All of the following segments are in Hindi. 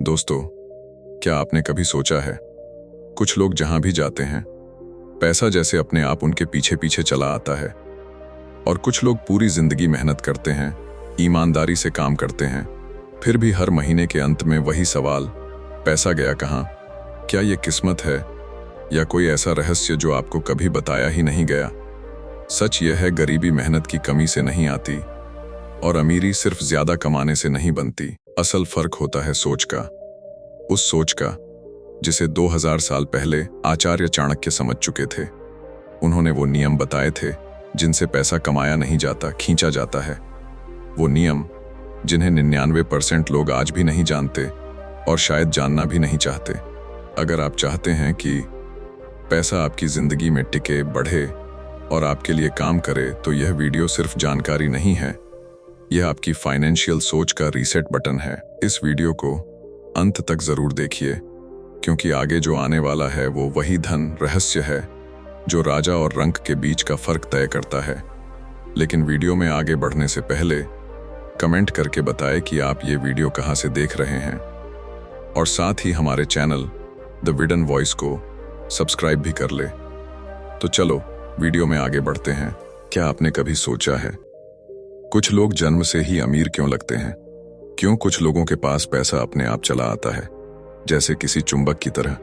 दोस्तों, क्या आपने कभी सोचा है, कुछ लोग जहां भी जाते हैं पैसा जैसे अपने आप उनके पीछे पीछे चला आता है, और कुछ लोग पूरी जिंदगी मेहनत करते हैं, ईमानदारी से काम करते हैं, फिर भी हर महीने के अंत में वही सवाल, पैसा गया कहां? क्या ये किस्मत है या कोई ऐसा रहस्य जो आपको कभी बताया ही नहीं गया? सच यह है, गरीबी मेहनत की कमी से नहीं आती और अमीरी सिर्फ ज्यादा कमाने से नहीं बनती। असल फर्क होता है सोच का, उस सोच का जिसे 2000 साल पहले आचार्य चाणक्य समझ चुके थे। उन्होंने वो नियम बताए थे जिनसे पैसा कमाया नहीं जाता, खींचा जाता है। वो नियम जिन्हें 99% लोग आज भी नहीं जानते और शायद जानना भी नहीं चाहते। अगर आप चाहते हैं कि पैसा आपकी जिंदगी में टिके, बढ़े और आपके लिए काम करे, तो यह वीडियो सिर्फ जानकारी नहीं है, यह आपकी फाइनेंशियल सोच का रीसेट बटन है। इस वीडियो को अंत तक जरूर देखिए, क्योंकि आगे जो आने वाला है वो वही धन रहस्य है जो राजा और रंक के बीच का फर्क तय करता है। लेकिन वीडियो में आगे बढ़ने से पहले कमेंट करके बताएं कि आप ये वीडियो कहां से देख रहे हैं, और साथ ही हमारे चैनल द विडन वॉइस को सब्सक्राइब भी कर ले। तो चलो वीडियो में आगे बढ़ते हैं। क्या आपने कभी सोचा है, कुछ लोग जन्म से ही अमीर क्यों लगते हैं? क्यों कुछ लोगों के पास पैसा अपने आप चला आता है, जैसे किसी चुंबक की तरह,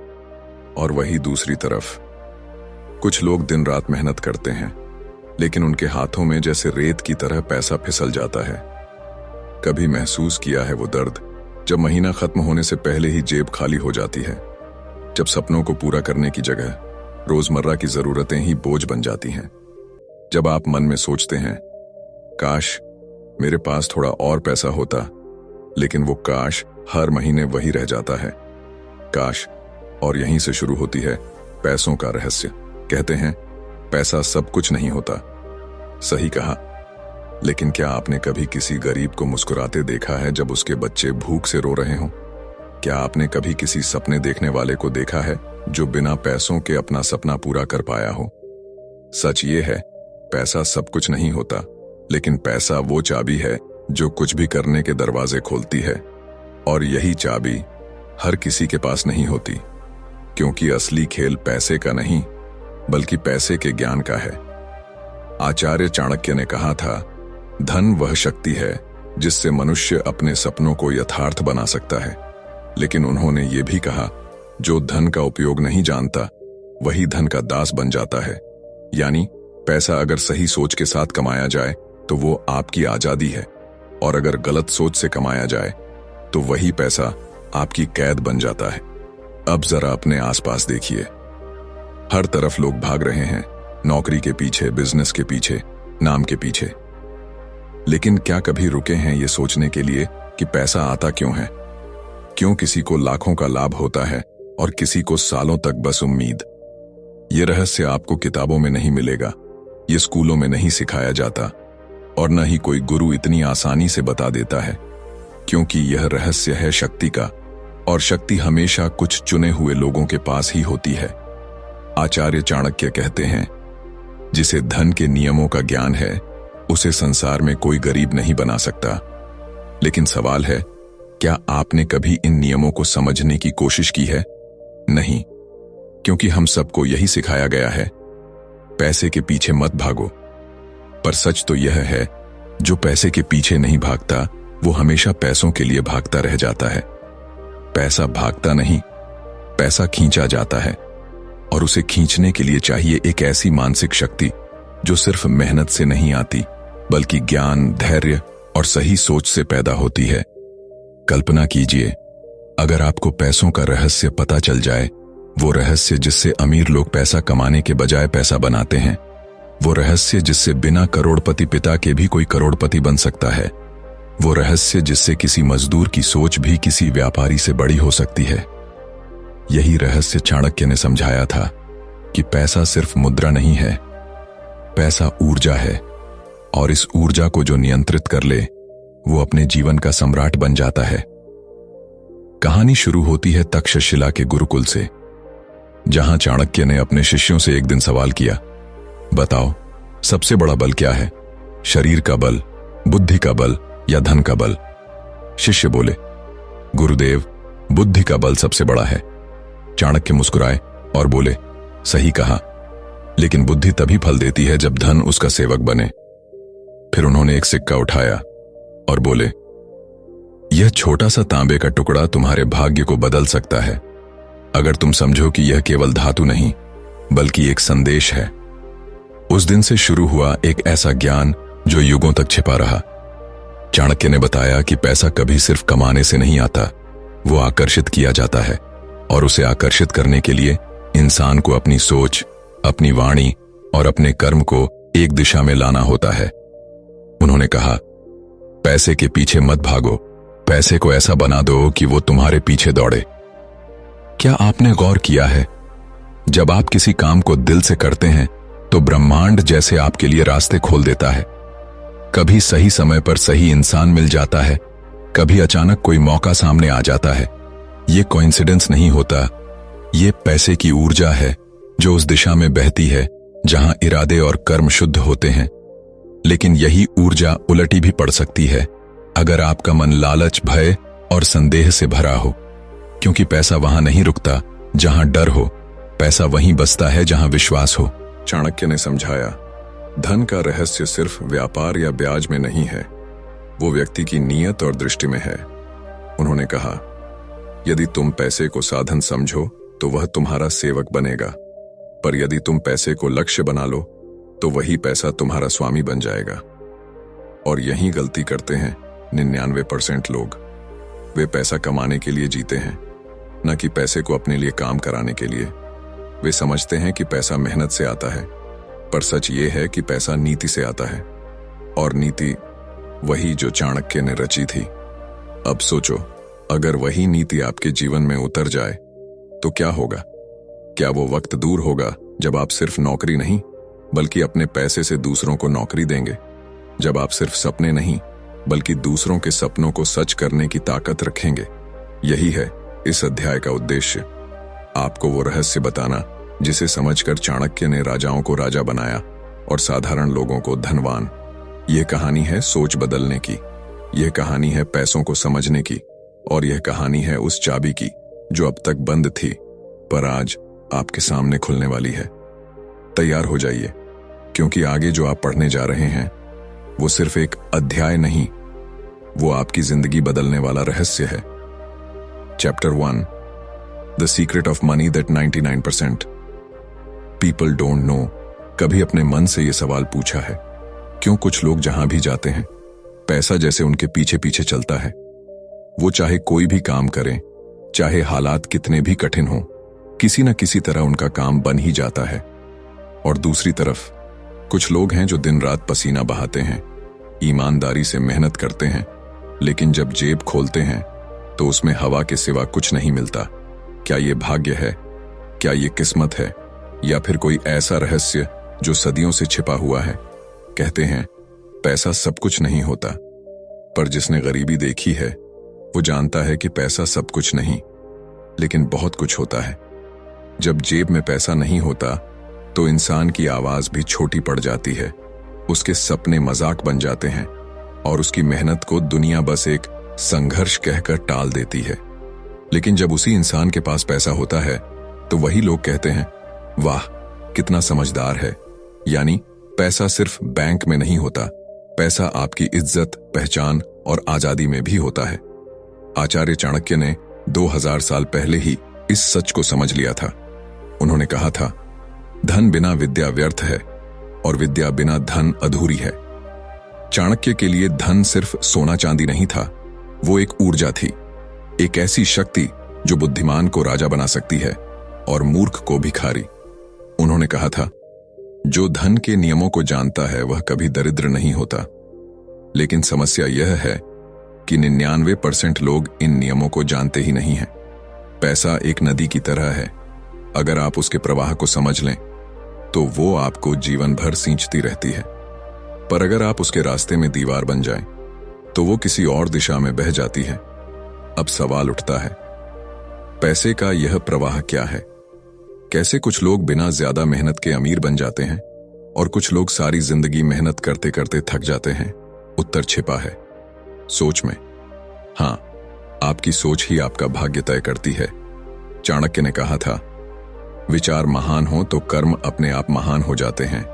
और वही दूसरी तरफ कुछ लोग दिन रात मेहनत करते हैं, लेकिन उनके हाथों में जैसे रेत की तरह पैसा फिसल जाता है। कभी महसूस किया है वो दर्द, जब महीना खत्म होने से पहले ही जेब खाली हो जाती है, जब सपनों को पूरा करने की जगह रोजमर्रा की जरूरतें ही बोझ बन जाती हैं, जब आप मन में सोचते हैं काश मेरे पास थोड़ा और पैसा होता, लेकिन वो काश हर महीने वही रह जाता है, काश। और यहीं से शुरू होती है पैसों का रहस्य। कहते हैं पैसा सब कुछ नहीं होता, सही कहा, लेकिन क्या आपने कभी किसी गरीब को मुस्कुराते देखा है जब उसके बच्चे भूख से रो रहे हों? क्या आपने कभी किसी सपने देखने वाले को देखा है जो बिना पैसों के अपना सपना पूरा कर पाया हो? सच ये है, पैसा सब कुछ नहीं होता, लेकिन पैसा वो चाबी है जो कुछ भी करने के दरवाजे खोलती है। और यही चाबी हर किसी के पास नहीं होती, क्योंकि असली खेल पैसे का नहीं बल्कि पैसे के ज्ञान का है। आचार्य चाणक्य ने कहा था, धन वह शक्ति है जिससे मनुष्य अपने सपनों को यथार्थ बना सकता है। लेकिन उन्होंने ये भी कहा, जो धन का उपयोग नहीं जानता वही धन का दास बन जाता है। यानी पैसा अगर सही सोच के साथ कमाया जाए तो वो आपकी आजादी है, और अगर गलत सोच से कमाया जाए तो वही पैसा आपकी कैद बन जाता है। अब जरा अपने आसपास देखिए, हर तरफ लोग भाग रहे हैं, नौकरी के पीछे, बिजनेस के पीछे, नाम के पीछे। लेकिन क्या कभी रुके हैं ये सोचने के लिए कि पैसा आता क्यों है? क्यों किसी को लाखों का लाभ होता है और किसी को सालों तक बस उम्मीद? ये रहस्य आपको किताबों में नहीं मिलेगा, ये स्कूलों में नहीं सिखाया जाता, और न ही कोई गुरु इतनी आसानी से बता देता है, क्योंकि यह रहस्य है शक्ति का, और शक्ति हमेशा कुछ चुने हुए लोगों के पास ही होती है। आचार्य चाणक्य कहते हैं, जिसे धन के नियमों का ज्ञान है उसे संसार में कोई गरीब नहीं बना सकता। लेकिन सवाल है, क्या आपने कभी इन नियमों को समझने की कोशिश की है? नहीं, क्योंकि हम सबको यही सिखाया गया है, पैसे के पीछे मत भागो। पर सच तो यह है, जो पैसे के पीछे नहीं भागता वो हमेशा पैसों के लिए भागता रह जाता है। पैसा भागता नहीं, पैसा खींचा जाता है, और उसे खींचने के लिए चाहिए एक ऐसी मानसिक शक्ति जो सिर्फ मेहनत से नहीं आती, बल्कि ज्ञान, धैर्य और सही सोच से पैदा होती है। कल्पना कीजिए, अगर आपको पैसों का रहस्य पता चल जाए, वो रहस्य जिससे अमीर लोग पैसा कमाने के बजाय पैसा बनाते हैं, वो रहस्य जिससे बिना करोड़पति पिता के भी कोई करोड़पति बन सकता है, वो रहस्य जिससे किसी मजदूर की सोच भी किसी व्यापारी से बड़ी हो सकती है। यही रहस्य चाणक्य ने समझाया था कि पैसा सिर्फ मुद्रा नहीं है, पैसा ऊर्जा है, और इस ऊर्जा को जो नियंत्रित कर ले वो अपने जीवन का सम्राट बन जाता है। कहानी शुरू होती है तक्षशिला के गुरुकुल से, जहां चाणक्य ने अपने शिष्यों से एक दिन सवाल किया, बताओ सबसे बड़ा बल क्या है? शरीर का बल, बुद्धि का बल या धन का बल? शिष्य बोले, गुरुदेव बुद्धि का बल सबसे बड़ा है। चाणक्य मुस्कुराए और बोले, सही कहा, लेकिन बुद्धि तभी फल देती है जब धन उसका सेवक बने। फिर उन्होंने एक सिक्का उठाया और बोले, यह छोटा सा तांबे का टुकड़ा तुम्हारे भाग्य को बदल सकता है, अगर तुम समझो कि यह केवल धातु नहीं बल्कि एक संदेश है। उस दिन से शुरू हुआ एक ऐसा ज्ञान जो युगों तक छिपा रहा। चाणक्य ने बताया कि पैसा कभी सिर्फ कमाने से नहीं आता, वो आकर्षित किया जाता है, और उसे आकर्षित करने के लिए इंसान को अपनी सोच, अपनी वाणी और अपने कर्म को एक दिशा में लाना होता है। उन्होंने कहा, पैसे के पीछे मत भागो, पैसे को ऐसा बना दो कि वो तुम्हारे पीछे दौड़े। क्या आपने गौर किया है, जब आप किसी काम को दिल से करते हैं तो ब्रह्मांड जैसे आपके लिए रास्ते खोल देता है। कभी सही समय पर सही इंसान मिल जाता है, कभी अचानक कोई मौका सामने आ जाता है। ये कोइंसिडेंस नहीं होता, ये पैसे की ऊर्जा है जो उस दिशा में बहती है जहां इरादे और कर्म शुद्ध होते हैं। लेकिन यही ऊर्जा उलटी भी पड़ सकती है अगर आपका मन लालच, भय और संदेह से भरा हो, क्योंकि पैसा वहां नहीं रुकता जहां डर हो, पैसा वहीं बसता है जहां विश्वास हो। चाणक्य ने समझाया, धन का रहस्य सिर्फ व्यापार या ब्याज में नहीं है, वो व्यक्ति की नीयत और दृष्टि में है। उन्होंने कहा, यदि तुम पैसे को साधन समझो तो वह तुम्हारा सेवक बनेगा, पर यदि तुम पैसे को लक्ष्य बना लो तो वही पैसा तुम्हारा स्वामी बन जाएगा। और यही गलती करते हैं 99% लोग। वे पैसा कमाने के लिए जीते हैं, न कि पैसे को अपने लिए काम कराने के लिए। वे समझते हैं कि पैसा मेहनत से आता है, पर सच ये है कि पैसा नीति से आता है, और नीति वही जो चाणक्य ने रची थी। अब सोचो, अगर वही नीति आपके जीवन में उतर जाए तो क्या होगा? क्या वो वक्त दूर होगा जब आप सिर्फ नौकरी नहीं बल्कि अपने पैसे से दूसरों को नौकरी देंगे? जब आप सिर्फ सपने नहीं बल्कि दूसरों के सपनों को सच करने की ताकत रखेंगे? यही है इस अध्याय का उद्देश्य, आपको वो रहस्य बताना जिसे समझकर चाणक्य ने राजाओं को राजा बनाया और साधारण लोगों को धनवान। यह कहानी है सोच बदलने की, यह कहानी है पैसों को समझने की, और यह कहानी है उस चाबी की जो अब तक बंद थी पर आज आपके सामने खुलने वाली है। तैयार हो जाइए, क्योंकि आगे जो आप पढ़ने जा रहे हैं वो सिर्फ एक अध्याय नहीं, वो आपकी जिंदगी बदलने वाला रहस्य है। Chapter 1, the secret of money that 99% people don't know. कभी अपने मन से यह सवाल पूछा है, क्यों कुछ लोग जहां भी जाते हैं पैसा जैसे उनके पीछे पीछे चलता है? वो चाहे कोई भी काम करें, चाहे हालात कितने भी कठिन हों, किसी न किसी तरह उनका काम बन ही जाता है। और दूसरी तरफ कुछ लोग हैं जो दिन रात पसीना बहाते हैं, ईमानदारी से मेहनत करते हैं, लेकिन जब जेब खोलते हैं तो उसमें हवा के सिवा कुछ नहीं मिलता। क्या ये भाग्य है? क्या ये किस्मत है? या फिर कोई ऐसा रहस्य जो सदियों से छिपा हुआ है? कहते हैं पैसा सब कुछ नहीं होता, पर जिसने गरीबी देखी है वो जानता है कि पैसा सब कुछ नहीं, लेकिन बहुत कुछ होता है। जब जेब में पैसा नहीं होता तो इंसान की आवाज भी छोटी पड़ जाती है, उसके सपने मजाक बन जाते हैं, और उसकी मेहनत को दुनिया बस एक संघर्ष कहकर टाल देती है। लेकिन जब उसी इंसान के पास पैसा होता है तो वही लोग कहते हैं, वाह कितना समझदार है। यानी पैसा सिर्फ बैंक में नहीं होता, पैसा आपकी इज्जत, पहचान और आजादी में भी होता है। आचार्य चाणक्य ने 2000 साल पहले ही इस सच को समझ लिया था। उन्होंने कहा था, धन बिना विद्या व्यर्थ है और विद्या बिना धन अधूरी है। चाणक्य के लिए धन सिर्फ सोना चांदी नहीं था, वो एक ऊर्जा थी, एक ऐसी शक्ति जो बुद्धिमान को राजा बना सकती है और मूर्ख को भिखारी। उन्होंने कहा था, जो धन के नियमों को जानता है वह कभी दरिद्र नहीं होता। लेकिन समस्या यह है कि 99% लोग इन नियमों को जानते ही नहीं हैं। पैसा एक नदी की तरह है, अगर आप उसके प्रवाह को समझ लें तो वो आपको जीवन भर सींचती रहती है, पर अगर आप उसके रास्ते में दीवार बन जाएं तो वो किसी और दिशा में बह जाती है। अब सवाल उठता है, पैसे का यह प्रवाह क्या है? कैसे कुछ लोग बिना ज्यादा मेहनत के अमीर बन जाते हैं और कुछ लोग सारी जिंदगी मेहनत करते करते थक जाते हैं? उत्तर छिपा है सोच में। हाँ, आपकी सोच ही आपका भाग्य तय करती है। चाणक्य ने कहा था, विचार महान हो तो कर्म अपने आप महान हो जाते हैं।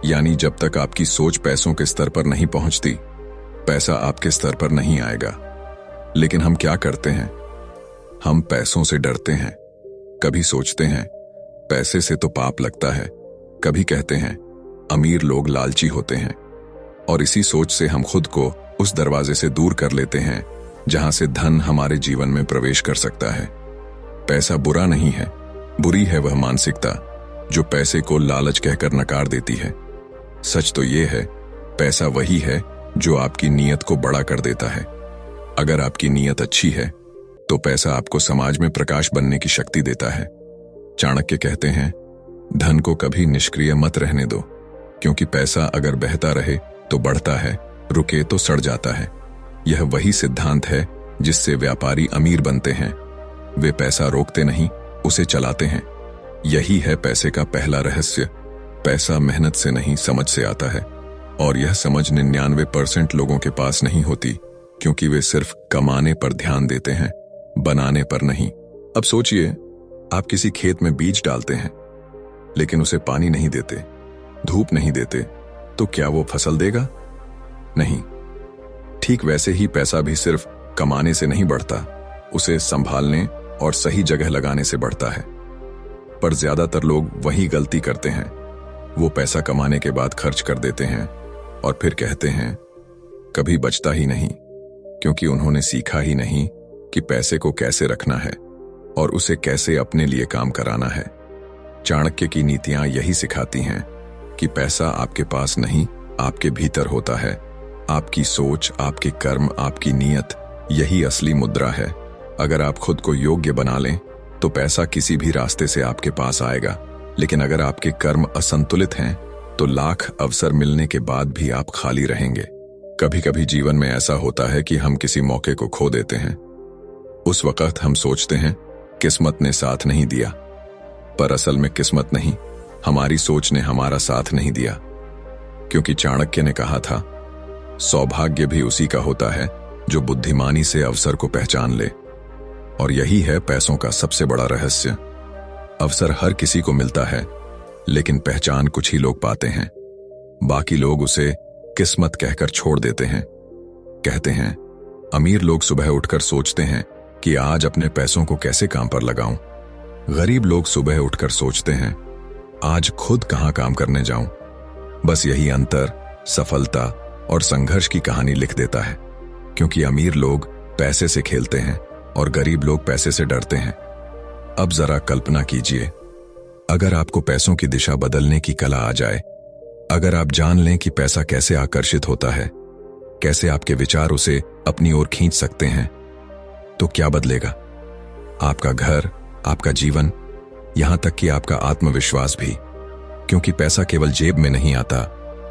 यानी जब तक आपकी सोच पैसों के स्तर पर नहीं पहुंचती, पैसा आपके स्तर पर नहीं आएगा। लेकिन हम क्या करते हैं? हम पैसों से डरते हैं। कभी सोचते हैं पैसे से तो पाप लगता है, कभी कहते हैं अमीर लोग लालची होते हैं, और इसी सोच से हम खुद को उस दरवाजे से दूर कर लेते हैं जहां से धन हमारे जीवन में प्रवेश कर सकता है। पैसा बुरा नहीं है, बुरी है वह मानसिकता जो पैसे को लालच कहकर नकार देती है। सच तो यह है, पैसा वही है जो आपकी नीयत को बड़ा कर देता है। अगर आपकी नीयत अच्छी है तो पैसा आपको समाज में प्रकाश बनने की शक्ति देता है। चाणक्य कहते हैं, धन को कभी निष्क्रिय मत रहने दो, क्योंकि पैसा अगर बहता रहे तो बढ़ता है, रुके तो सड़ जाता है। यह वही सिद्धांत है जिससे व्यापारी अमीर बनते हैं। वे पैसा रोकते नहीं, उसे चलाते हैं। यही है पैसे का पहला रहस्य। पैसा मेहनत से नहीं, समझ से आता है, और यह समझ 99% लोगों के पास नहीं होती, क्योंकि वे सिर्फ कमाने पर ध्यान देते हैं, बनाने पर नहीं। अब सोचिए, आप किसी खेत में बीज डालते हैं, लेकिन उसे पानी नहीं देते, धूप नहीं देते, तो क्या वो फसल देगा? नहीं। ठीक वैसे ही पैसा भी सिर्फ कमाने से नहीं बढ़ता, उसे संभालने और सही जगह लगाने से बढ़ता है। पर ज्यादातर लोग वही गलती करते हैं। वो पैसा कमाने के बाद खर्च कर देते हैं और फिर कहते हैं कभी बचता ही नहीं, क्योंकि उन्होंने सीखा ही नहीं कि पैसे को कैसे रखना है और उसे कैसे अपने लिए काम कराना है। चाणक्य की नीतियां यही सिखाती हैं कि पैसा आपके पास नहीं, आपके भीतर होता है। आपकी सोच, आपके कर्म, आपकी नीयत, यही असली मुद्रा है। अगर आप खुद को योग्य बना लें तो पैसा किसी भी रास्ते से आपके पास आएगा, लेकिन अगर आपके कर्म असंतुलित हैं तो लाख अवसर मिलने के बाद भी आप खाली रहेंगे। कभी कभी जीवन में ऐसा होता है कि हम किसी मौके को खो देते हैं। उस वक्त हम सोचते हैं किस्मत ने साथ नहीं दिया, पर असल में किस्मत नहीं, हमारी सोच ने हमारा साथ नहीं दिया। क्योंकि चाणक्य ने कहा था, सौभाग्य भी उसी का होता है जो बुद्धिमानी से अवसर को पहचान ले। और यही है पैसों का सबसे बड़ा रहस्य। अवसर हर किसी को मिलता है, लेकिन पहचान कुछ ही लोग पाते हैं। बाकी लोग उसे किस्मत कहकर छोड़ देते हैं। कहते हैं, अमीर लोग सुबह उठकर सोचते हैं कि आज अपने पैसों को कैसे काम पर लगाऊं। गरीब लोग सुबह उठकर सोचते हैं, आज खुद कहां काम करने जाऊं। बस यही अंतर सफलता और संघर्ष की कहानी लिख देता है, क्योंकि अमीर लोग पैसे से खेलते हैं और गरीब लोग पैसे से डरते हैं। अब जरा कल्पना कीजिए, अगर आपको पैसों की दिशा बदलने की कला आ जाए, अगर आप जान लें कि पैसा कैसे आकर्षित होता है, कैसे आपके विचार उसे अपनी ओर खींच सकते हैं, तो क्या बदलेगा? आपका घर, आपका जीवन, यहां तक कि आपका आत्मविश्वास भी। क्योंकि पैसा केवल जेब में नहीं आता,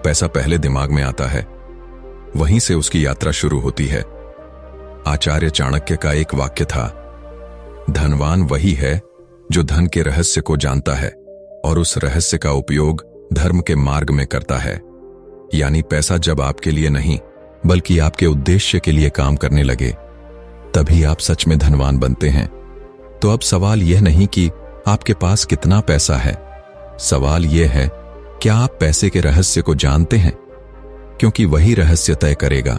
पैसा पहले दिमाग में आता है। वहीं से उसकी यात्रा शुरू होती है। आचार्य चाणक्य का एक वाक्य था, धनवान वही है जो धन के रहस्य को जानता है और उस रहस्य का उपयोग धर्म के मार्ग में करता है। यानी पैसा जब आपके लिए नहीं बल्कि आपके उद्देश्य के लिए काम करने लगे, तभी आप सच में धनवान बनते हैं। तो अब सवाल यह नहीं कि आपके पास कितना पैसा है, सवाल यह है क्या आप पैसे के रहस्य को जानते हैं? क्योंकि वही रहस्य तय करेगा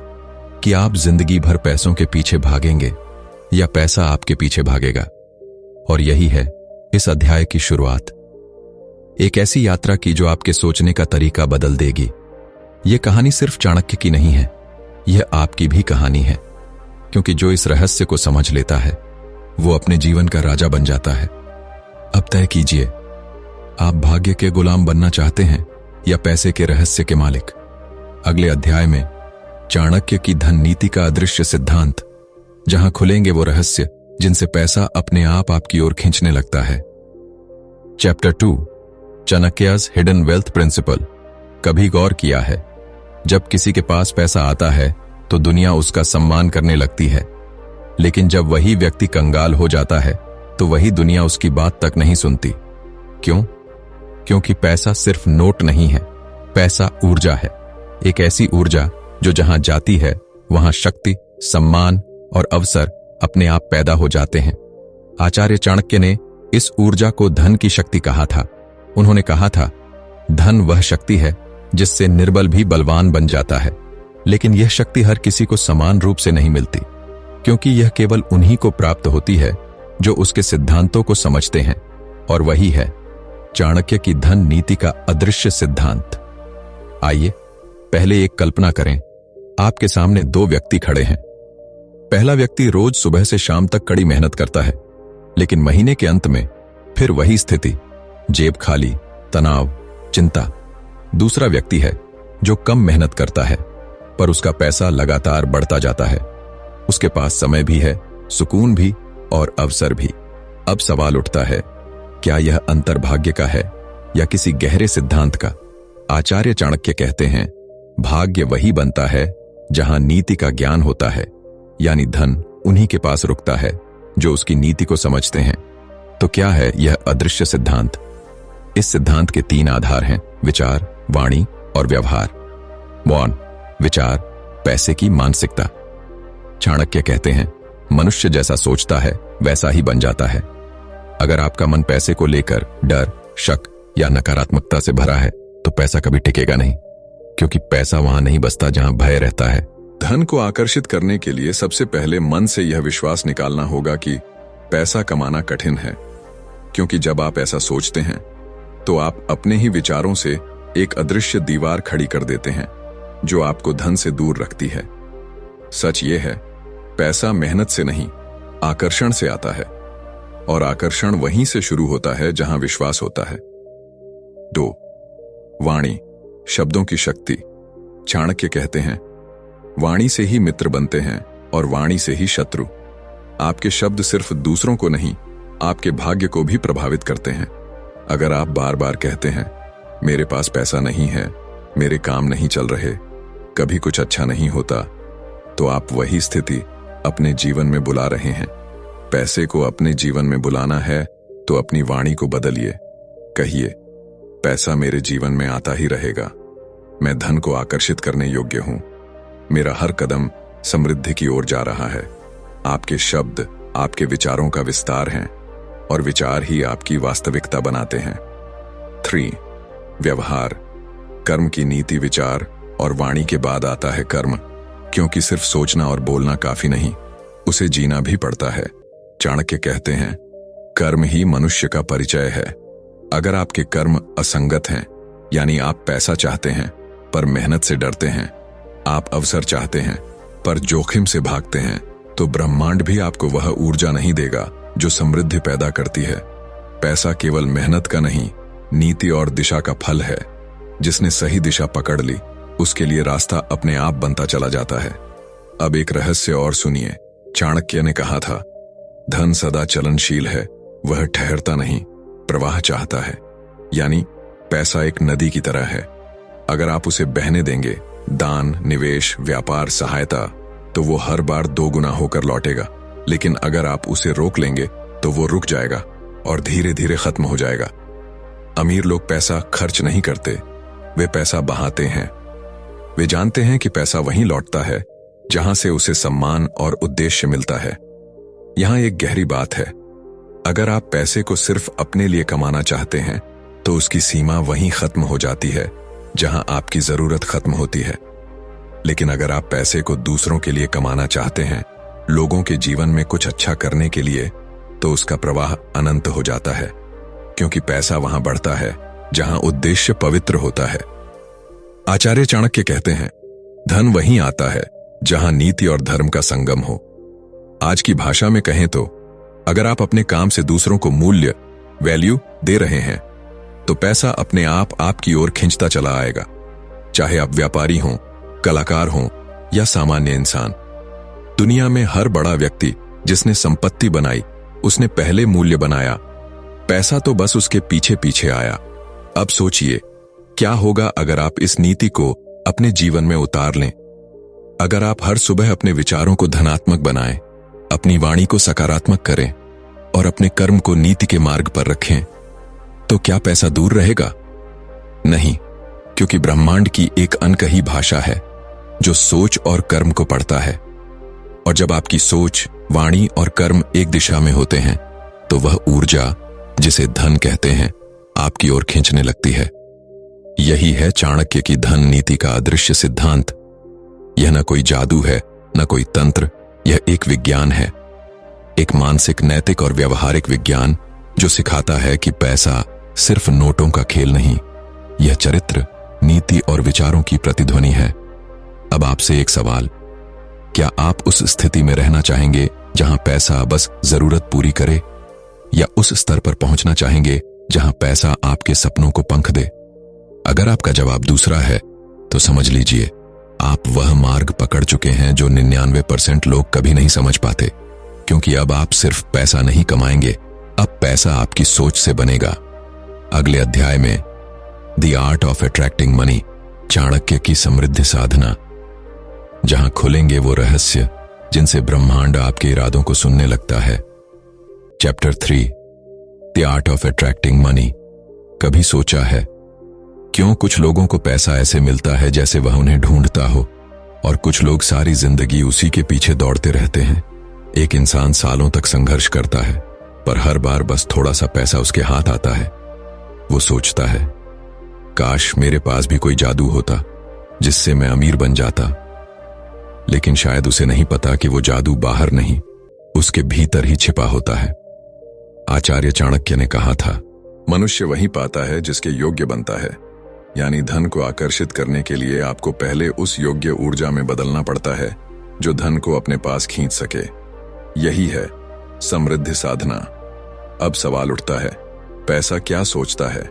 कि आप जिंदगी भर पैसों के पीछे भागेंगे या पैसा आपके पीछे भागेगा। और यही है इस अध्याय की शुरुआत, एक ऐसी यात्रा की जो आपके सोचने का तरीका बदल देगी। यह कहानी सिर्फ चाणक्य की नहीं है, यह आपकी भी कहानी है। क्योंकि जो इस रहस्य को समझ लेता है वो अपने जीवन का राजा बन जाता है। अब तय कीजिए, आप भाग्य के गुलाम बनना चाहते हैं या पैसे के रहस्य के मालिक? अगले अध्याय में चाणक्य की धन नीति का अदृश्य सिद्धांत, जहां खुलेंगे वो रहस्य जिनसे पैसा अपने आप आपकी ओर खींचने लगता है। Chapter 2, Chanakya's hidden wealth principle. कभी गौर किया है, जब किसी के पास पैसा आता है तो दुनिया उसका सम्मान करने लगती है, लेकिन जब वही व्यक्ति कंगाल हो जाता है तो वही दुनिया उसकी बात तक नहीं सुनती। क्यों? क्योंकि पैसा सिर्फ नोट नहीं है, पैसा ऊर्जा है। एक ऐसी ऊर्जा जो जहां जाती है वहां शक्ति, सम्मान और अवसर अपने आप पैदा हो जाते हैं। आचार्य चाणक्य ने इस ऊर्जा को धन की शक्ति कहा था। उन्होंने कहा था, धन वह शक्ति है जिससे निर्बल भी बलवान बन जाता है, लेकिन यह शक्ति हर किसी को समान रूप से नहीं मिलती, क्योंकि यह केवल उन्हीं को प्राप्त होती है जो उसके सिद्धांतों को समझते हैं, और वही है चाणक्य की धन नीति का अदृश्य सिद्धांत। आइए पहले एक कल्पना करें। आपके सामने दो व्यक्ति खड़े हैं। पहला व्यक्ति रोज सुबह से शाम तक कड़ी मेहनत करता है, लेकिन महीने के अंत में फिर वही स्थिति, जेब खाली, तनाव, चिंता। दूसरा व्यक्ति है जो कम मेहनत करता है, पर उसका पैसा लगातार बढ़ता जाता है। उसके पास समय भी है, सुकून भी और अवसर भी। अब सवाल उठता है, क्या यह अंतर भाग्य का है या किसी गहरे सिद्धांत का? आचार्य चाणक्य कहते हैं, भाग्य वही बनता है जहां नीति का ज्ञान होता है, यानी धन उन्हीं के पास रुकता है जो उसकी नीति को समझते हैं। तो क्या है यह अदृश्य सिद्धांत? इस सिद्धांत के 3 आधार हैं: विचार, वाणी और व्यवहार। मौन, विचार, पैसे की मानसिकता। चाणक्य कहते हैं, मनुष्य जैसा सोचता है वैसा ही बन जाता है। अगर आपका मन पैसे को लेकर डर, शक या नकारात्मकता से भरा है तो पैसा कभी टिकेगा नहीं, क्योंकि पैसा वहां नहीं बसता जहां भय रहता है। धन को आकर्षित करने के लिए सबसे पहले मन से यह विश्वास निकालना होगा कि पैसा कमाना कठिन है, क्योंकि जब आप ऐसा सोचते हैं तो आप अपने ही विचारों से एक अदृश्य दीवार खड़ी कर देते हैं जो आपको धन से दूर रखती है। सच ये है, पैसा मेहनत से नहीं, आकर्षण से आता है, और आकर्षण वहीं से शुरू होता है जहां विश्वास होता है। 2. वाणी, शब्दों की शक्ति। चाणक्य कहते हैं, वाणी से ही मित्र बनते हैं और वाणी से ही शत्रु। आपके शब्द सिर्फ दूसरों को नहीं, आपके भाग्य को भी प्रभावित करते हैं। अगर आप बार बार कहते हैं, मेरे पास पैसा नहीं है, मेरे काम नहीं चल रहे, कभी कुछ अच्छा नहीं होता, तो आप वही स्थिति अपने जीवन में बुला रहे हैं। पैसे को अपने जीवन में बुलाना है तो अपनी वाणी को बदलिए। कहिए, पैसा मेरे जीवन में आता ही रहेगा, मैं धन को आकर्षित करने योग्य हूं, मेरा हर कदम समृद्धि की ओर जा रहा है। आपके शब्द आपके विचारों का विस्तार हैं, और विचार ही आपकी वास्तविकता बनाते हैं। 3. व्यवहार, कर्म की नीति। विचार और वाणी के बाद आता है कर्म, क्योंकि सिर्फ सोचना और बोलना काफी नहीं, उसे जीना भी पड़ता है। चाणक्य कहते हैं, कर्म ही मनुष्य का परिचय है। अगर आपके कर्म असंगत हैं, यानी आप पैसा चाहते हैं पर मेहनत से डरते हैं, आप अवसर चाहते हैं पर जोखिम से भागते हैं, तो ब्रह्मांड भी आपको वह ऊर्जा नहीं देगा जो समृद्धि पैदा करती है। पैसा केवल मेहनत का नहीं, नीति और दिशा का फल है। जिसने सही दिशा पकड़ ली, उसके लिए रास्ता अपने आप बनता चला जाता है। अब एक रहस्य और सुनिए। चाणक्य ने कहा था, धन सदा चलनशील है, वह ठहरता नहीं, प्रवाह चाहता है। यानी पैसा एक नदी की तरह है, अगर आप उसे बहने देंगे, दान, निवेश, व्यापार, सहायता, तो वो हर बार 2 गुना होकर लौटेगा। लेकिन अगर आप उसे रोक लेंगे तो वो रुक जाएगा और धीरे धीरे खत्म हो जाएगा। अमीर लोग पैसा खर्च नहीं करते, वे पैसा बहाते हैं। वे जानते हैं कि पैसा वहीं लौटता है जहां से उसे सम्मान और उद्देश्य मिलता है। यहां एक गहरी बात है, अगर आप पैसे को सिर्फ अपने लिए कमाना चाहते हैं तो उसकी सीमा वहीं खत्म हो जाती है जहां आपकी जरूरत खत्म होती है। लेकिन अगर आप पैसे को दूसरों के लिए कमाना चाहते हैं, लोगों के जीवन में कुछ अच्छा करने के लिए, तो उसका प्रवाह अनंत हो जाता है, क्योंकि पैसा वहां बढ़ता है जहां उद्देश्य पवित्र होता है। आचार्य चाणक्य कहते हैं, धन वहीं आता है जहां नीति और धर्म का संगम हो। आज की भाषा में कहें तो, अगर आप अपने काम से दूसरों को मूल्य, वैल्यू दे रहे हैं, तो पैसा अपने आप आपकी ओर खींचता चला आएगा। चाहे आप व्यापारी हों, कलाकार हों या सामान्य इंसान। दुनिया में हर बड़ा व्यक्ति जिसने संपत्ति बनाई, उसने पहले मूल्य बनाया, पैसा तो बस उसके पीछे पीछे आया। अब सोचिए, क्या होगा अगर आप इस नीति को अपने जीवन में उतार लें? अगर आप हर सुबह अपने विचारों को धनात्मक बनाएं, अपनी वाणी को सकारात्मक करें और अपने कर्म को नीति के मार्ग पर रखें, तो क्या पैसा दूर रहेगा? नहीं, क्योंकि ब्रह्मांड की एक अनकही भाषा है जो सोच और कर्म को पढ़ता है। और जब आपकी सोच वाणी और कर्म एक दिशा में होते हैं तो वह ऊर्जा, जिसे धन कहते हैं, आपकी ओर खींचने लगती है। यही है चाणक्य की धन नीति का अदृश्य सिद्धांत। यह न कोई जादू है, न कोई तंत्र, यह एक विज्ञान है, एक मानसिक, नैतिक और व्यवहारिक विज्ञान जो सिखाता है कि पैसा सिर्फ नोटों का खेल नहीं, यह चरित्र, नीति और विचारों की प्रतिध्वनि है। अब आपसे एक सवाल, क्या आप उस स्थिति में रहना चाहेंगे जहां पैसा बस जरूरत पूरी करे, या उस स्तर पर पहुंचना चाहेंगे जहां पैसा आपके सपनों को पंख दे? अगर आपका जवाब दूसरा है तो समझ लीजिए आप वह मार्ग पकड़ चुके हैं जो 99% लोग कभी नहीं समझ पाते, क्योंकि अब आप सिर्फ पैसा नहीं कमाएंगे, अब पैसा आपकी सोच से बनेगा। अगले अध्याय में the art of attracting money, Chanakya की समृद्धि साधना, जहां खुलेंगे वो रहस्य जिनसे ब्रह्मांड आपके इरादों को सुनने लगता है। Chapter 3, the art of attracting money. कभी सोचा है क्यों कुछ लोगों को पैसा ऐसे मिलता है जैसे वह उन्हें ढूंढता हो, और कुछ लोग सारी जिंदगी उसी के पीछे दौड़ते रहते हैं? एक इंसान सालों तक संघर्ष करता है, पर हर बार बस थोड़ा सा पैसा उसके हाथ आता है। वो सोचता है, काश मेरे पास भी कोई जादू होता जिससे मैं अमीर बन जाता। लेकिन शायद उसे नहीं पता कि वो जादू बाहर नहीं, उसके भीतर ही छिपा होता है। आचार्य चाणक्य ने कहा था, मनुष्य वही पाता है जिसके योग्य बनता है। यानी धन को आकर्षित करने के लिए आपको पहले उस योग्य ऊर्जा में बदलना पड़ता है जो धन को अपने पास खींच सके। यही है समृद्धि साधना। अब सवाल उठता है, पैसा क्या सोचता है?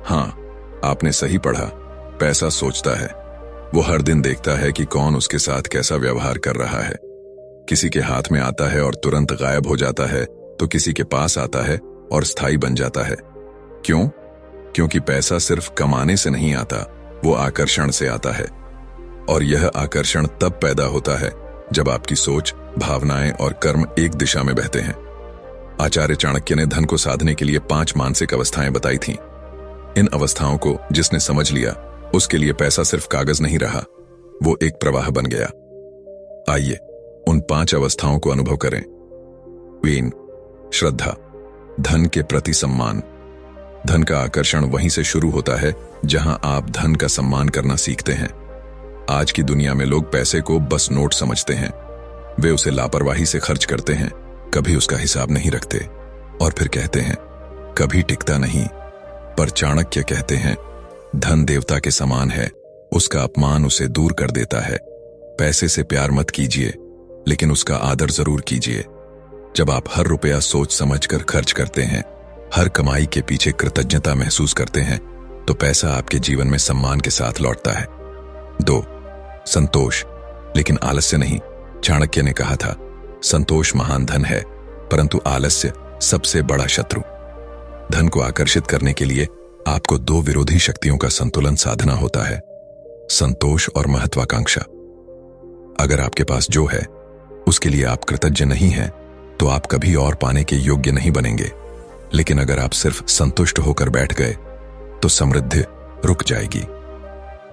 हाँ, आपने सही पढ़ा, पैसा सोचता है। वो हर दिन देखता है कि कौन उसके साथ कैसा व्यवहार कर रहा है। किसी के हाथ में आता है और तुरंत गायब हो जाता है, तो किसी के पास आता है और स्थायी बन जाता है। क्यों? क्योंकि पैसा सिर्फ कमाने से नहीं आता, वो आकर्षण से आता है। और यह आकर्षण तब पैदा होता है जब आपकी सोच, भावनाएं और कर्म एक दिशा में बहते हैं। आचार्य चाणक्य ने धन को साधने के लिए 5 मानसिक अवस्थाएं बताई थीं। इन अवस्थाओं को जिसने समझ लिया, उसके लिए पैसा सिर्फ कागज नहीं रहा, वो एक प्रवाह बन गया। आइए उन 5 अवस्थाओं को अनुभव करें। वेन, श्रद्धा, धन के प्रति सम्मान। धन का आकर्षण वहीं से शुरू होता है जहां आप धन का सम्मान करना सीखते हैं। आज की दुनिया में लोग पैसे को बस नोट समझते हैं। वे उसे लापरवाही से खर्च करते हैं, कभी उसका हिसाब नहीं रखते, और फिर कहते हैं कभी टिकता नहीं। पर चाणक्य कहते हैं, धन देवता के समान है, उसका अपमान उसे दूर कर देता है। पैसे से प्यार मत कीजिए, लेकिन उसका आदर जरूर कीजिए। जब आप हर रुपया सोच समझकर खर्च करते हैं, हर कमाई के पीछे कृतज्ञता महसूस करते हैं, तो पैसा आपके जीवन में सम्मान के साथ लौटता है। 2, संतोष, लेकिन आलस्य नहीं। चाणक्य ने कहा था, संतोष महान धन है, परंतु आलस्य सबसे बड़ा शत्रु। धन को आकर्षित करने के लिए आपको 2 विरोधी शक्तियों का संतुलन साधना होता है, संतोष और महत्वाकांक्षा। अगर आपके पास जो है उसके लिए आप कृतज्ञ नहीं हैं, तो आप कभी और पाने के योग्य नहीं बनेंगे। लेकिन अगर आप सिर्फ संतुष्ट होकर बैठ गए, तो समृद्धि रुक जाएगी।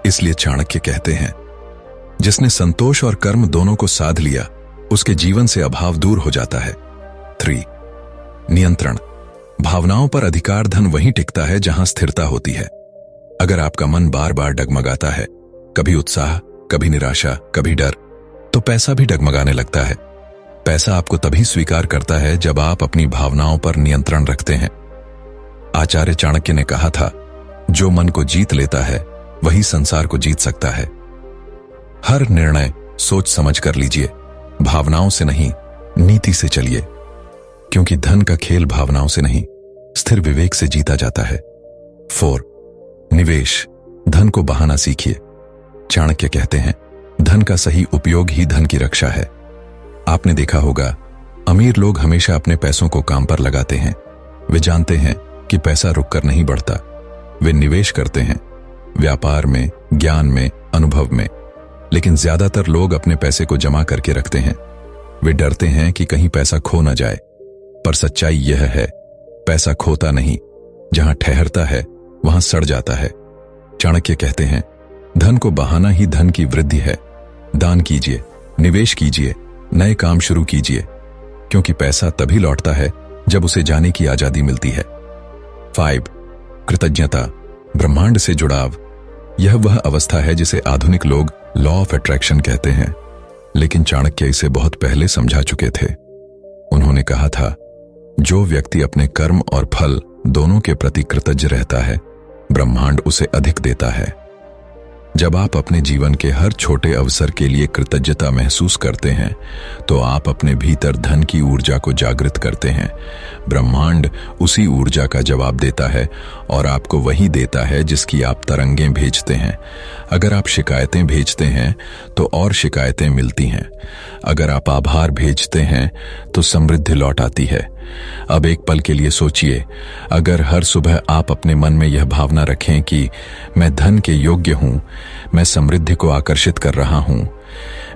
इसलिए चाणक्य कहते हैं, जिसने संतोष और कर्म दोनों को साध लिया, उसके जीवन से अभाव दूर हो जाता है। 3, नियंत्रण। भावनाओं पर अधिकार धन वहीं टिकता है जहां स्थिरता होती है। अगर आपका मन बार बार डगमगाता है, कभी उत्साह, कभी निराशा, कभी डर, तो पैसा भी डगमगाने लगता है। पैसा आपको तभी स्वीकार करता है जब आप अपनी भावनाओं पर नियंत्रण रखते हैं। आचार्य चाणक्य ने कहा था, जो मन को जीत लेता है वही संसार को जीत सकता है। हर निर्णय सोच समझ कर लीजिए, भावनाओं से नहीं, नीति से चलिए, क्योंकि धन का खेल भावनाओं से नहीं, स्थिर विवेक से जीता जाता है। 4, निवेश। धन को बहाना सीखिए। चाणक्य कहते हैं, धन का सही उपयोग ही धन की रक्षा है। आपने देखा होगा, अमीर लोग हमेशा अपने पैसों को काम पर लगाते हैं। वे जानते हैं कि पैसा रुककर नहीं बढ़ता। वे निवेश करते हैं, व्यापार में, ज्ञान में, अनुभव में। लेकिन ज्यादातर लोग अपने पैसे को जमा करके रखते हैं। वे डरते हैं कि कहीं पैसा खो न जाए। पर सच्चाई यह है, पैसा खोता नहीं, जहां ठहरता है वहां सड़ जाता है। चाणक्य कहते हैं, धन को बहाना ही धन की वृद्धि है। दान कीजिए, निवेश कीजिए, नए काम शुरू कीजिए, क्योंकि पैसा तभी लौटता है जब उसे जाने की आजादी मिलती है। 5. कृतज्ञता, ब्रह्मांड से जुड़ाव। यह वह अवस्था है जिसे आधुनिक लोग लॉ ऑफ अट्रैक्शन कहते हैं, लेकिन चाणक्य इसे बहुत पहले समझा चुके थे। उन्होंने कहा था, जो व्यक्ति अपने कर्म और फल दोनों के प्रति कृतज्ञ रहता है, ब्रह्मांड उसे अधिक देता है। जब आप अपने जीवन के हर छोटे अवसर के लिए कृतज्ञता महसूस करते हैं, तो आप अपने भीतर धन की ऊर्जा को जागृत करते हैं। ब्रह्मांड उसी ऊर्जा का जवाब देता है और आपको वही देता है जिसकी आप तरंगें भेजते हैं। अगर आप शिकायतें भेजते हैं तो और शिकायतें मिलती हैं। अगर आप आभार भेजते हैं तो समृद्धि लौट आती है। अब एक पल के लिए सोचिए, अगर हर सुबह आप अपने मन में यह भावना रखें कि मैं धन के योग्य हूं, मैं समृद्धि को आकर्षित कर रहा हूं,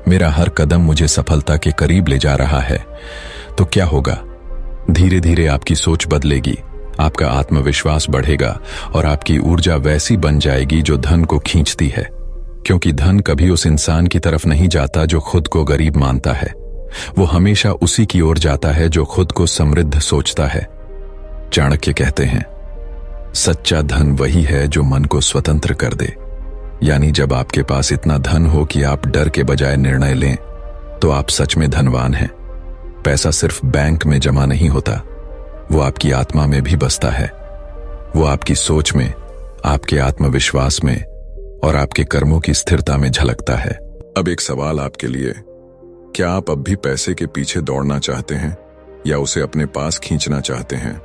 मेरा हर कदम मुझे सफलता के करीब ले जा रहा है, तो क्या होगा? धीरे धीरे आपकी सोच बदलेगी, आपका आत्मविश्वास बढ़ेगा और आपकी ऊर्जा वैसी बन जाएगी जो धन को खींचती है। क्योंकि धन कभी उस इंसान की तरफ नहीं जाता जो खुद को गरीब मानता है, वो हमेशा उसी की ओर जाता है जो खुद को समृद्ध सोचता है। चाणक्य कहते हैं, सच्चा धन वही है जो मन को स्वतंत्र कर दे। यानी जब आपके पास इतना धन हो कि आप डर के बजाय निर्णय लें, तो आप सच में धनवान हैं। पैसा सिर्फ बैंक में जमा नहीं होता, वो आपकी आत्मा में भी बसता है। वो आपकी सोच में, आपके आत्मविश्वास में और आपके कर्मों की स्थिरता में झलकता है। अब एक सवाल आपके लिए, क्या आप अब भी पैसे के पीछे दौड़ना चाहते हैं या उसे अपने पास खींचना चाहते हैं?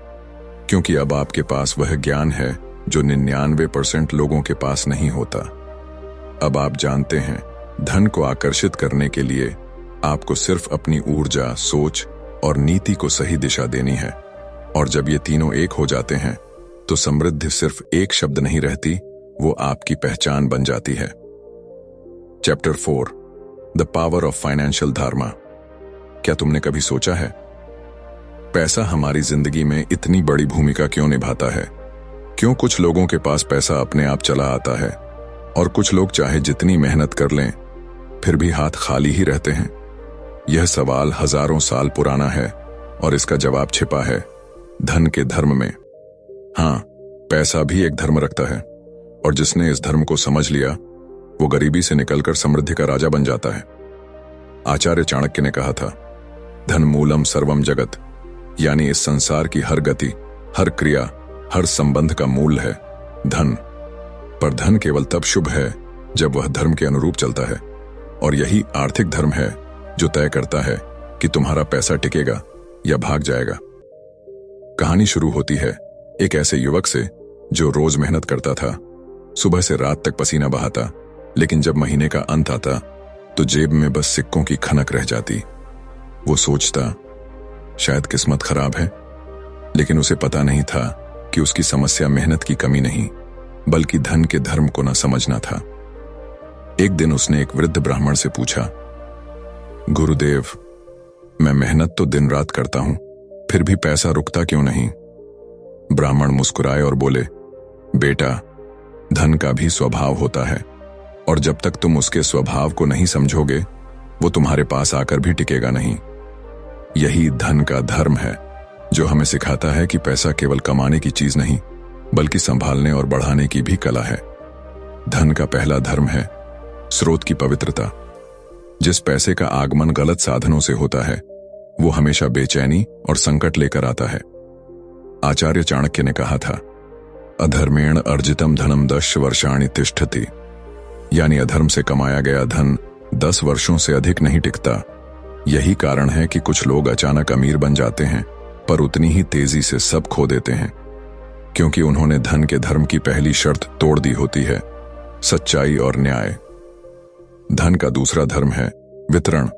क्योंकि अब आपके पास वह ज्ञान है जो 99% लोगों के पास नहीं होता। अब आप जानते हैं, धन को आकर्षित करने के लिए आपको सिर्फ अपनी ऊर्जा, सोच और नीति को सही दिशा देनी है। और जब ये तीनों एक हो जाते हैं, तो समृद्धि सिर्फ एक शब्द नहीं रहती, वो आपकी पहचान बन जाती है। Chapter 4, the power of financial dharma. क्या तुमने कभी सोचा है, पैसा हमारी जिंदगी में इतनी बड़ी भूमिका क्यों निभाता है? क्यों कुछ लोगों के पास पैसा अपने आप चला आता है और कुछ लोग चाहे जितनी मेहनत कर लें, फिर भी हाथ खाली ही रहते हैं? यह सवाल हजारों साल पुराना है और इसका जवाब छिपा है धन के धर्म में। हाँ, पैसा भी एक धर्म रखता है और जिसने इस धर्म को समझ लिया, वो गरीबी से निकलकर समृद्धि का राजा बन जाता है। आचार्य चाणक्य ने कहा था, धन मूलम सर्वम जगत, यानी इस संसार की हर गति, हर क्रिया, हर संबंध का मूल है धन। पर धन केवल तब शुभ है जब वह धर्म के अनुरूप चलता है, और यही आर्थिक धर्म है जो तय करता है कि तुम्हारा पैसा टिकेगा या भाग जाएगा। कहानी शुरू होती है एक ऐसे युवक से जो रोज मेहनत करता था, सुबह से रात तक पसीना बहाता, लेकिन जब महीने का अंत आता तो जेब में बस सिक्कों की खनक रह जाती। वो सोचता, शायद किस्मत खराब है, लेकिन उसे पता नहीं था कि उसकी समस्या मेहनत की कमी नहीं, बल्कि धन के धर्म को न समझना था। एक दिन उसने एक वृद्ध ब्राह्मण से पूछा, गुरुदेव, मैं मेहनत तो दिन रात करता हूं, फिर भी पैसा रुकता क्यों नहीं? ब्राह्मण मुस्कुराए और बोले, बेटा, धन का भी स्वभाव होता है, और जब तक तुम उसके स्वभाव को नहीं समझोगे, वो तुम्हारे पास आकर भी टिकेगा नहीं। यही धन का धर्म है, जो हमें सिखाता है कि पैसा केवल कमाने की चीज नहीं, बल्कि संभालने और बढ़ाने की भी कला है। धन का पहला धर्म है स्रोत की पवित्रता। जिस पैसे का आगमन गलत साधनों से होता है, वो हमेशा बेचैनी और संकट लेकर आता है। आचार्य चाणक्य ने कहा था, अधर्मेण अर्जितम धनम 10 वर्षाणि तिष्ठति, यानी अधर्म से कमाया गया धन 10 वर्षों से अधिक नहीं टिकता। यही कारण है कि कुछ लोग अचानक अमीर बन जाते हैं, पर उतनी ही तेजी से सब खो देते हैं, क्योंकि उन्होंने धन के धर्म की पहली शर्त तोड़ दी होती है, सच्चाई और न्याय। धन का दूसरा धर्म है वितरण।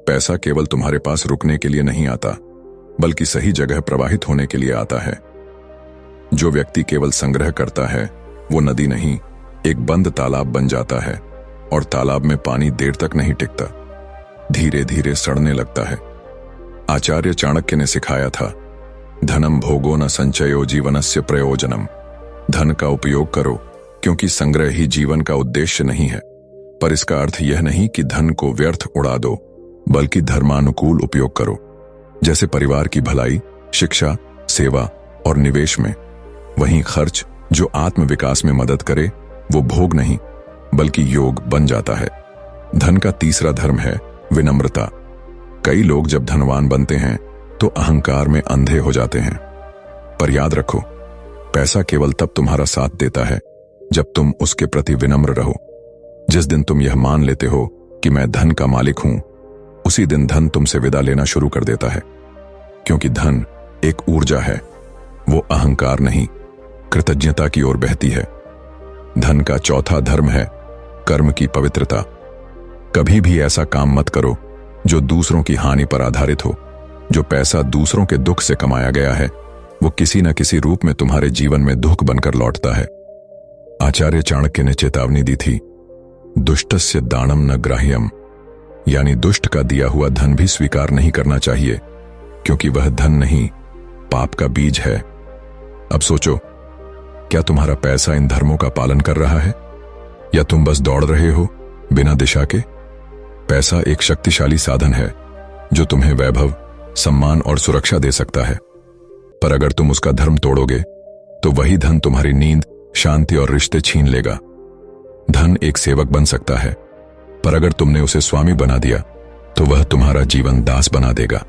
पैसा केवल तुम्हारे पास रुकने के लिए नहीं आता, बल्कि सही जगह प्रवाहित होने के लिए आता है। जो व्यक्ति केवल संग्रह करता है, वो नदी नहीं, एक बंद तालाब बन जाता है, और तालाब में पानी देर तक नहीं टिकता, धीरे धीरे सड़ने लगता है। आचार्य चाणक्य ने सिखाया था, धनम भोगो न संचयो जीवनस्य प्रयोजनम। धन का उपयोग करो, क्योंकि संग्रह ही जीवन का उद्देश्य नहीं है। पर इसका अर्थ यह नहीं कि धन को व्यर्थ उड़ा दो, बल्कि धर्मानुकूल उपयोग करो। जैसे परिवार की भलाई, शिक्षा, सेवा और निवेश में। वहीं खर्च जो आत्म विकास में मदद करे वो भोग नहीं बल्कि योग बन जाता है। धन का तीसरा धर्म है विनम्रता। कई लोग जब धनवान बनते हैं तो अहंकार में अंधे हो जाते हैं, पर याद रखो, पैसा केवल तब तुम्हारा साथ देता है जब तुम उसके प्रति विनम्र रहो। जिस दिन तुम यह मान लेते हो कि मैं धन का मालिक हूं, उसी दिन धन तुमसे विदा लेना शुरू कर देता है। क्योंकि धन एक ऊर्जा है, वो अहंकार नहीं, कृतज्ञता की ओर बहती है। धन का चौथा धर्म है कर्म की पवित्रता। कभी भी ऐसा काम मत करो जो दूसरों की हानि पर आधारित हो। जो पैसा दूसरों के दुख से कमाया गया है वो किसी न किसी रूप में तुम्हारे जीवन में दुख बनकर लौटता है। आचार्य चाणक्य ने चेतावनी दी थी, दुष्टस्य दानम न ग्राह्यम, यानी दुष्ट का दिया हुआ धन भी स्वीकार नहीं करना चाहिए, क्योंकि वह धन नहीं, पाप का बीज है। अब सोचो, क्या तुम्हारा पैसा इन धर्मों का पालन कर रहा है या तुम बस दौड़ रहे हो बिना दिशा के? पैसा एक शक्तिशाली साधन है जो तुम्हें वैभव, सम्मान और सुरक्षा दे सकता है, पर अगर तुम उसका धर्म तोड़ोगे तो वही धन तुम्हारी नींद, शांति और रिश्ते छीन लेगा। धन एक सेवक बन सकता है, पर अगर तुमने उसे स्वामी बना दिया तो वह तुम्हारा जीवन दास बना देगा।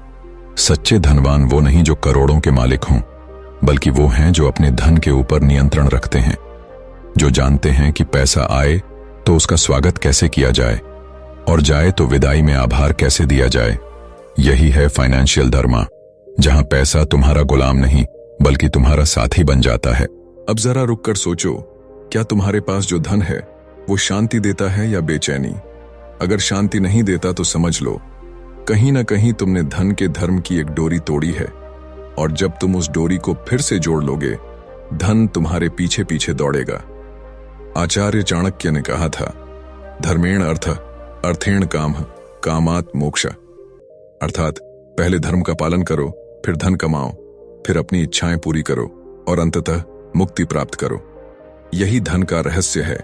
सच्चे धनवान वो नहीं जो करोड़ों के मालिक हों, बल्कि वो हैं जो अपने धन के ऊपर नियंत्रण रखते हैं, जो जानते हैं कि पैसा आए तो उसका स्वागत कैसे किया जाए और जाए तो विदाई में आभार कैसे दिया जाए। यही है फाइनेंशियल धर्म, जहां पैसा तुम्हारा गुलाम नहीं बल्कि तुम्हारा साथी बन जाता है। अब जरा रुककर सोचो, क्या तुम्हारे पास जो धन है वो शांति देता है या बेचैनी? अगर शांति नहीं देता तो समझ लो कहीं ना कहीं तुमने धन के धर्म की एक डोरी तोड़ी है, और जब तुम उस डोरी को फिर से जोड़ लोगे, धन तुम्हारे पीछे पीछे दौड़ेगा। आचार्य चाणक्य ने कहा था, धर्मेण अर्थ अर्थेण काम कामात् मोक्ष, अर्थात पहले धर्म का पालन करो, फिर धन कमाओ, फिर अपनी इच्छाएं पूरी करो और अंततः मुक्ति प्राप्त करो। यही धन का रहस्य है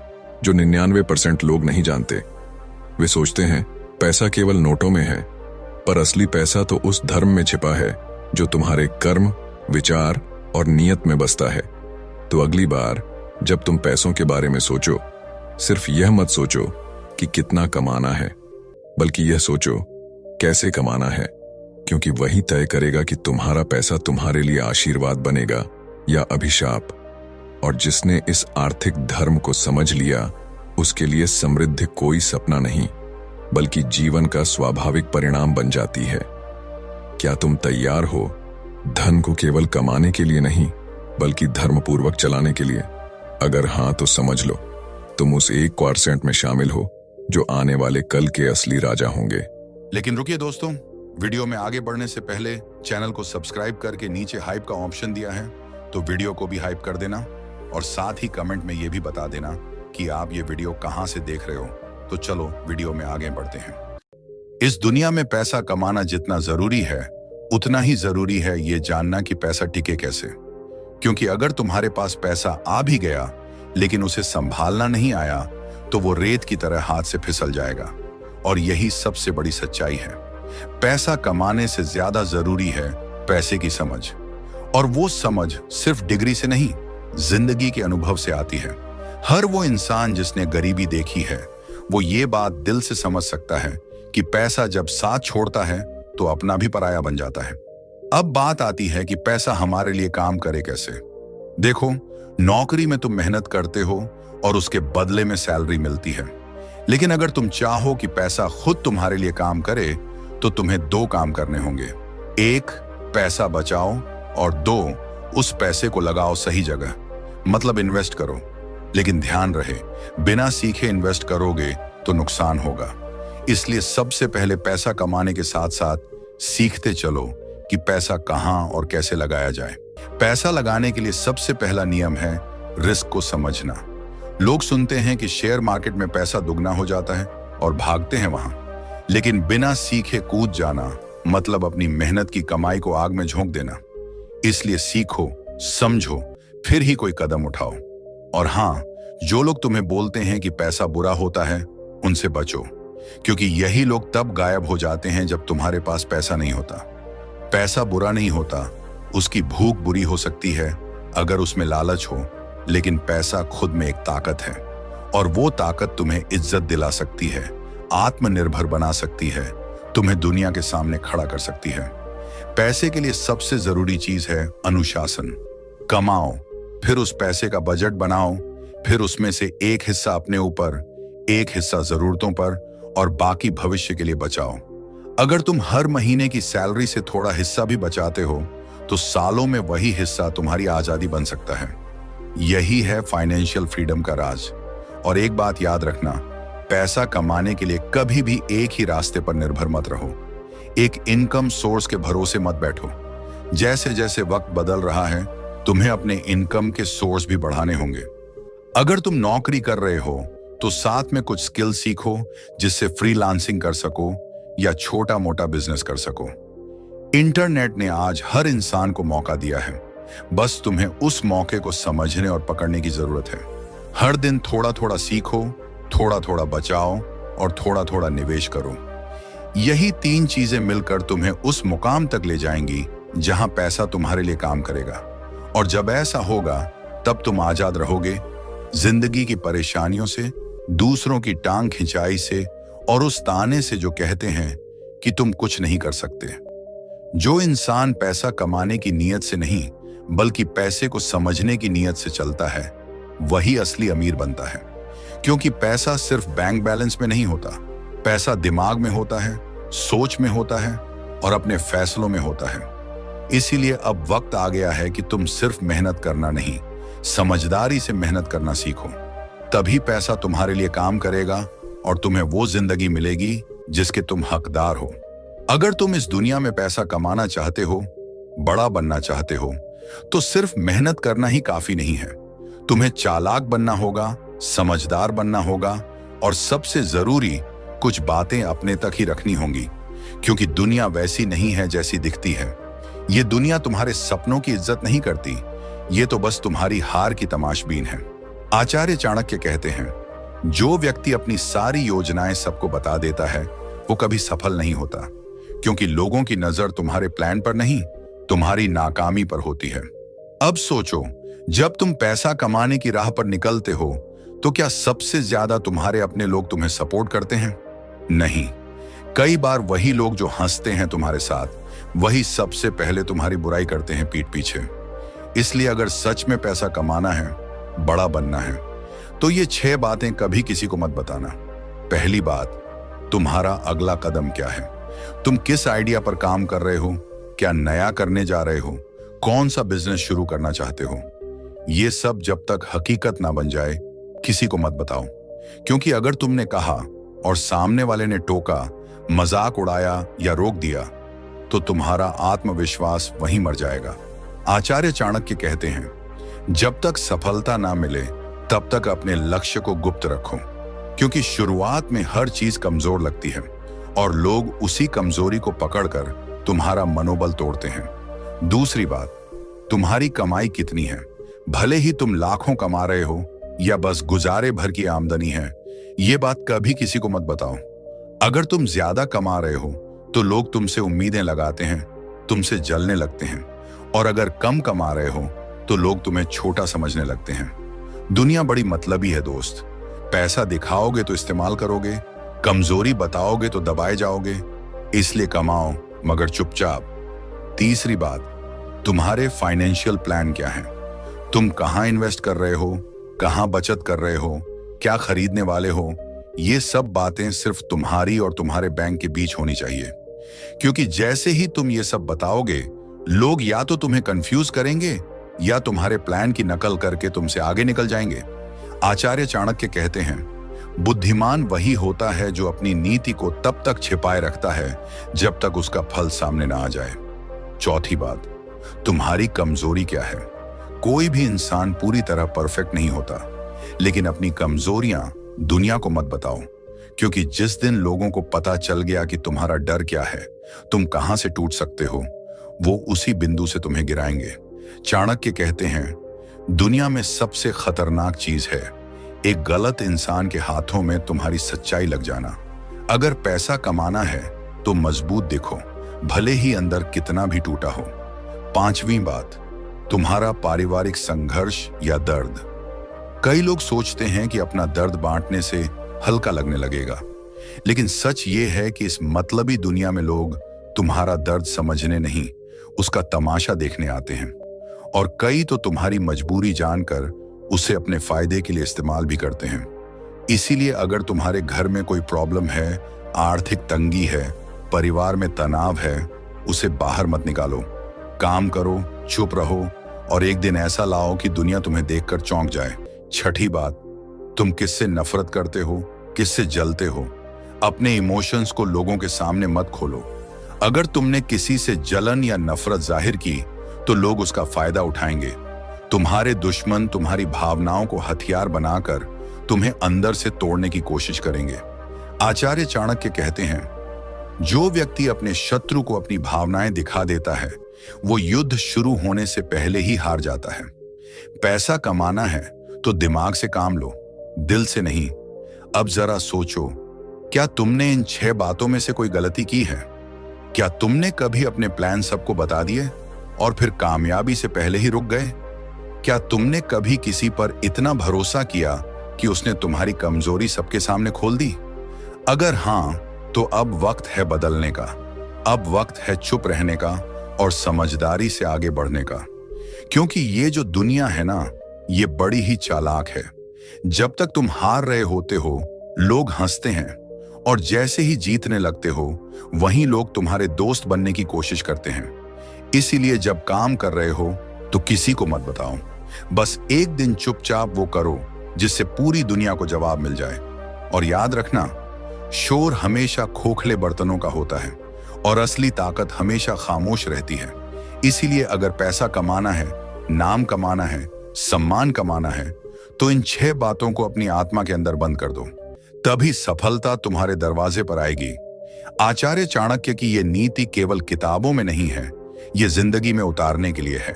जो 99% लोग नहीं जानते। वे सोचते हैं पैसा केवल नोटों में है, पर असली पैसा तो उस धर्म में छिपा है जो तुम्हारे कर्म, विचार और नियत में बसता है। तो अगली बार जब तुम पैसों के बारे में सोचो, सिर्फ यह मत सोचो कि कितना कमाना है, बल्कि यह सोचो कैसे कमाना है, क्योंकि वही तय करेगा कि तुम्हारा पैसा तुम्हारे लिए आशीर्वाद बनेगा या अभिशाप। और जिसने इस आर्थिक धर्म को समझ लिया, उसके लिए समृद्धि कोई सपना नहीं बल्कि जीवन का स्वाभाविक परिणाम बन जाती है। क्या तुम तैयार हो धन को केवल कमाने के लिए नहीं बल्कि धर्मपूर्वक चलाने के लिए? अगर हां तो समझ लो तुम उस 1% में शामिल हो जो आने वाले कल के असली राजा होंगे। लेकिन रुकिए दोस्तों, वीडियो में आगे बढ़ने से पहले चैनल को सब्सक्राइब करके नीचे हाइप का ऑप्शन दिया है तो वीडियो को भी हाइप कर देना, और साथ ही कमेंट में ये भी बता देना कि आप ये वीडियो कहां से देख रहे हो। तो चलो वीडियो में आगे बढ़ते हैं। इस दुनिया में पैसा कमाना जितना जरूरी है, उतना ही जरूरी है ये जानना कि पैसा टिके कैसे। क्योंकि अगर तुम्हारे पास पैसा आ भी गया लेकिन उसे संभालना नहीं आया तो वो रेत की तरह हाथ से फिसल जाएगा। और यही सबसे बड़ी सच्चाई है। पैसा कमाने से ज्यादा जरूरी है पैसे की समझ, और वो समझ सिर्फ डिग्री से नहीं, जिंदगी के अनुभव से आती है। हर वो इंसान जिसने गरीबी देखी है वो ये बात दिल से समझ सकता है कि पैसा जब साथ छोड़ता है तो अपना भी पराया बन जाता है। अब बात आती है कि पैसा हमारे लिए काम करे कैसे। देखो, नौकरी में तुम मेहनत करते हो और उसके बदले में सैलरी मिलती है, लेकिन अगर तुम चाहो कि पैसा खुद तुम्हारे लिए काम करे तो तुम्हें 2 काम करने होंगे। 1, पैसा बचाओ, और 2, उस पैसे को लगाओ सही जगह, मतलब इन्वेस्ट करो। लेकिन ध्यान रहे, बिना सीखे इन्वेस्ट करोगे तो नुकसान होगा। इसलिए सबसे पहले पैसा कमाने के साथ साथ सीखते चलो कि पैसा कहां और कैसे लगाया जाए। पैसा लगाने के लिए सबसे पहला नियम है रिस्क को समझना। लोग सुनते हैं कि शेयर मार्केट में पैसा दुगना हो जाता है और भागते हैं वहां, लेकिन बिना सीखे कूद जाना मतलब अपनी मेहनत की कमाई को आग में झोंक देना। इसलिए सीखो, समझो, फिर ही कोई कदम उठाओ। और हां, जो लोग तुम्हें बोलते हैं कि पैसा बुरा होता है, उनसे बचो, क्योंकि यही लोग तब गायब हो जाते हैं जब तुम्हारे पास पैसा नहीं होता। पैसा बुरा नहीं होता, उसकी भूख बुरी हो सकती है अगर उसमें लालच हो, लेकिन पैसा खुद में एक ताकत है और वो ताकत तुम्हें इज्जत दिला सकती है, आत्मनिर्भर बना सकती है, तुम्हें दुनिया के सामने खड़ा कर सकती है। पैसे के लिए सबसे जरूरी चीज है अनुशासन। कमाओ, फिर उस पैसे का बजट बनाओ, फिर उसमें से एक हिस्सा अपने ऊपर, एक हिस्सा जरूरतों पर और बाकी भविष्य के लिए बचाओ। अगर तुम हर महीने की सैलरी से थोड़ा हिस्सा भी बचाते हो तो सालों में वही हिस्सा तुम्हारी आजादी बन सकता है। यही है फाइनेंशियल फ्रीडम का राज। और एक बात याद रखना, पैसा कमाने के लिए कभी भी एक ही रास्ते पर निर्भर मत रहो। एक इनकम सोर्स के भरोसे मत बैठो। जैसे जैसे वक्त बदल रहा है, तुम्हें अपने इनकम के सोर्स भी बढ़ाने होंगे। अगर तुम नौकरी कर रहे हो तो साथ में कुछ स्किल सीखो जिससे फ्रीलांसिंग कर सको या छोटा मोटा बिजनेस कर सको। इंटरनेट ने आज हर इंसान को मौका दिया है, बस तुम्हें उस मौके को समझने और पकड़ने की जरूरत है। हर दिन थोड़ा थोड़ा सीखो, थोड़ा थोड़ा बचाओ और थोड़ा थोड़ा निवेश करो। यही 3 चीजें मिलकर तुम्हें उस मुकाम तक ले जाएंगी जहां पैसा तुम्हारे लिए काम करेगा। और जब ऐसा होगा तब तुम आजाद रहोगे, जिंदगी की परेशानियों से, दूसरों की टांग खिंचाई से और उस ताने से जो कहते हैं कि तुम कुछ नहीं कर सकते। जो इंसान पैसा कमाने की नीयत से नहीं बल्कि पैसे को समझने की नीयत से चलता है, वही असली अमीर बनता है। क्योंकि पैसा सिर्फ बैंक बैलेंस में नहीं होता, पैसा दिमाग में होता है, सोच में होता है और अपने फैसलों में होता है। इसीलिए अब वक्त आ गया है कि तुम सिर्फ मेहनत करना नहीं, समझदारी से मेहनत करना सीखो। तभी पैसा तुम्हारे लिए काम करेगा और तुम्हें वो जिंदगी मिलेगी जिसके तुम हकदार हो। अगर तुम इस दुनिया में पैसा कमाना चाहते हो, बड़ा बनना चाहते हो, तो सिर्फ मेहनत करना ही काफी नहीं है। तुम्हें चालाक बनना होगा, समझदार बनना होगा और सबसे जरूरी कुछ बातें अपने तक ही रखनी होंगी। क्योंकि दुनिया वैसी नहीं है जैसी दिखती है। ये दुनिया तुम्हारे सपनों की इज्जत नहीं करती, ये तो बस तुम्हारी हार की तमाशबीन है। आचार्य चाणक्य कहते हैं, जो व्यक्ति अपनी सारी योजनाएं सबको बता देता है वो कभी सफल नहीं होता। क्योंकि लोगों की नजर तुम्हारे प्लान पर नहीं, तुम्हारी नाकामी पर होती है। अब सोचो, जब तुम पैसा कमाने की राह पर निकलते हो तो क्या सबसे ज्यादा तुम्हारे अपने लोग तुम्हें सपोर्ट करते हैं? नहीं, कई बार वही लोग जो हंसते हैं तुम्हारे साथ, वही सबसे पहले तुम्हारी बुराई करते हैं पीठ पीछे। इसलिए अगर सच में पैसा कमाना है, बड़ा बनना है, तो ये 6 बातें कभी किसी को मत बताना। पहली बात, तुम्हारा अगला कदम क्या है? तुम किस आइडिया पर काम कर रहे हो? क्या नया करने जा रहे हो? कौन सा बिजनेस शुरू करना चाहते हो? ये सब जब तक हकीकत ना बन जाए किसी को मत बताओ। क्योंकि अगर तुमने कहा और सामने वाले ने टोका, मजाक उड़ाया या रोक दिया, तो तुम्हारा आत्मविश्वास वहीं मर जाएगा। आचार्य चाणक्य कहते हैं, जब तक सफलता ना मिले तब तक अपने लक्ष्य को गुप्त रखो। क्योंकि शुरुआत में हर चीज कमजोर लगती है और लोग उसी कमजोरी को पकड़कर तुम्हारा मनोबल तोड़ते हैं। दूसरी बात, तुम्हारी कमाई कितनी है? भले ही तुम लाखों कमा रहे हो या बस गुजारे भर की आमदनी है, ये बात कभी किसी को मत बताओ। अगर तुम ज्यादा कमा रहे हो तो लोग तुमसे उम्मीदें लगाते हैं, तुमसे जलने लगते हैं। और अगर कम कमा रहे हो तो लोग तुम्हें छोटा समझने लगते हैं। दुनिया बड़ी मतलबी है दोस्त। पैसा दिखाओगे तो इस्तेमाल करोगे, कमजोरी बताओगे तो दबाए जाओगे। इसलिए कमाओ मगर चुपचाप। तीसरी बात, तुम्हारे फाइनेंशियल प्लान क्या है? तुम कहां इन्वेस्ट कर रहे हो, कहां बचत कर रहे हो, क्या खरीदने वाले हो? ये सब बातें सिर्फ तुम्हारी और तुम्हारे बैंक के बीच होनी चाहिए। क्योंकि जैसे ही तुम ये सब बताओगे, लोग या तो तुम्हें कंफ्यूज करेंगे या तुम्हारे प्लान की नकल करके तुमसे आगे निकल जाएंगे। आचार्य चाणक्य कहते हैं, बुद्धिमान वही होता है जो अपनी नीति को तब तक छिपाए रखता है जब तक उसका फल सामने ना आ जाए। चौथी बात, तुम्हारी कमजोरी क्या है? कोई भी इंसान पूरी तरह परफेक्ट नहीं होता, लेकिन अपनी कमजोरियां दुनिया को मत बताओ। क्योंकि जिस दिन लोगों को पता चल गया कि तुम्हारा डर क्या है, तुम कहां से टूट सकते हो, वो उसी बिंदु से तुम्हें गिराएंगे। चाणक्य कहते हैं, दुनिया में सबसे खतरनाक चीज है एक गलत इंसान के हाथों में तुम्हारी सच्चाई लग जाना। अगर पैसा कमाना है तो मजबूत दिखो, भले ही अंदर कितना भी टूटा हो। पांचवी बात, तुम्हारा पारिवारिक संघर्ष या दर्द। कई लोग सोचते हैं कि अपना दर्द बांटने से हल्का लगने लगेगा, लेकिन सच ये है कि इस मतलबी दुनिया में लोग तुम्हारा दर्द समझने नहीं, उसका तमाशा देखने आते हैं। और कई तो तुम्हारी मजबूरी जानकर उसे अपने फायदे के लिए इस्तेमाल भी करते हैं। इसीलिए अगर तुम्हारे घर में कोई प्रॉब्लम है, आर्थिक तंगी है, परिवार में तनाव है, उसे बाहर मत निकालो। काम करो, चुप रहो और एक दिन ऐसा लाओ कि दुनिया तुम्हें देखकर चौंक जाए। छठी बात, तुम किससे नफरत करते हो, किससे जलते हो? अपने इमोशंस को लोगों के सामने मत खोलो। अगर तुमने किसी से जलन या नफरत जाहिर की तो लोग उसका फायदा उठाएंगे। तुम्हारे दुश्मन तुम्हारी भावनाओं को हथियार बनाकर तुम्हें अंदर से तोड़ने की कोशिश करेंगे। आचार्य चाणक्य कहते हैं, जो व्यक्ति अपने शत्रु को अपनी भावनाएं दिखा देता है वो युद्ध शुरू होने से पहले ही हार जाता है। पैसा कमाना है तो दिमाग से काम लो, दिल से नहीं। अब जरा सोचो, क्या तुमने इन 6 बातों में से कोई गलती की है? क्या तुमने कभी अपने प्लान सबको बता दिए और फिर कामयाबी से पहले ही रुक गए? क्या तुमने कभी किसी पर इतना भरोसा किया कि उसने तुम्हारी कमजोरी सबके सामने खोल दी? अगर हां, तो अब वक्त है बदलने का। अब वक्त है चुप रहने का और समझदारी से आगे बढ़ने का। क्योंकि ये जो दुनिया है ना, ये बड़ी ही चालाक है। जब तक तुम हार रहे होते हो, लोग हंसते हैं और जैसे ही जीतने लगते हो, वहीं लोग तुम्हारे दोस्त बनने की कोशिश करते हैं। इसीलिए जब काम कर रहे हो तो किसी को मत बताओ। बस एक दिन चुपचाप वो करो जिससे पूरी दुनिया को जवाब मिल जाए। और याद रखना, शोर हमेशा खोखले बर्तनों का होता है और असली ताकत हमेशा खामोश रहती है। इसीलिए अगर पैसा कमाना है, नाम कमाना है, सम्मान कमाना है, तो इन 6 बातों को अपनी आत्मा के अंदर बंद कर दो। तभी सफलता तुम्हारे दरवाजे पर आएगी। आचार्य चाणक्य की यह नीति केवल किताबों में नहीं है, यह जिंदगी में उतारने के लिए है।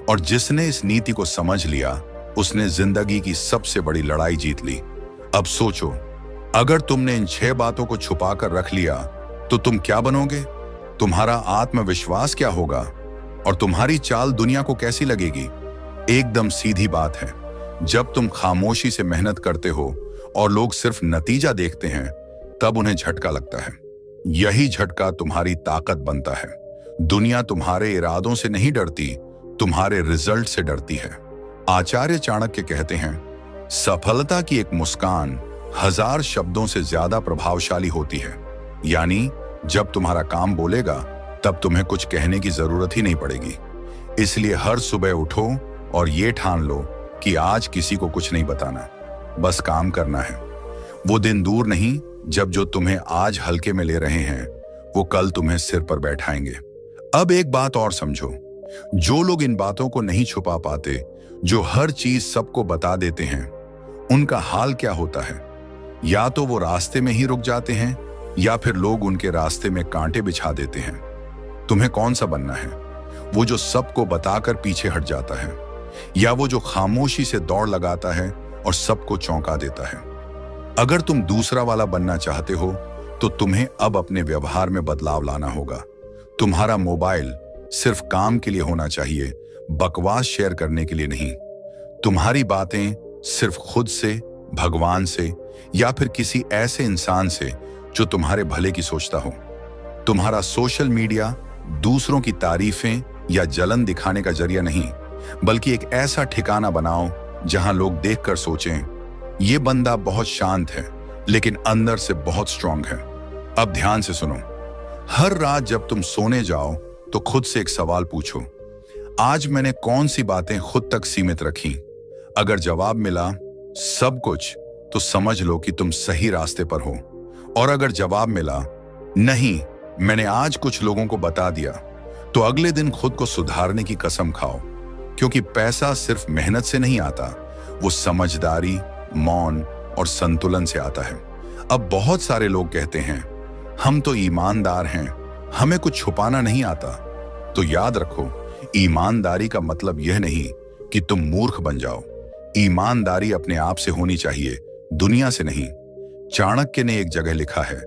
और जिसने इस नीति को समझ लिया, उसने जिंदगी की सबसे बड़ी लड़ाई जीत ली। अब सोचो, अगर तुमने इन 6 बातों को छुपा कर रख लिया तो तुम क्या बनोगे? तुम्हारा आत्मविश्वास क्या होगा? और तुम्हारी चाल दुनिया को कैसी लगेगी? एकदम सीधी बात है। जब तुम खामोशी से मेहनत करते हो और लोग सिर्फ नतीजा देखते हैं, तब उन्हें झटका लगता है। यही झटका तुम्हारी ताकत बनता है। दुनिया तुम्हारे इरादों से नहीं डरती, तुम्हारे रिजल्ट से डरती है। आचार्य चाणक्य कहते हैं, सफलता की एक मुस्कान 1000 शब्दों से ज्यादा प्रभावशाली होती है। यानी जब तुम्हारा काम बोलेगा, तब तुम्हें कुछ कहने की जरूरत ही नहीं पड़ेगी। इसलिए हर सुबह उठो और ये ठान लो कि आज किसी को कुछ नहीं बताना, बस काम करना है। वो दिन दूर नहीं जब जो तुम्हें आज हल्के में ले रहे हैं, वो कल तुम्हें सिर पर बैठाएंगे। अब एक बात और समझो, जो लोग इन बातों को नहीं छुपा पाते, जो हर चीज सबको बता देते हैं, उनका हाल क्या होता है? या तो वो रास्ते में ही रुक जाते हैं या फिर लोग उनके रास्ते में कांटे बिछा देते हैं। तुम्हें कौन सा बनना है? वो जो सबको बताकर पीछे हट जाता है, या वो जो खामोशी से दौड़ लगाता है और सबको चौंका देता है? अगर तुम दूसरा वाला बनना चाहते हो तो तुम्हें अब अपने व्यवहार में बदलाव लाना होगा। तुम्हारा मोबाइल सिर्फ काम के लिए होना चाहिए, बकवास शेयर करने के लिए नहीं। तुम्हारी बातें सिर्फ खुद से, भगवान से या फिर किसी ऐसे इंसान से जो तुम्हारे भले की सोचता हो। तुम्हारा सोशल मीडिया दूसरों की तारीफें या जलन दिखाने का जरिया नहीं, बल्कि एक ऐसा ठिकाना बनाओ जहां लोग देखकर सोचें, ये बंदा बहुत शांत है लेकिन अंदर से बहुत स्ट्रांग है। अब ध्यान से सुनो, हर रात जब तुम सोने जाओ तो खुद से एक सवाल पूछो, आज मैंने कौन सी बातें खुद तक सीमित रखी? अगर जवाब मिला सब कुछ, तो समझ लो कि तुम सही रास्ते पर हो। और अगर जवाब मिला नहीं, मैंने आज कुछ लोगों को बता दिया, तो अगले दिन खुद को सुधारने की कसम खाओ। क्योंकि पैसा सिर्फ मेहनत से नहीं आता, वो समझदारी, मौन और संतुलन से आता है। अब बहुत सारे लोग कहते हैं, हम तो ईमानदार हैं, हमें कुछ छुपाना नहीं आता। तो याद रखो, ईमानदारी का मतलब यह नहीं कि तुम मूर्ख बन जाओ। ईमानदारी अपने आप से होनी चाहिए, दुनिया से नहीं। चाणक्य ने एक जगह लिखा है,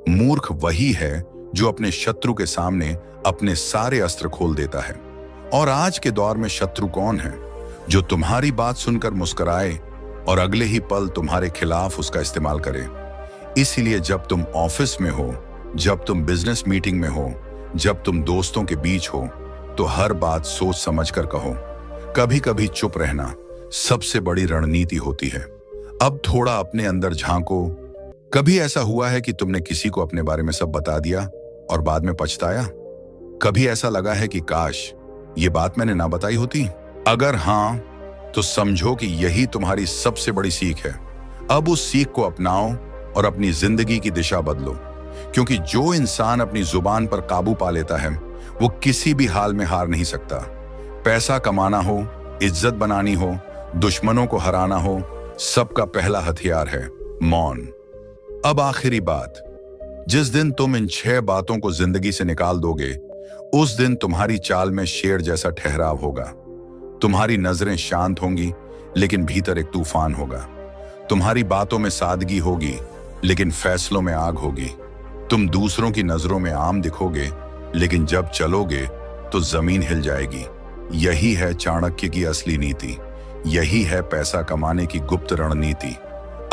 मूर्ख वही है जो अपने शत्रु के सामने अपने सारे अस्त्र खोल देता है। और आज के दौर में शत्रु कौन है? जो तुम्हारी बात सुनकर मुस्कुराए और अगले ही पल तुम्हारे खिलाफ उसका इस्तेमाल करे। इसीलिए जब तुम ऑफिस में हो, जब तुम बिजनेस मीटिंग में हो, जब तुम दोस्तों के बीच हो, तो हर बात सोच समझकर कहो। कभी कभी चुप रहना सबसे बड़ी रणनीति होती है। अब थोड़ा अपने अंदर झांको। कभी ऐसा हुआ है कि तुमने किसी को अपने बारे में सब बता दिया और बाद में पछताया? कभी ऐसा लगा है कि काश ये बात मैंने ना बताई होती? अगर हाँ, तो समझो कि यही तुम्हारी सबसे बड़ी सीख है। अब उस सीख को अपनाओ और अपनी जिंदगी की दिशा बदलो, क्योंकि जो इंसान अपनी जुबान पर काबू पा लेता है वो किसी भी हाल में हार नहीं सकता। पैसा कमाना हो, इज्जत बनानी हो, दुश्मनों को हराना हो, सबका पहला हथियार है मौन। अब आखिरी बात, जिस दिन तुम इन 6 बातों को जिंदगी से निकाल दोगे, उस दिन तुम्हारी चाल में शेर जैसा ठहराव होगा। तुम्हारी नजरें शांत होंगी, लेकिन भीतर एक तूफान होगा। तुम्हारी बातों में सादगी होगी, लेकिन फैसलों में आग होगी। तुम दूसरों की नजरों में आम दिखोगे, लेकिन जब चलोगे तो जमीन हिल जाएगी। यही है चाणक्य की असली नीति। यही है पैसा कमाने की गुप्त रणनीति।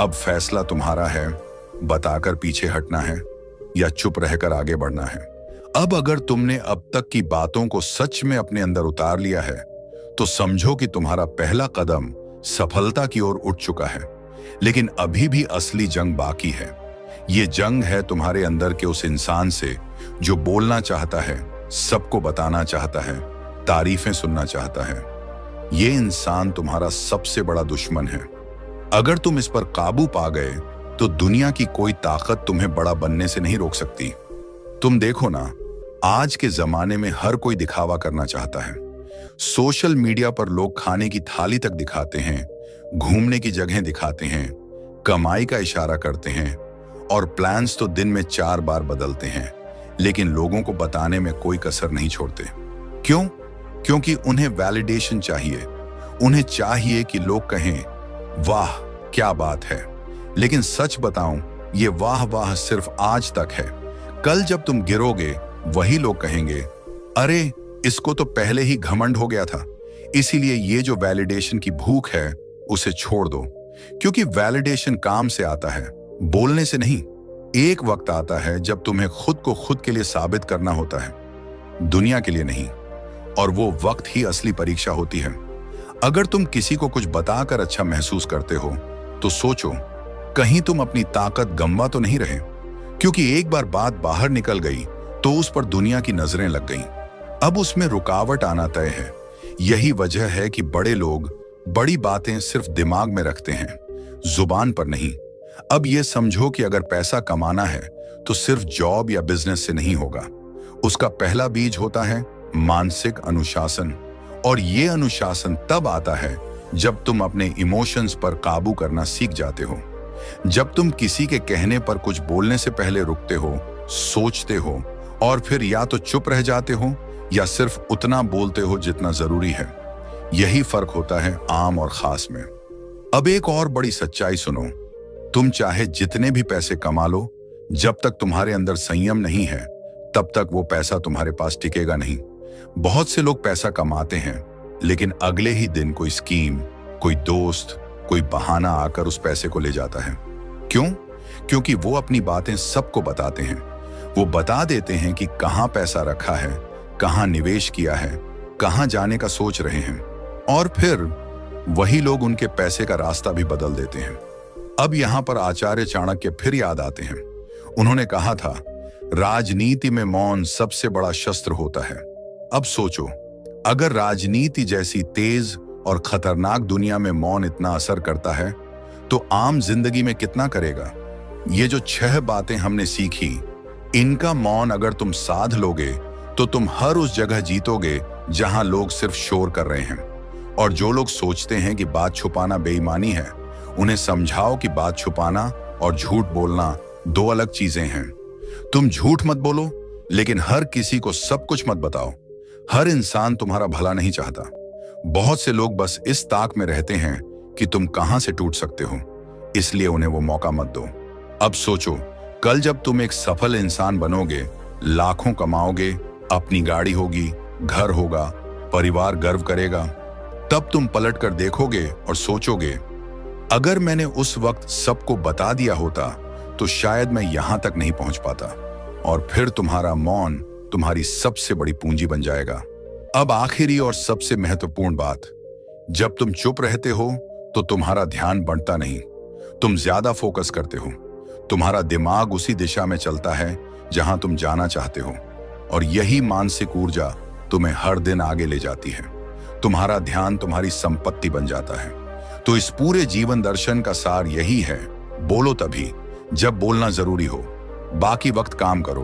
अब फैसला तुम्हारा है, बताकर पीछे हटना है या चुप रहकर आगे बढ़ना है। अब अगर तुमने अब तक की बातों को सच में अपने अंदर उतार लिया है, तो समझो कि तुम्हारा पहला कदम सफलता की ओर उठ चुका है। लेकिन अभी भी असली जंग बाकी है। ये जंग है तुम्हारे अंदर के उस इंसान से जो बोलना चाहता है, सबको बताना चाहता है, तारीफें सुनना चाहता है। ये इंसान तुम्हारा सबसे बड़ा दुश्मन है। अगर तुम इस पर काबू पा गए, तो दुनिया की कोई ताकत तुम्हें बड़ा बनने से नहीं रोक सकती। तुम देखो ना, आज के जमाने में हर कोई दिखावा करना चाहता है। सोशल मीडिया पर लोग खाने की थाली तक दिखाते हैं, घूमने की जगह दिखाते हैं, कमाई का इशारा करते हैं और प्लान्स तो दिन में 4 बार बदलते हैं, लेकिन लोगों को बताने में कोई कसर नहीं छोड़ते। क्यों? क्योंकि उन्हें वैलिडेशन चाहिए। उन्हें चाहिए कि लोग कहें, वाह क्या बात है। लेकिन सच बताऊं, ये वाह वाह सिर्फ आज तक है। कल जब तुम गिरोगे, वही लोग कहेंगे, अरे इसको तो पहले ही घमंड हो गया था। इसीलिए ये जो वैलिडेशन की भूख है, उसे छोड़ दो। क्योंकि वैलिडेशन काम से आता है, बोलने से नहीं। एक वक्त आता है जब तुम्हें खुद को खुद के लिए साबित करना होता है, दुनिया के लिए नहीं। और वो वक्त ही असली परीक्षा होती है। अगर तुम किसी को कुछ बताकर अच्छा महसूस करते हो, तो सोचो कहीं तुम अपनी ताकत गंवा तो नहीं रहे। क्योंकि एक बार बात बाहर निकल गई तो उस पर दुनिया की नजरें लग गईं। अब उसमें रुकावट आना तय है। यही वजह है कि बड़े लोग बड़ी बातें सिर्फ दिमाग में रखते हैं, जुबान पर नहीं। अब ये समझो कि अगर पैसा कमाना है तो सिर्फ जॉब या बिजनेस से नहीं होगा। उसका पहला बीज होता है मानसिक अनुशासन। और ये अनुशासन तब आता है जब तुम अपने इमोशंस पर काबू करना सीख जाते हो। जब तुम किसी के कहने पर कुछ बोलने से पहले रुकते हो, सोचते हो और फिर या तो चुप रह जाते हो या सिर्फ उतना बोलते हो जितना जरूरी है। यही फर्क होता है आम और खास में। अब एक और बड़ी सच्चाई सुनो, तुम चाहे जितने भी पैसे कमा लो, जब तक तुम्हारे अंदर संयम नहीं है, तब तक वो पैसा तुम्हारे पास टिकेगा नहीं। बहुत से लोग पैसा कमाते हैं, लेकिन अगले ही दिन कोई स्कीम, कोई दोस्त, कोई बहाना आकर उस पैसे को ले जाता है। क्यों? क्योंकि वो अपनी बातें सबको बताते हैं। वो बता देते हैं कि कहां पैसा रखा है, कहां निवेश किया है, कहां जाने का सोच रहे हैं। और फिर वही लोग उनके पैसे का रास्ता भी बदल देते हैं। अब यहां पर आचार्य चाणक्य फिर याद आते हैं। उन्होंने कहा था, राजनीति में मौन सबसे बड़ा शस्त्र होता है। अब सोचो, अगर राजनीति जैसी तेज और खतरनाक दुनिया में मौन इतना असर करता है, तो आम जिंदगी में कितना करेगा। ये जो 6 बातें हमने सीखी, इनका मौन अगर तुम साध लोगे, तो तुम हर उस जगह जीतोगे जहां लोग सिर्फ शोर कर रहे हैं। और जो लोग सोचते हैं कि बात छुपाना बेईमानी है, उन्हें समझाओ कि बात छुपाना और झूठ बोलना 2 अलग चीजें हैं। तुम झूठ मत बोलो, लेकिन हर किसी को सब कुछ मत बताओ। हर इंसान तुम्हारा भला नहीं चाहता। बहुत से लोग बस इस ताक में रहते हैं कि तुम कहां से टूट सकते हो, इसलिए उन्हें वो मौका मत दो। अब सोचो, कल जब तुम एक सफल इंसान बनोगे, लाखों कमाओगे, अपनी गाड़ी होगी, घर होगा, परिवार गर्व करेगा, तब तुम पलट कर देखोगे और सोचोगे, अगर मैंने उस वक्त सबको बता दिया होता तो शायद मैं यहां तक नहीं पहुंच पाता। और फिर तुम्हारा मौन तुम्हारी सबसे बड़ी पूंजी बन जाएगा। अब आखिरी और सबसे महत्वपूर्ण बात, जब तुम चुप रहते हो तो तुम्हारा ध्यान बढ़ता नहीं, तुम ज्यादा फोकस करते हो। तुम्हारा दिमाग उसी दिशा में चलता है जहां तुम जाना चाहते हो, और यही मानसिक ऊर्जा तुम्हें हर दिन आगे ले जाती है। तुम्हारा ध्यान तुम्हारी संपत्ति बन जाता है। तो इस पूरे जीवन दर्शन का सार यही है, बोलो तभी जब बोलना जरूरी हो, बाकी वक्त काम करो,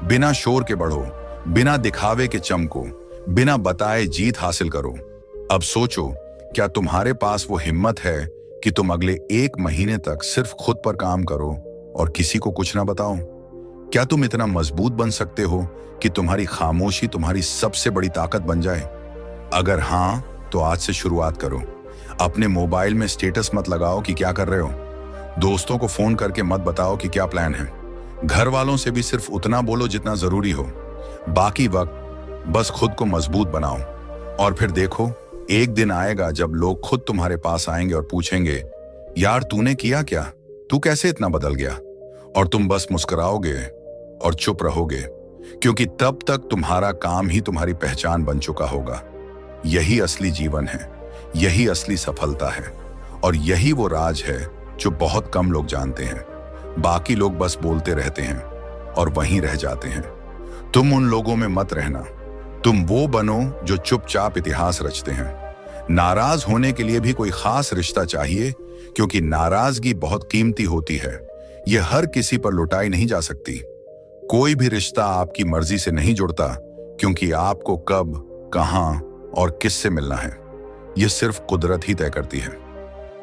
बिना शोर के बढ़ो, बिना दिखावे के चमको, बिना बताए जीत हासिल करो। अब सोचो, क्या तुम्हारे पास वो हिम्मत है कि तुम अगले 1 महीने तक सिर्फ खुद पर काम करो और किसी को कुछ ना बताओ? क्या तुम इतना मजबूत बन सकते हो कि तुम्हारी खामोशी तुम्हारी सबसे बड़ी ताकत बन जाए? अगर हां, तो आज से शुरुआत करो। अपने मोबाइल में स्टेटस मत लगाओ कि क्या कर रहे हो, दोस्तों को फोन करके मत बताओ कि क्या प्लान है, घर वालों से भी सिर्फ उतना बोलो जितना जरूरी हो, बाकी वक्त बस खुद को मजबूत बनाओ। और फिर देखो, एक दिन आएगा जब लोग खुद तुम्हारे पास आएंगे और पूछेंगे, यार तूने किया क्या, तू कैसे इतना बदल गया? और तुम बस मुस्कुराओगे और चुप रहोगे, क्योंकि तब तक तुम्हारा काम ही तुम्हारी पहचान बन चुका होगा। यही असली जीवन है, यही असली सफलता है, और यही वो राज है जो बहुत कम लोग जानते हैं। बाकी लोग बस बोलते रहते हैं और वहीं रह जाते हैं। तुम उन लोगों में मत रहना, तुम वो बनो जो चुपचाप इतिहास रचते हैं। नाराज होने के लिए भी कोई खास रिश्ता चाहिए, क्योंकि नाराजगी बहुत कीमती होती है। यह हर किसी पर लुटाई नहीं जा सकती। कोई भी रिश्ता आपकी मर्जी से नहीं जुड़ता, क्योंकि आपको कब, कहां और किससे मिलना है, यह सिर्फ कुदरत ही तय करती है।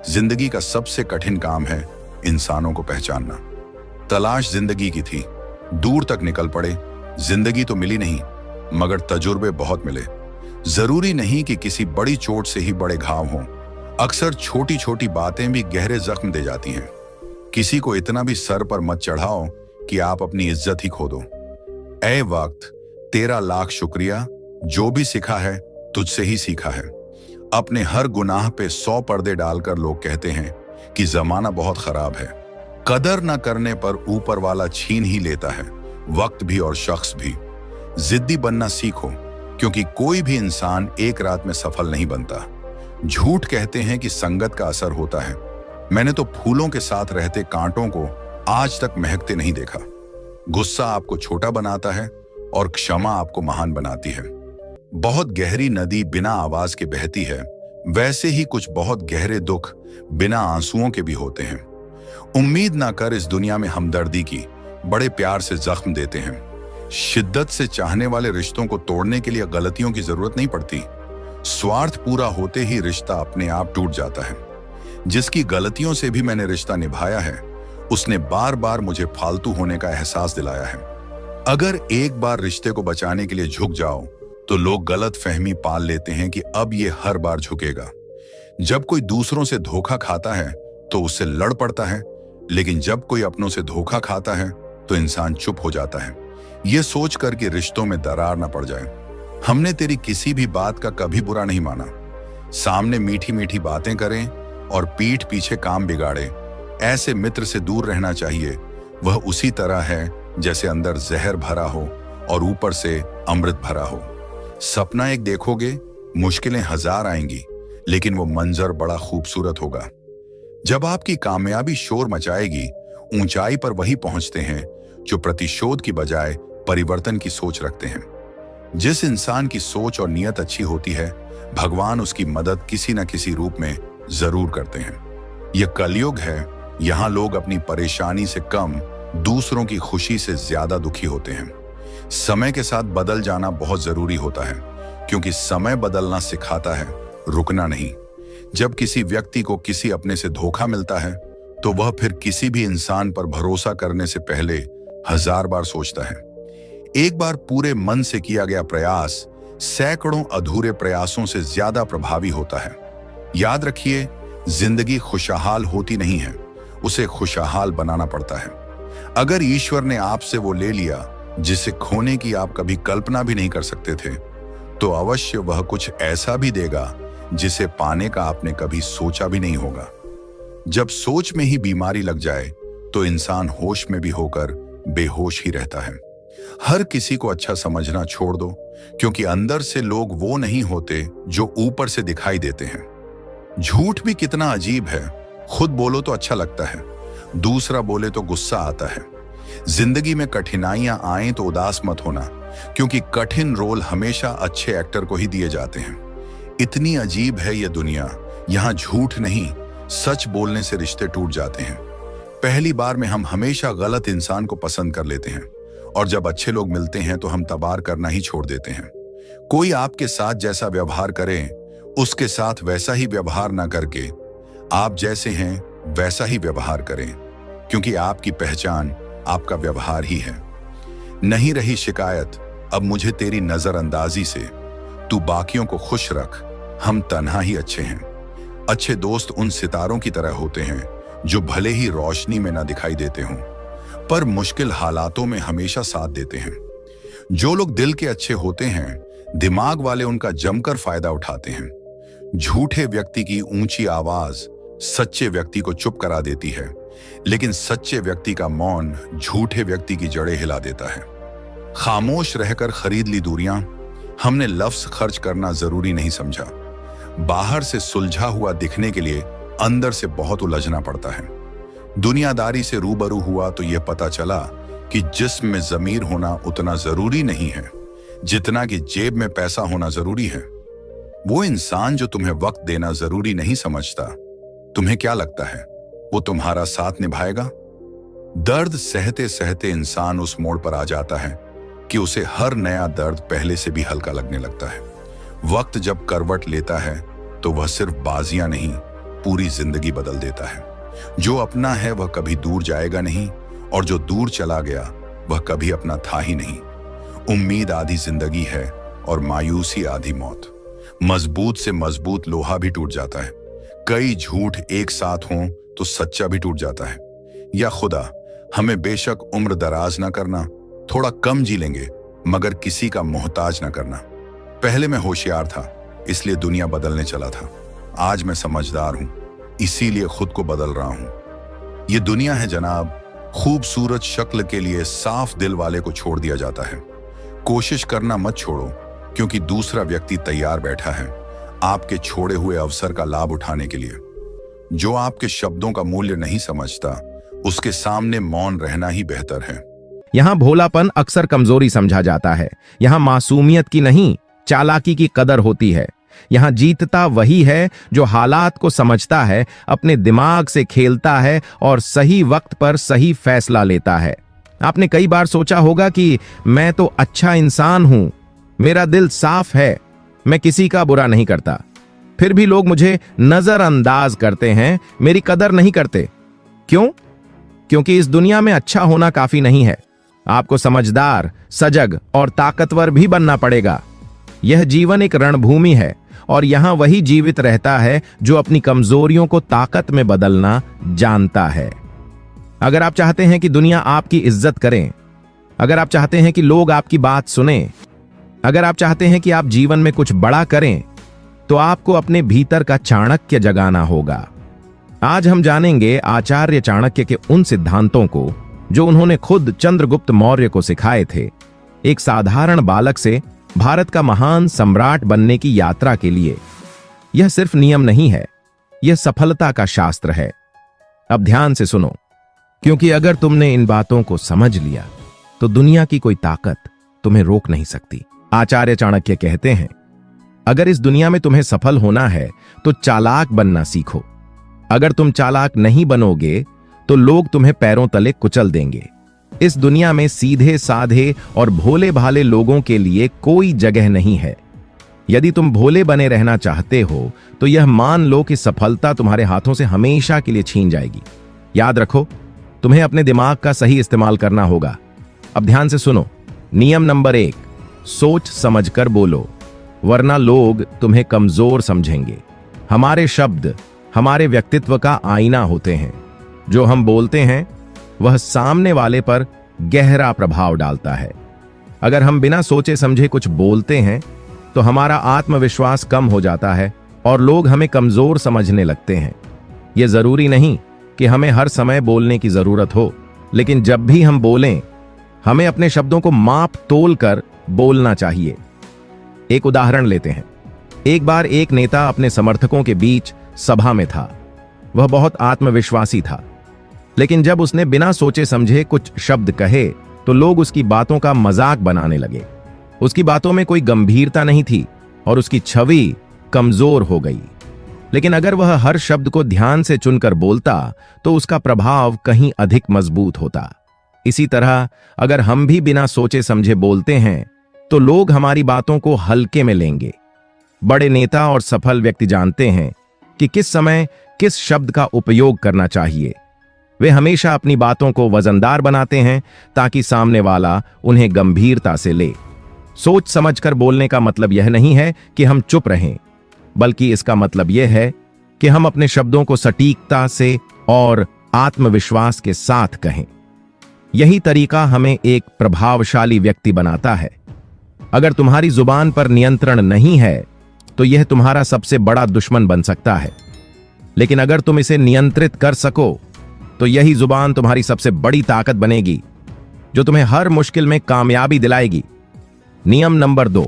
जिंदगी का सबसे कठिन काम है इंसानों को पहचानना। तलाश जिंदगी की थी, दूर तक निकल पड़े, जिंदगी तो मिली नहीं, मगर तजुर्बे बहुत मिले। जरूरी नहीं कि किसी बड़ी चोट से ही बड़े घाव हों, अक्सर छोटी छोटी बातें भी गहरे जख्म दे जाती हैं। किसी को इतना भी सर पर मत चढ़ाओ कि आप अपनी इज्जत ही खो दो। ऐ वक्त, तेरा लाख शुक्रिया, जो भी सीखा है तुझसे ही सीखा है। अपने हर गुनाह पे 100 पर्दे डालकर लोग कहते हैं कि जमाना बहुत खराब है। कदर न करने पर ऊपर वाला छीन ही लेता है, वक्त भी और शख्स भी। जिद्दी बनना सीखो, क्योंकि कोई भी इंसान एक रात में सफल नहीं बनता। झूठ कहते हैं कि संगत का असर होता है। मैंने तो फूलों के साथ रहते कांटों को आज तक महकते नहीं देखा। गुस्सा आपको छोटा बनाता है और क्षमा आपको महान बनाती है। बहुत गहरी नदी बिना आवाज के बहती है, वैसे ही कुछ बहुत गहरे दुख बिना आंसुओं के भी होते हैं। उम्मीद ना कर इस दुनिया में हमदर्दी की, बड़े प्यार से जख्म देते हैं। शिद्दत से चाहने वाले रिश्तों को तोड़ने के लिए गलतियों की जरूरत नहीं पड़ती। स्वार्थ पूरा होते ही रिश्ता अपने आप टूट जाता है। जिसकी गलतियों से भी मैंने रिश्ता निभाया है, उसने बार बार मुझे फालतू होने का एहसास दिलाया है। अगर एक बार रिश्ते को बचाने के लिए झुक जाओ तो लोग गलत फहमी पाल लेते हैं कि अब ये हर बार झुकेगा। जब कोई दूसरों से धोखा खाता है तो उससे लड़ पड़ता है, लेकिन जब कोई अपनों से धोखा खाता है तो इंसान चुप हो जाता है, ये सोचकर कि रिश्तों में दरार ना पड़ जाए। हमने तेरी किसी भी बात का कभी बुरा नहीं माना। सामने मीठी मीठी बातें करें और पीठ पीछे काम बिगाड़े, ऐसे मित्र से दूर रहना चाहिए। वह उसी तरह है जैसे अंदर जहर भरा हो और ऊपर से अमृत भरा हो। सपना एक देखोगे, मुश्किलें 1000 आएंगी, लेकिन वो मंजर बड़ा खूबसूरत होगा। जब आपकी कामयाबी शोर मचाएगी, ऊंचाई पर वही पहुंचते हैं जो प्रतिशोध की बजाय परिवर्तन की सोच रखते हैं। जिस इंसान की सोच और नीयत अच्छी होती है, भगवान उसकी मदद किसी न किसी रूप में जरूर करते हैं। यह कलयुग है, यहाँ लोग अपनी परेशानी से कम दूसरों की खुशी से ज्यादा दुखी होते हैं। समय के साथ बदल जाना बहुत जरूरी होता है, क्योंकि समय बदलना सिखाता है, रुकना नहीं। जब किसी व्यक्ति को किसी अपने से धोखा मिलता है तो वह फिर किसी भी इंसान पर भरोसा करने से पहले 1000 बार सोचता है। एक बार पूरे मन से किया गया प्रयास सैकड़ों अधूरे प्रयासों से ज्यादा प्रभावी होता है। याद रखिए, जिंदगी खुशहाल होती नहीं है, उसे खुशहाल बनाना पड़ता है। अगर ईश्वर ने आपसे वो ले लिया जिसे खोने की आप कभी कल्पना भी नहीं कर सकते थे, तो अवश्य वह कुछ ऐसा भी देगा जिसे पाने का आपने कभी सोचा भी नहीं होगा। जब सोच में ही बीमारी लग जाए तो इंसान होश में भी होकर बेहोश ही रहता है। हर किसी को अच्छा समझना छोड़ दो, क्योंकि अंदर से लोग वो नहीं होते जो ऊपर से दिखाई देते हैं। झूठ भी कितना अजीब है, खुद बोलो तो अच्छा लगता है, दूसरा बोले तो गुस्सा आता है। जिंदगी में कठिनाइयां आए तो उदास मत होना, क्योंकि कठिन रोल हमेशा अच्छे एक्टर को ही दिए जाते हैं। इतनी अजीब है यह दुनिया, यहां झूठ नहीं सच बोलने से रिश्ते टूट जाते हैं। पहली बार में हम हमेशा गलत इंसान को पसंद कर लेते हैं, और जब अच्छे लोग मिलते हैं तो हम तबार करना ही छोड़ देते हैं। कोई आपके साथ जैसा व्यवहार करे, उसके साथ वैसा ही व्यवहार ना करके आप जैसे हैं वैसा ही व्यवहार करें, क्योंकि आपकी पहचान आपका व्यवहार ही है। नहीं रही शिकायत अब मुझे तेरी नजरअंदाजी से, तू बाकियों को खुश रख, हम तन्हा ही अच्छे हैं। अच्छे दोस्त उन सितारों की तरह होते हैं जो भले ही रोशनी में ना दिखाई देते हों, पर मुश्किल हालातों में हमेशा साथ देते हैं। जो लोग दिल के अच्छे होते हैं, दिमाग वाले उनका जमकर फायदा उठाते हैं। झूठे व्यक्ति की ऊंची आवाज सच्चे व्यक्ति को चुप करा देती है, लेकिन सच्चे व्यक्ति का मौन झूठे व्यक्ति की जड़ें हिला देता है। खामोश रहकर खरीद ली दूरियां, हमने लफ्ज खर्च करना जरूरी नहीं समझा। बाहर से सुलझा हुआ दिखने के लिए अंदर से बहुत उलझना पड़ता है। दुनियादारी से रूबरू हुआ तो यह पता चला कि जिस्म में जमीर होना उतना जरूरी नहीं है जितना कि जेब में पैसा होना जरूरी है। वो इंसान जो तुम्हें वक्त देना जरूरी नहीं समझता, तुम्हें क्या लगता है वो तुम्हारा साथ निभाएगा? दर्द सहते सहते इंसान उस मोड़ पर आ जाता है कि उसे हर नया दर्द पहले से भी हल्का लगने लगता है। वक्त जब करवट लेता है तो वह सिर्फ बाजियां नहीं, पूरी जिंदगी बदल देता है। जो अपना है वह कभी दूर जाएगा नहीं, और जो दूर चला गया वह कभी अपना था ही नहीं। उम्मीद आधी जिंदगी है और मायूसी आधी मौत। मजबूत से मजबूत लोहा भी टूट जाता है। कई झूठ एक साथ हों तो सच्चा भी टूट जाता है। या खुदा हमें बेशक उम्र दराज ना करना, थोड़ा कम जी लेंगे, मगर किसी का मोहताज ना करना। पहले मैं होशियार था, इसलिए दुनिया बदलने चला था। आज मैं समझदार हूं, इसीलिए खुद को बदल रहा हूं। ये दुनिया है जनाब, खूबसूरत शक्ल के लिए साफ दिल वाले को छोड़ दिया जाता है। कोशिश करना मत छोड़ो, क्योंकि दूसरा व्यक्ति तैयार बैठा है आपके छोड़े हुए अवसर का लाभ उठाने के लिए। जो आपके शब्दों का मूल्य नहीं समझता, उसके सामने मौन रहना ही बेहतर है। यहाँ भोलापन अक्सर कमजोरी समझा जाता है। यहाँ मासूमियत की नहीं, चालाकी की कदर होती है। यहाँ जीतता वही है जो हालात को समझता है, अपने दिमाग से खेलता है और सही वक्त पर सही फैसला लेता है। आपने कई बार सोचा होगा कि मैं तो अच्छा इंसान हूं, मेरा दिल साफ है, मैं किसी का बुरा नहीं करता, फिर भी लोग मुझे नजरअंदाज करते हैं, मेरी कदर नहीं करते। क्यों? क्योंकि इस दुनिया में अच्छा होना काफी नहीं है, आपको समझदार, सजग और ताकतवर भी बनना पड़ेगा। यह जीवन एक रणभूमि है, और यहां वही जीवित रहता है जो अपनी कमजोरियों को ताकत में बदलना जानता है। अगर आप चाहते हैं कि दुनिया आपकी इज्जत करें, अगर आप चाहते हैं कि लोग आपकी बात सुने, अगर आप चाहते हैं कि आप जीवन में कुछ बड़ा करें, तो आपको अपने भीतर का चाणक्य जगाना होगा। आज हम जानेंगे आचार्य चाणक्य के उन सिद्धांतों को जो उन्होंने खुद चंद्रगुप्त मौर्य को सिखाए थे। एक साधारण बालक से भारत का महान सम्राट बनने की यात्रा के लिए यह सिर्फ नियम नहीं है, यह सफलता का शास्त्र है। अब ध्यान से सुनो, क्योंकि अगर तुमने इन बातों को समझ लिया तो दुनिया की कोई ताकत तुम्हें रोक नहीं सकती। आचार्य चाणक्य कहते हैं, अगर इस दुनिया में तुम्हें सफल होना है तो चालाक बनना सीखो। अगर तुम चालाक नहीं बनोगे तो लोग तुम्हें पैरों तले कुचल देंगे। इस दुनिया में सीधे साधे और भोले भाले लोगों के लिए कोई जगह नहीं है। यदि तुम भोले बने रहना चाहते हो तो यह मान लो कि सफलता तुम्हारे हाथों से हमेशा के लिए छीन जाएगी। याद रखो, तुम्हें अपने दिमाग का सही इस्तेमाल करना होगा। अब ध्यान से सुनो, नियम नंबर 1, सोच समझकर बोलो, वरना लोग तुम्हें कमजोर समझेंगे। हमारे शब्द हमारे व्यक्तित्व का आईना होते हैं। जो हम बोलते हैं वह सामने वाले पर गहरा प्रभाव डालता है। अगर हम बिना सोचे समझे कुछ बोलते हैं तो हमारा आत्मविश्वास कम हो जाता है और लोग हमें कमजोर समझने लगते हैं। यह जरूरी नहीं कि हमें हर समय बोलने की जरूरत हो, लेकिन जब भी हम बोलें हमें अपने शब्दों को माप तोल कर बोलना चाहिए। एक उदाहरण लेते हैं। एक बार एक नेता अपने समर्थकों के बीच सभा में था। वह बहुत आत्मविश्वासी था, लेकिन जब उसने बिना सोचे समझे कुछ शब्द कहे तो लोग उसकी बातों का मजाक बनाने लगे। उसकी बातों में कोई गंभीरता नहीं थी और उसकी छवि कमजोर हो गई। लेकिन अगर वह हर शब्द को ध्यान से चुनकर बोलता तो उसका प्रभाव कहीं अधिक मजबूत होता। इसी तरह अगर हम भी बिना सोचे समझे बोलते हैं तो लोग हमारी बातों को हल्के में लेंगे। बड़े नेता और सफल व्यक्ति जानते हैं कि किस समय किस शब्द का उपयोग करना चाहिए। वे हमेशा अपनी बातों को वजनदार बनाते हैं ताकि सामने वाला उन्हें गंभीरता से ले। सोच समझकर बोलने का मतलब यह नहीं है कि हम चुप रहें, बल्कि इसका मतलब यह है कि हम अपने शब्दों को सटीकता से और आत्मविश्वास के साथ कहें। यही तरीका हमें एक प्रभावशाली व्यक्ति बनाता है। अगर तुम्हारी जुबान पर नियंत्रण नहीं है तो यह तुम्हारा सबसे बड़ा दुश्मन बन सकता है, लेकिन अगर तुम इसे नियंत्रित कर सको तो यही जुबान तुम्हारी सबसे बड़ी ताकत बनेगी, जो तुम्हें हर मुश्किल में कामयाबी दिलाएगी। नियम नंबर 2,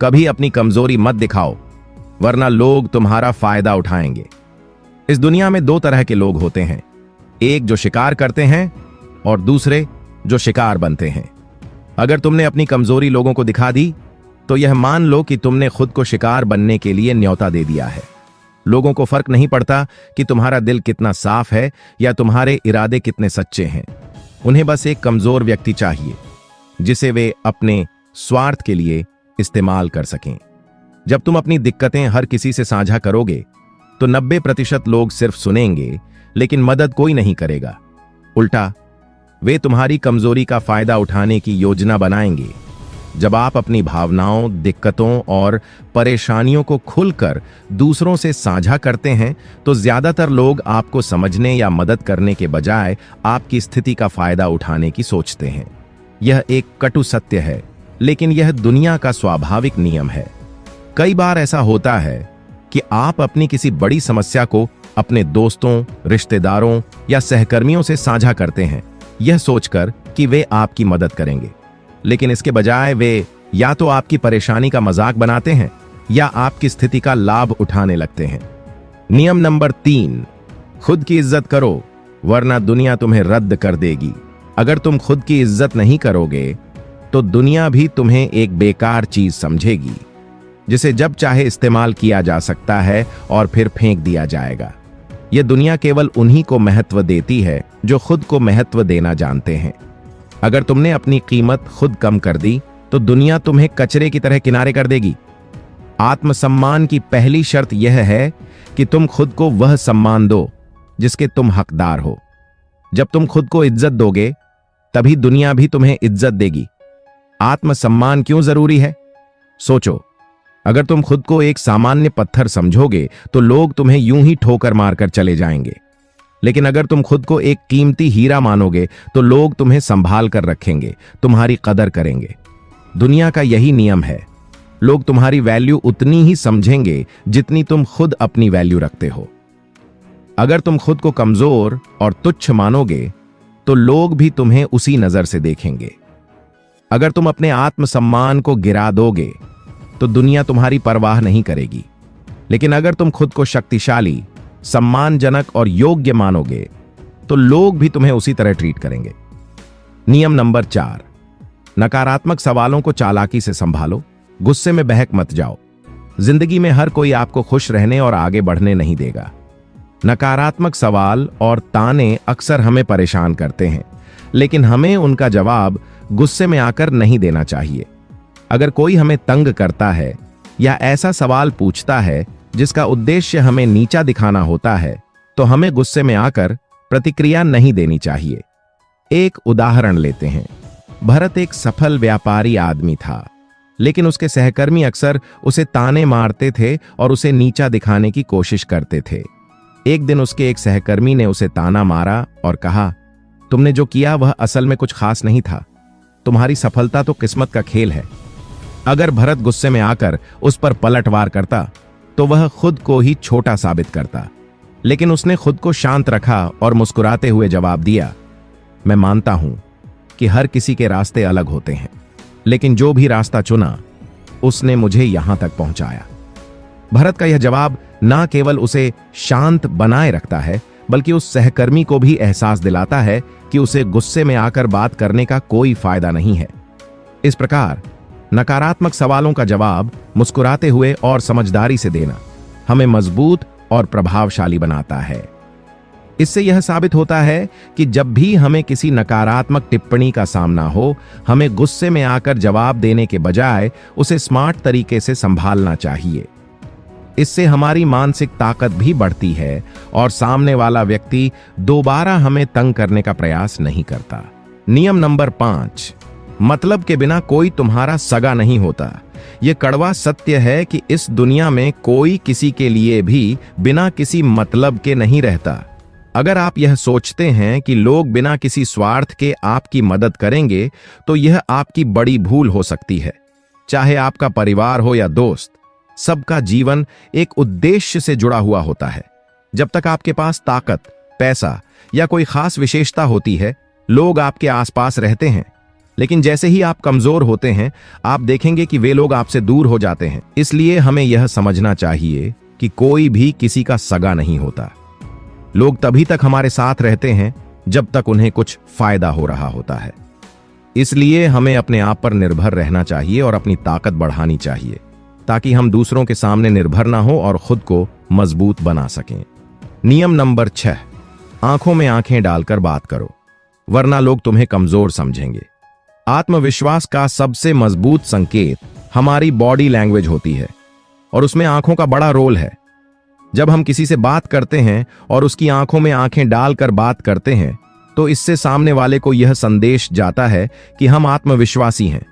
कभी अपनी कमजोरी मत दिखाओ, वरना लोग तुम्हारा फायदा उठाएंगे। इस दुनिया में 2 तरह के लोग होते हैं, एक जो शिकार करते हैं और दूसरे जो शिकार बनते हैं। अगर तुमने अपनी कमजोरी लोगों को दिखा दी तो यह मान लो कि तुमने खुद को शिकार बनने के लिए न्योता दे दिया है। लोगों को फर्क नहीं पड़ता कि तुम्हारा दिल कितना साफ है या तुम्हारे इरादे कितने सच्चे हैं। उन्हें बस एक कमजोर व्यक्ति चाहिए जिसे वे अपने स्वार्थ के लिए इस्तेमाल कर सकें। जब तुम अपनी दिक्कतें हर किसी से साझा करोगे तो 90% लोग सिर्फ सुनेंगे, लेकिन मदद कोई नहीं करेगा। उल्टा वे तुम्हारी कमजोरी का फायदा उठाने की योजना बनाएंगे। जब आप अपनी भावनाओं, दिक्कतों और परेशानियों को खुलकर दूसरों से साझा करते हैं तो ज्यादातर लोग आपको समझने या मदद करने के बजाय आपकी स्थिति का फायदा उठाने की सोचते हैं। यह एक कटु सत्य है, लेकिन यह दुनिया का स्वाभाविक नियम है। कई बार ऐसा होता है कि आप अपनी किसी बड़ी समस्या को अपने दोस्तों, रिश्तेदारों या सहकर्मियों से साझा करते हैं, यह सोचकर कि वे आपकी मदद करेंगे, लेकिन इसके बजाय वे या तो आपकी परेशानी का मजाक बनाते हैं या आपकी स्थिति का लाभ उठाने लगते हैं। नियम नंबर 3, खुद की इज्जत करो, वरना दुनिया तुम्हें रद्द कर देगी। अगर तुम खुद की इज्जत नहीं करोगे तो दुनिया भी तुम्हें एक बेकार चीज समझेगी, जिसे जब चाहे इस्तेमाल किया जा सकता है और फिर फेंक दिया जाएगा। यह दुनिया केवल उन्हीं को महत्व देती है जो खुद को महत्व देना जानते हैं। अगर तुमने अपनी कीमत खुद कम कर दी तो दुनिया तुम्हें कचरे की तरह किनारे कर देगी। आत्मसम्मान की पहली शर्त यह है कि तुम खुद को वह सम्मान दो जिसके तुम हकदार हो। जब तुम खुद को इज्जत दोगे तभी दुनिया भी तुम्हें इज्जत देगी। आत्मसम्मान क्यों जरूरी है? सोचो, अगर तुम खुद को एक सामान्य पत्थर समझोगे तो लोग तुम्हें यूं ही ठोकर मारकर चले जाएंगे, लेकिन अगर तुम खुद को एक कीमती हीरा मानोगे तो लोग तुम्हें संभाल कर रखेंगे, तुम्हारी कदर करेंगे। दुनिया का यही नियम है, लोग तुम्हारी वैल्यू उतनी ही समझेंगे जितनी तुम खुद अपनी वैल्यू रखते हो। अगर तुम खुद को कमजोर और तुच्छ मानोगे तो लोग भी तुम्हें उसी नजर से देखेंगे। अगर तुम अपने आत्मसम्मान को गिरा दोगे तो दुनिया तुम्हारी परवाह नहीं करेगी, लेकिन अगर तुम खुद को शक्तिशाली, सम्मानजनक और योग्य मानोगे तो लोग भी तुम्हें उसी तरह ट्रीट करेंगे। नियम नंबर 4, नकारात्मक सवालों को चालाकी से संभालो, गुस्से में बहक मत जाओ। जिंदगी में हर कोई आपको खुश रहने और आगे बढ़ने नहीं देगा। नकारात्मक सवाल और ताने अक्सर हमें परेशान करते हैं, लेकिन हमें उनका जवाब गुस्से में आकर नहीं देना चाहिए। अगर कोई हमें तंग करता है या ऐसा सवाल पूछता है जिसका उद्देश्य हमें नीचा दिखाना होता है तो हमें गुस्से में आकर प्रतिक्रिया नहीं देनी चाहिए। एक उदाहरण लेते हैं। भरत एक सफल व्यापारी आदमी था, लेकिन उसके सहकर्मी अक्सर उसे ताने मारते थे और उसे नीचा दिखाने की कोशिश करते थे। एक दिन उसके एक सहकर्मी ने उसे ताना मारा और कहा, तुमने जो किया वह असल में कुछ खास नहीं था। तुम्हारी सफलता तो किस्मत का खेल है। अगर भरत गुस्से में आकर उस पर पलटवार करता तो वह खुद को ही छोटा साबित करता, लेकिन उसने खुद को शांत रखा और मुस्कुराते हुए जवाब दिया, मैं मानता हूं कि हर किसी के रास्ते अलग होते हैं, लेकिन जो भी रास्ता चुना उसने मुझे यहां तक पहुंचाया। भरत का यह जवाब ना केवल उसे शांत बनाए रखता है, बल्कि उस सहकर्मी को भी एहसास दिलाता है कि उसे गुस्से में आकर बात करने का कोई फायदा नहीं है। इस प्रकार नकारात्मक सवालों का जवाब मुस्कुराते हुए और समझदारी से देना हमें मजबूत और प्रभावशाली बनाता है। इससे यह साबित होता है कि जब भी हमें किसी नकारात्मक टिप्पणी का सामना हो, हमें गुस्से में आकर जवाब देने के बजाय उसे स्मार्ट तरीके से संभालना चाहिए। इससे हमारी मानसिक ताकत भी बढ़ती है और सामने वाला व्यक्ति दोबारा हमें तंग करने का प्रयास नहीं करता। नियम नंबर 5, मतलब के बिना कोई तुम्हारा सगा नहीं होता। यह कड़वा सत्य है कि इस दुनिया में कोई किसी के लिए भी बिना किसी मतलब के नहीं रहता। अगर आप यह सोचते हैं कि लोग बिना किसी स्वार्थ के आपकी मदद करेंगे, तो यह आपकी बड़ी भूल हो सकती है। चाहे आपका परिवार हो या दोस्त, सबका जीवन एक उद्देश्य से जुड़ा हुआ होता है। जब तक आपके पास ताकत, पैसा या कोई खास विशेषता होती है, लोग आपके आसपास रहते हैं, लेकिन जैसे ही आप कमजोर होते हैं, आप देखेंगे कि वे लोग आपसे दूर हो जाते हैं। इसलिए हमें यह समझना चाहिए कि कोई भी किसी का सगा नहीं होता। लोग तभी तक हमारे साथ रहते हैं जब तक उन्हें कुछ फायदा हो रहा होता है। इसलिए हमें अपने आप पर निर्भर रहना चाहिए और अपनी ताकत बढ़ानी चाहिए, ताकि हम दूसरों के सामने निर्भर ना हो और खुद को मजबूत बना सकें। नियम नंबर 6, आंखों में आंखें डालकर बात करो, वरना लोग तुम्हें कमजोर समझेंगे। आत्मविश्वास का सबसे मजबूत संकेत हमारी बॉडी लैंग्वेज होती है और उसमें आंखों का बड़ा रोल है। जब हम किसी से बात करते हैं और उसकी आंखों में आंखें डालकर बात करते हैं, तो इससे सामने वाले को यह संदेश जाता है कि हम आत्मविश्वासी हैं।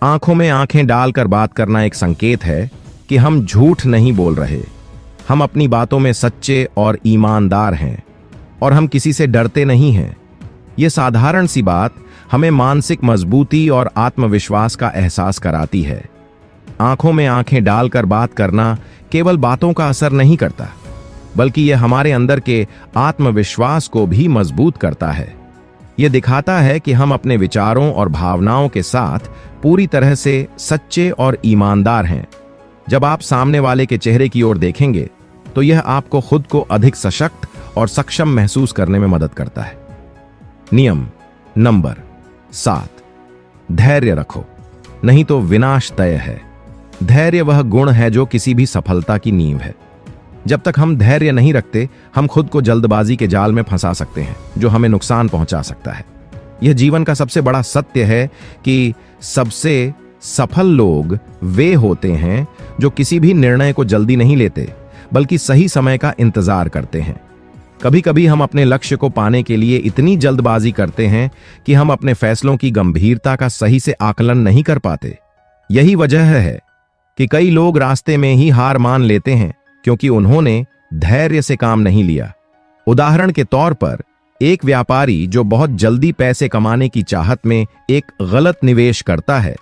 आंखों में आंखें डालकर बात करना एक संकेत है कि हम झूठ नहीं बोल रहे, हम अपनी बातों में सच्चे और ईमानदार हैं और हम किसी से डरते नहीं हैं। यह साधारण सी बात हमें मानसिक मजबूती और आत्मविश्वास का एहसास कराती है। आंखों में आंखें डालकर बात करना केवल बातों का असर नहीं करता, बल्कि यह हमारे अंदर के आत्मविश्वास को भी मजबूत करता है। यह दिखाता है कि हम अपने विचारों और भावनाओं के साथ पूरी तरह से सच्चे और ईमानदार हैं। जब आप सामने वाले के चेहरे की ओर देखेंगे, तो यह आपको खुद को अधिक सशक्त और सक्षम महसूस करने में मदद करता है। नियम नंबर 7, धैर्य रखो, नहीं तो विनाश तय है। धैर्य वह गुण है जो किसी भी सफलता की नींव है। जब तक हम धैर्य नहीं रखते, हम खुद को जल्दबाजी के जाल में फंसा सकते हैं, जो हमें नुकसान पहुंचा सकता है। यह जीवन का सबसे बड़ा सत्य है कि सबसे सफल लोग वे होते हैं जो किसी भी निर्णय को जल्दी नहीं लेते, बल्कि सही समय का इंतजार करते हैं। कभी कभी हम अपने लक्ष्य को पाने के लिए इतनी जल्दबाजी करते हैं कि हम अपने फैसलों की गंभीरता का सही से आकलन नहीं कर पाते। यही वजह है कि कई लोग रास्ते में ही हार मान लेते हैं, क्योंकि उन्होंने धैर्य से काम नहीं लिया। उदाहरण के तौर पर, एक व्यापारी जो बहुत जल्दी पैसे कमाने की चाहत में एक गलत निवेश करता है,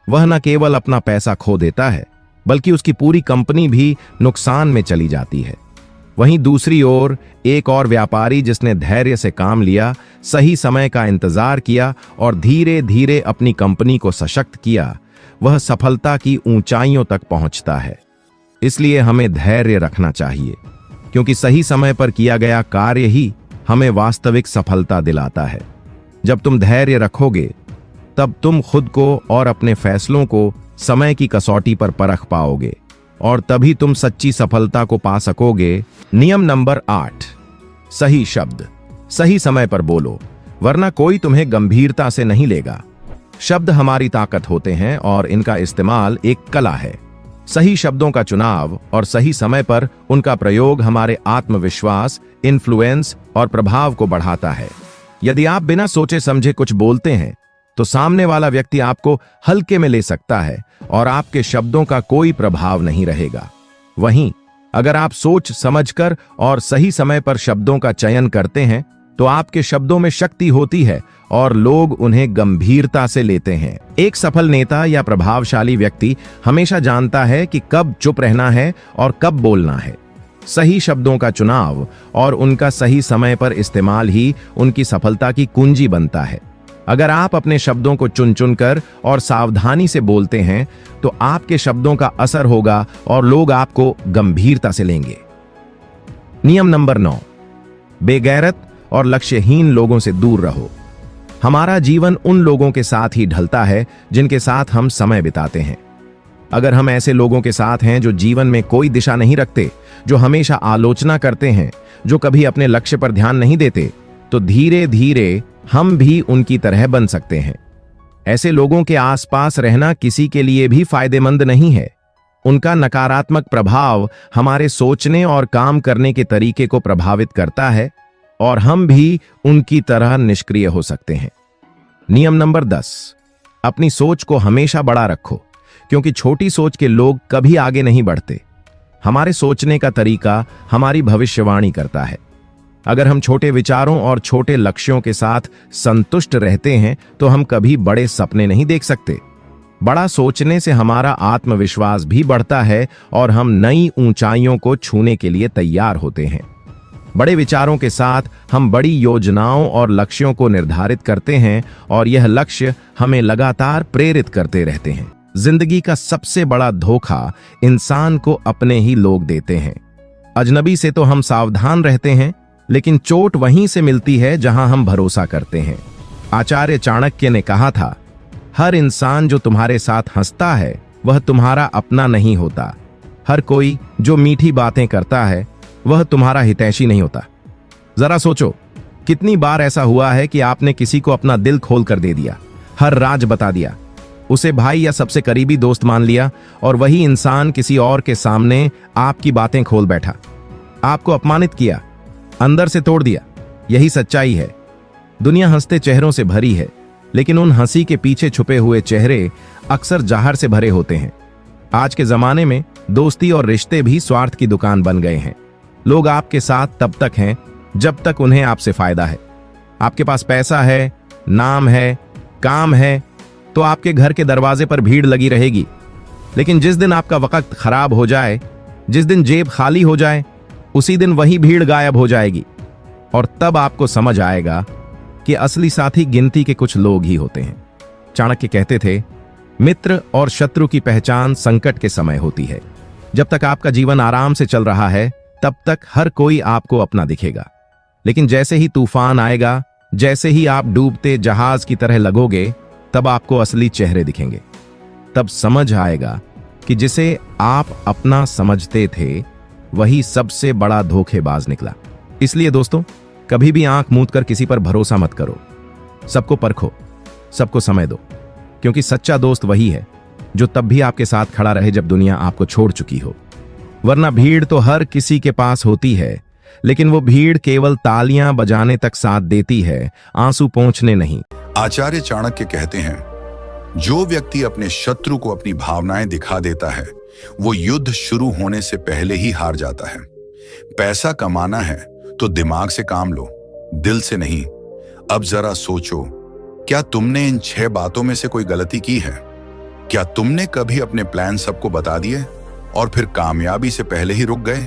वह न केवल अपना पैसा खो देता है, बल्कि उसकी पूरी कंपनी भी नुकसान में चली जाती है। वहीं दूसरी ओर एक और व्यापारी जिसने धैर्य से काम लिया, सही समय का इंतजार किया और धीरे धीरे अपनी कंपनी को सशक्त किया, वह सफलता की ऊंचाइयों तक पहुंचता है। इसलिए हमें धैर्य रखना चाहिए, क्योंकि सही समय पर किया गया कार्य ही हमें वास्तविक सफलता दिलाता है। जब तुम धैर्य रखोगे, तब तुम खुद को और अपने फैसलों को समय की कसौटी पर परख पाओगे और तभी तुम सच्ची सफलता को पा सकोगे। नियम नंबर 8, सही शब्द सही समय पर बोलो, वरना कोई तुम्हें गंभीरता से नहीं लेगा। शब्द हमारी ताकत होते हैं और इनका इस्तेमाल एक कला है। सही शब्दों का चुनाव और सही समय पर उनका प्रयोग हमारे आत्मविश्वास, इन्फ्लुएंस और प्रभाव को बढ़ाता है। यदि आप बिना सोचे समझे कुछ बोलते हैं, तो सामने वाला व्यक्ति आपको हल्के में ले सकता है और आपके शब्दों का कोई प्रभाव नहीं रहेगा। वहीं अगर आप सोच समझकर और सही समय पर शब्दों का चयन करते हैं, तो आपके शब्दों में शक्ति होती है और लोग उन्हें गंभीरता से लेते हैं। एक सफल नेता या प्रभावशाली व्यक्ति हमेशा जानता है कि कब चुप रहना है और कब बोलना है। सही शब्दों का चुनाव और उनका सही समय पर इस्तेमाल ही उनकी सफलता की कुंजी बनता है। अगर आप अपने शब्दों को चुन चुन कर और सावधानी से बोलते हैं तो आपके शब्दों का असर होगा और लोग आपको गंभीरता से लेंगे। नियम नंबर 9, बेगैरत और लक्ष्यहीन लोगों से दूर रहो। हमारा जीवन उन लोगों के साथ ही ढलता है जिनके साथ हम समय बिताते हैं। अगर हम ऐसे लोगों के साथ हैं जो जीवन में कोई दिशा नहीं रखते, जो हमेशा आलोचना करते हैं, जो कभी अपने लक्ष्य पर ध्यान नहीं देते, तो धीरे धीरे हम भी उनकी तरह बन सकते हैं। ऐसे लोगों के आसपास रहना किसी के लिए भी फायदेमंद नहीं है। उनका नकारात्मक प्रभाव हमारे सोचने और काम करने के तरीके को प्रभावित करता है और हम भी उनकी तरह निष्क्रिय हो सकते हैं। नियम नंबर 10, अपनी सोच को हमेशा बड़ा रखो, क्योंकि छोटी सोच के लोग कभी आगे नहीं बढ़ते। हमारे सोचने का तरीका हमारी भविष्यवाणी करता है। अगर हम छोटे विचारों और छोटे लक्ष्यों के साथ संतुष्ट रहते हैं तो हम कभी बड़े सपने नहीं देख सकते। बड़ा सोचने से हमारा आत्मविश्वास भी बढ़ता है और हम नई ऊंचाइयों को छूने के लिए तैयार होते हैं। बड़े विचारों के साथ हम बड़ी योजनाओं और लक्ष्यों को निर्धारित करते हैं और यह लक्ष्य हमें लगातार प्रेरित करते रहते हैं। जिंदगी का सबसे बड़ा धोखा इंसान को अपने ही लोग देते हैं। अजनबी से तो हम सावधान रहते हैं, लेकिन चोट वहीं से मिलती है जहां हम भरोसा करते हैं। आचार्य चाणक्य ने कहा था, हर इंसान जो तुम्हारे साथ हंसता है वह तुम्हारा अपना नहीं होता। हर कोई जो मीठी बातें करता है वह तुम्हारा हितैषी नहीं होता। जरा सोचो, कितनी बार ऐसा हुआ है कि आपने किसी को अपना दिल खोल कर दे दिया, हर राज बता दिया, उसे भाई या सबसे करीबी दोस्त मान लिया, और वही इंसान किसी और के सामने आपकी बातें खोल बैठा, आपको अपमानित किया, अंदर से तोड़ दिया। यही सच्चाई है। दुनिया हंसते चेहरों से भरी है, लेकिन उन हंसी के पीछे छुपे हुए चेहरे अक्सर जहर से भरे होते हैं। आज के जमाने में दोस्ती और रिश्ते भी स्वार्थ की दुकान बन गए हैं। लोग आपके साथ तब तक हैं जब तक उन्हें आपसे फायदा है। आपके पास पैसा है, नाम है, काम है, तो आपके घर के दरवाजे पर भीड़ लगी रहेगी। लेकिन जिस दिन आपका वक्त खराब हो जाए, जिस दिन जेब खाली हो जाए, उसी दिन वही भीड़ गायब हो जाएगी। और तब आपको समझ आएगा कि असली साथी गिनती के कुछ लोग ही होते हैं। चाणक्य कहते थे, मित्र और शत्रु की पहचान संकट के समय होती है। जब तक आपका जीवन आराम से चल रहा है तब तक हर कोई आपको अपना दिखेगा, लेकिन जैसे ही तूफान आएगा, जैसे ही आप डूबते जहाज की तरह लगोगे, तब आपको असली चेहरे दिखेंगे। तब समझ आएगा कि जिसे आप अपना समझते थे वही सबसे बड़ा धोखेबाज निकला। इसलिए दोस्तों, कभी भी आंख मूंद कर किसी पर भरोसा मत करो। सबको परखो, सबको समय दो, क्योंकि सच्चा दोस्त वही है जो तब भी आपके साथ खड़ा रहे जब दुनिया आपको छोड़ चुकी हो। वरना भीड़ तो हर किसी के पास होती है, लेकिन वो भीड़ केवल तालियां बजाने तक साथ देती है, आंसू पोंछने नहीं। आचार्य चाणक्य कहते हैं, जो व्यक्ति अपने शत्रु को अपनी भावनाएं दिखा देता है वो युद्ध शुरू होने से पहले ही हार जाता है। पैसा कमाना है तो दिमाग से काम लो, दिल से नहीं। अब जरा सोचो, क्या तुमने इन 6 बातों में से कोई गलती की है? क्या तुमने कभी अपने प्लान सबको बता दिए और फिर कामयाबी से पहले ही रुक गए?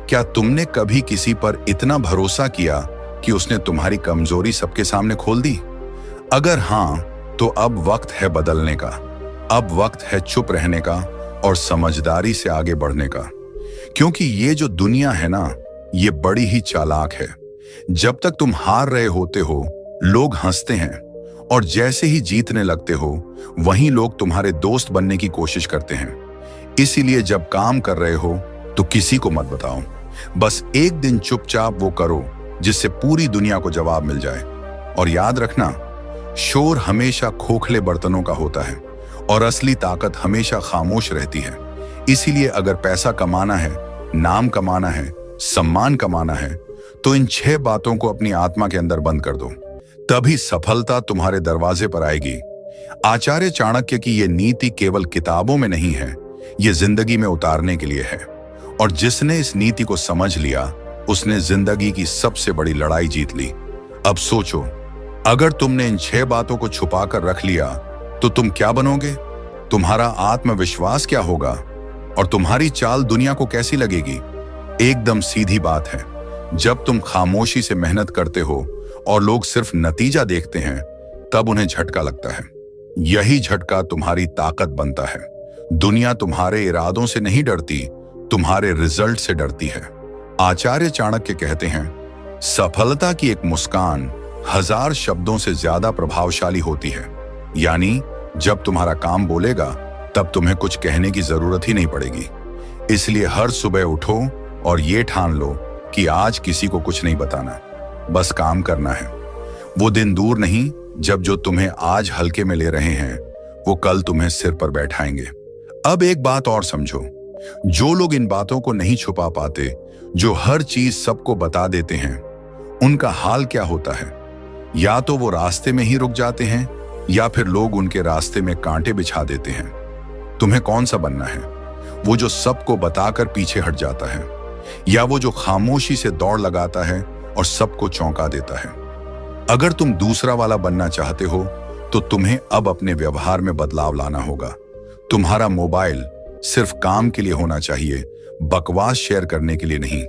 क्या तुमने कभी किसी पर इतना भरोसा किया कि उसने तुम्हारी कमजोरी सबके सामने खोल दी? अगर हां, तो अब वक्त है बदलने का। अब वक्त है चुप रहने का और समझदारी से आगे बढ़ने का। क्योंकि ये जो दुनिया है ना, ये बड़ी ही चालाक है। जब तक तुम हार रहे होते हो, लोग हंसते हैं, और जैसे ही जीतने लगते हो, वहीं लोग तुम्हारे दोस्त बनने की कोशिश करते हैं। इसीलिए जब काम कर रहे हो तो किसी को मत बताओ। बस एक दिन चुपचाप वो करो जिससे पूरी दुनिया को जवाब मिल जाए। और याद रखना, शोर हमेशा खोखले बर्तनों का होता है और असली ताकत हमेशा खामोश रहती है। इसीलिए अगर पैसा कमाना है, नाम कमाना है, सम्मान कमाना है, तो इन 6 बातों को अपनी आत्मा के अंदर बंद कर दो। तभी सफलता तुम्हारे दरवाजे पर आएगी। आचार्य चाणक्य की यह नीति केवल किताबों में नहीं है, ये जिंदगी में उतारने के लिए है। और जिसने इस नीति को समझ लिया, उसने जिंदगी की सबसे बड़ी लड़ाई जीत ली। अब सोचो, अगर तुमने इन 6 बातों को छुपा कर रख लिया तो तुम क्या बनोगे? तुम्हारा आत्मविश्वास क्या होगा? और तुम्हारी चाल दुनिया को कैसी लगेगी? एकदम सीधी बात है। जब तुम खामोशी से मेहनत करते हो और लोग सिर्फ नतीजा देखते हैं, तब उन्हें झटका लगता है। यही झटका तुम्हारी ताकत बनता है। दुनिया तुम्हारे इरादों से नहीं डरती, तुम्हारे रिजल्ट से डरती है। आचार्य चाणक्य कहते हैं, सफलता की एक मुस्कान 1000 शब्दों से ज्यादा प्रभावशाली होती है। यानी जब तुम्हारा काम बोलेगा, तब तुम्हें कुछ कहने की जरूरत ही नहीं पड़ेगी। इसलिए हर सुबह उठो और ये ठान लो कि आज किसी को कुछ नहीं बताना, बस काम करना है। वो दिन दूर नहीं जब जो तुम्हें आज हल्के में ले रहे हैं, वो कल तुम्हें सिर पर बैठाएंगे। अब एक बात और समझो, जो लोग इन बातों को नहीं छुपा पाते, जो हर चीज सबको बता देते हैं, उनका हाल क्या होता है? या तो वो रास्ते में ही रुक जाते हैं, या फिर लोग उनके रास्ते में कांटे बिछा देते हैं। तुम्हें कौन सा बनना है? वो जो सबको बताकर पीछे हट जाता है, या वो जो खामोशी से दौड़ लगाता है और सबको चौंका देता है? अगर तुम दूसरा वाला बनना चाहते हो तो तुम्हें अब अपने व्यवहार में बदलाव लाना होगा। तुम्हारा मोबाइल सिर्फ काम के लिए होना चाहिए, बकवास शेयर करने के लिए नहीं।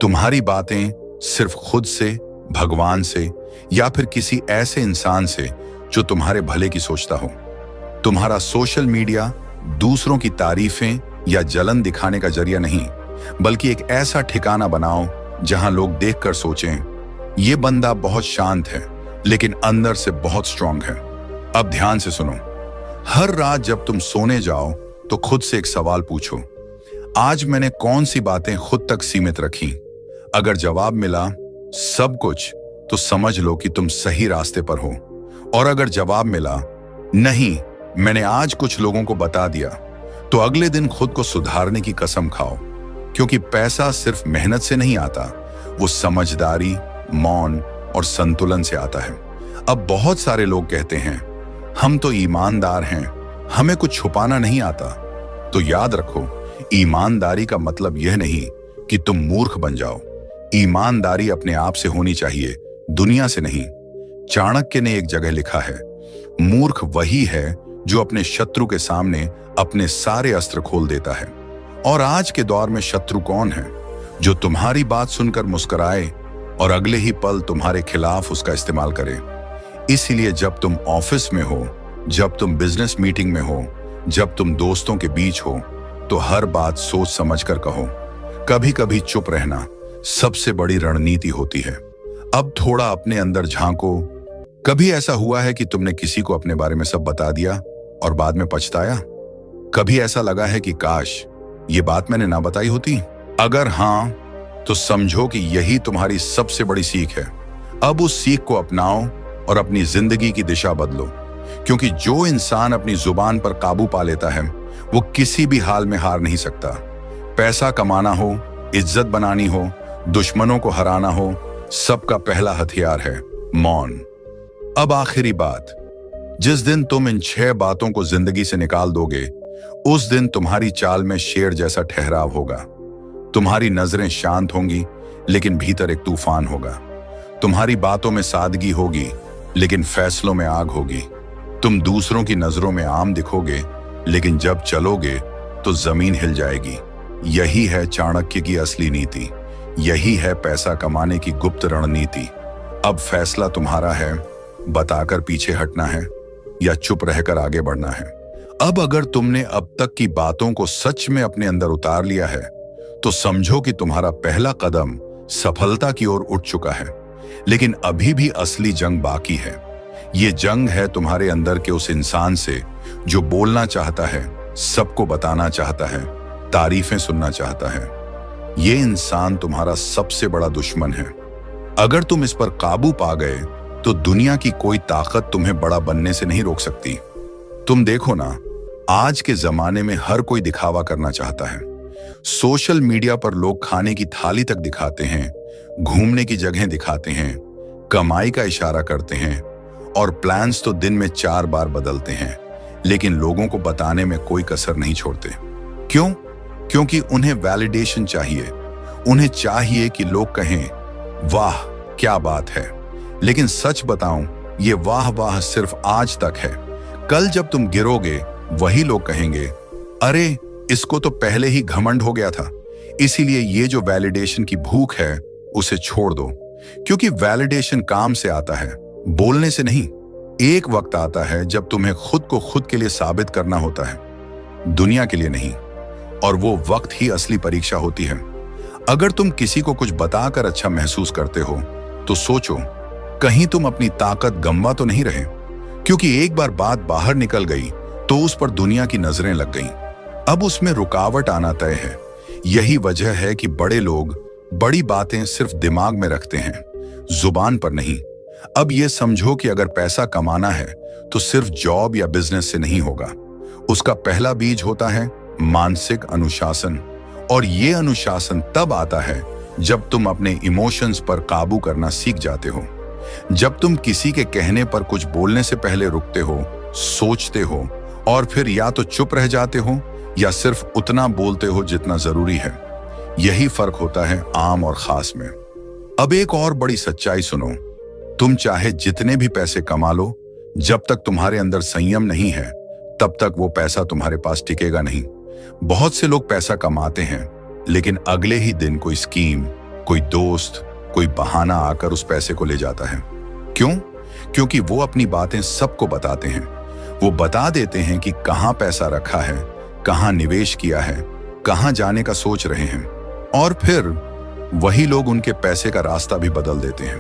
तुम्हारी बातें सिर्फ खुद से, भगवान से, या फिर किसी ऐसे इंसान से जो तुम्हारे भले की सोचता हो। तुम्हारा सोशल मीडिया दूसरों की तारीफें या जलन दिखाने का जरिया नहीं, बल्कि एक ऐसा ठिकाना बनाओ जहां लोग देखकर सोचें, ये बंदा बहुत शांत है लेकिन अंदर से बहुत स्ट्रांग है। अब ध्यान से सुनो। हर रात जब तुम सोने जाओ तो खुद से एक सवाल पूछो, आज मैंने कौन सी बातें खुद तक सीमित रखी? अगर जवाब मिला सब कुछ, तो समझ लो कि तुम सही रास्ते पर हो। और अगर जवाब मिला नहीं, मैंने आज कुछ लोगों को बता दिया, तो अगले दिन खुद को सुधारने की कसम खाओ। क्योंकि पैसा सिर्फ मेहनत से नहीं आता, वो समझदारी, मौन और संतुलन से आता है। अब बहुत सारे लोग कहते हैं, हम तो ईमानदार हैं, हमें कुछ छुपाना नहीं आता। तो याद रखो, ईमानदारी का मतलब यह नहीं कि तुम मूर्ख बन जाओ। ईमानदारी अपने आप से होनी चाहिए, दुनिया से नहीं। चाणक्य ने एक जगह लिखा है, मूर्ख वही है जो अपने शत्रु के सामने अपने सारे अस्त्र खोल देता है। और आज के दौर में शत्रु कौन है? जो तुम्हारी बात सुनकर मुस्कुराए और अगले ही पल तुम्हारे खिलाफ उसका इस्तेमाल करे। इसीलिए जब तुम ऑफिस में हो, जब तुम बिजनेस मीटिंग में हो, जब तुम दोस्तों के बीच हो, तो हर बात सोच समझ कर कहो। कभी कभी चुप रहना सबसे बड़ी रणनीति होती है। अब थोड़ा अपने अंदर झांको। कभी ऐसा हुआ है कि तुमने किसी को अपने बारे में सब बता दिया और बाद में पछताया? कभी ऐसा लगा है कि काश ये बात मैंने ना बताई होती? अगर हाँ, तो समझो कि यही तुम्हारी सबसे बड़ी सीख है। अब उस सीख को अपनाओ और अपनी जिंदगी की दिशा बदलो। क्योंकि जो इंसान अपनी जुबान पर काबू पा लेता है, वो किसी भी हाल में हार नहीं सकता। पैसा कमाना हो, इज्जत बनानी हो, दुश्मनों को हराना हो, सबका पहला हथियार है मौन। अब आखिरी बात, जिस दिन तुम इन 6 बातों को जिंदगी से निकाल दोगे, उस दिन तुम्हारी चाल में शेर जैसा ठहराव होगा। तुम्हारी नजरें शांत होंगी, लेकिन भीतर एक तूफान होगा। तुम्हारी बातों में सादगी होगी, लेकिन फैसलों में आग होगी। तुम दूसरों की नजरों में आम दिखोगे, लेकिन जब चलोगे तो जमीन हिल जाएगी। यही है चाणक्य की असली नीति। यही है पैसा कमाने की गुप्त रणनीति। अब फैसला तुम्हारा है, बताकर पीछे हटना है या चुप रहकर आगे बढ़ना है। अब अगर तुमने अब तक की बातों को सच में अपने अंदर उतार लिया है, तो समझो कि तुम्हारा पहला कदम सफलता की ओर उठ चुका है। लेकिन अभी भी असली जंग बाकी है। ये जंग है तुम्हारे अंदर के उस इंसान से जो बोलना चाहता है, सबको बताना चाहता है, तारीफें सुनना चाहता है। ये इंसान तुम्हारा सबसे बड़ा दुश्मन है। अगर तुम इस पर काबू पा गए, तो दुनिया की कोई ताकत तुम्हें बड़ा बनने से नहीं रोक सकती। तुम देखो ना, आज के जमाने में हर कोई दिखावा करना चाहता है। सोशल मीडिया पर लोग खाने की थाली तक दिखाते हैं, घूमने की जगह दिखाते हैं, कमाई का इशारा करते हैं, और प्लान्स तो दिन में 4 बार बदलते हैं, लेकिन लोगों को बताने में कोई कसर नहीं छोड़ते। क्यों? क्योंकि उन्हें वैलिडेशन चाहिए। उन्हें चाहिए कि लोग कहें, वाह क्या बात है। लेकिन सच बताऊं ये वाह वाह सिर्फ आज तक है। कल जब तुम गिरोगे वही लोग कहेंगे, अरे इसको तो पहले ही घमंड हो गया था। इसीलिए ये जो वैलिडेशन की भूख है उसे छोड़ दो, क्योंकि वैलिडेशन काम से आता है, बोलने से नहीं। एक वक्त आता है जब तुम्हें खुद को खुद के लिए साबित करना होता है, दुनिया के लिए नहीं। और वो वक्त ही असली परीक्षा होती है। अगर तुम किसी को कुछ बताकर अच्छा महसूस करते हो तो सोचो कहीं तुम अपनी ताकत गंवा तो नहीं रहे, क्योंकि एक बार बात बाहर निकल गई तो उस पर दुनिया की नजरें लग गईं। अब उसमें रुकावट आना तय है। यही वजह है कि बड़े लोग बड़ी बातें सिर्फ दिमाग में रखते हैं, जुबान पर नहीं। अब ये समझो कि अगर पैसा कमाना है तो सिर्फ जॉब या बिजनेस से नहीं होगा। उसका पहला बीज होता है मानसिक अनुशासन। और ये अनुशासन तब आता है जब तुम अपने इमोशंस पर काबू करना सीख जाते हो। जब तुम किसी के कहने पर कुछ बोलने से पहले रुकते हो, सोचते हो और फिर या तो चुप रह जाते हो या सिर्फ उतना बोलते हो जितना जरूरी है। यही फर्क होता है आम और खास में। अब एक और बड़ी सच्चाई सुनो, तुम चाहे जितने भी पैसे कमा लो, जब तक तुम्हारे अंदर संयम नहीं है तब तक वो पैसा तुम्हारे पास टिकेगा नहीं। बहुत से लोग पैसा कमाते हैं लेकिन अगले ही दिन कोई स्कीम, कोई दोस्त, कोई बहाना आकर उस पैसे को ले जाता है। क्यों? क्योंकि वो अपनी बातें सबको बताते हैं। वो बता देते हैं कि कहां पैसा रखा है, कहां निवेश किया है, कहां जाने का सोच रहे हैं, और फिर वही लोग उनके पैसे का रास्ता भी बदल देते हैं।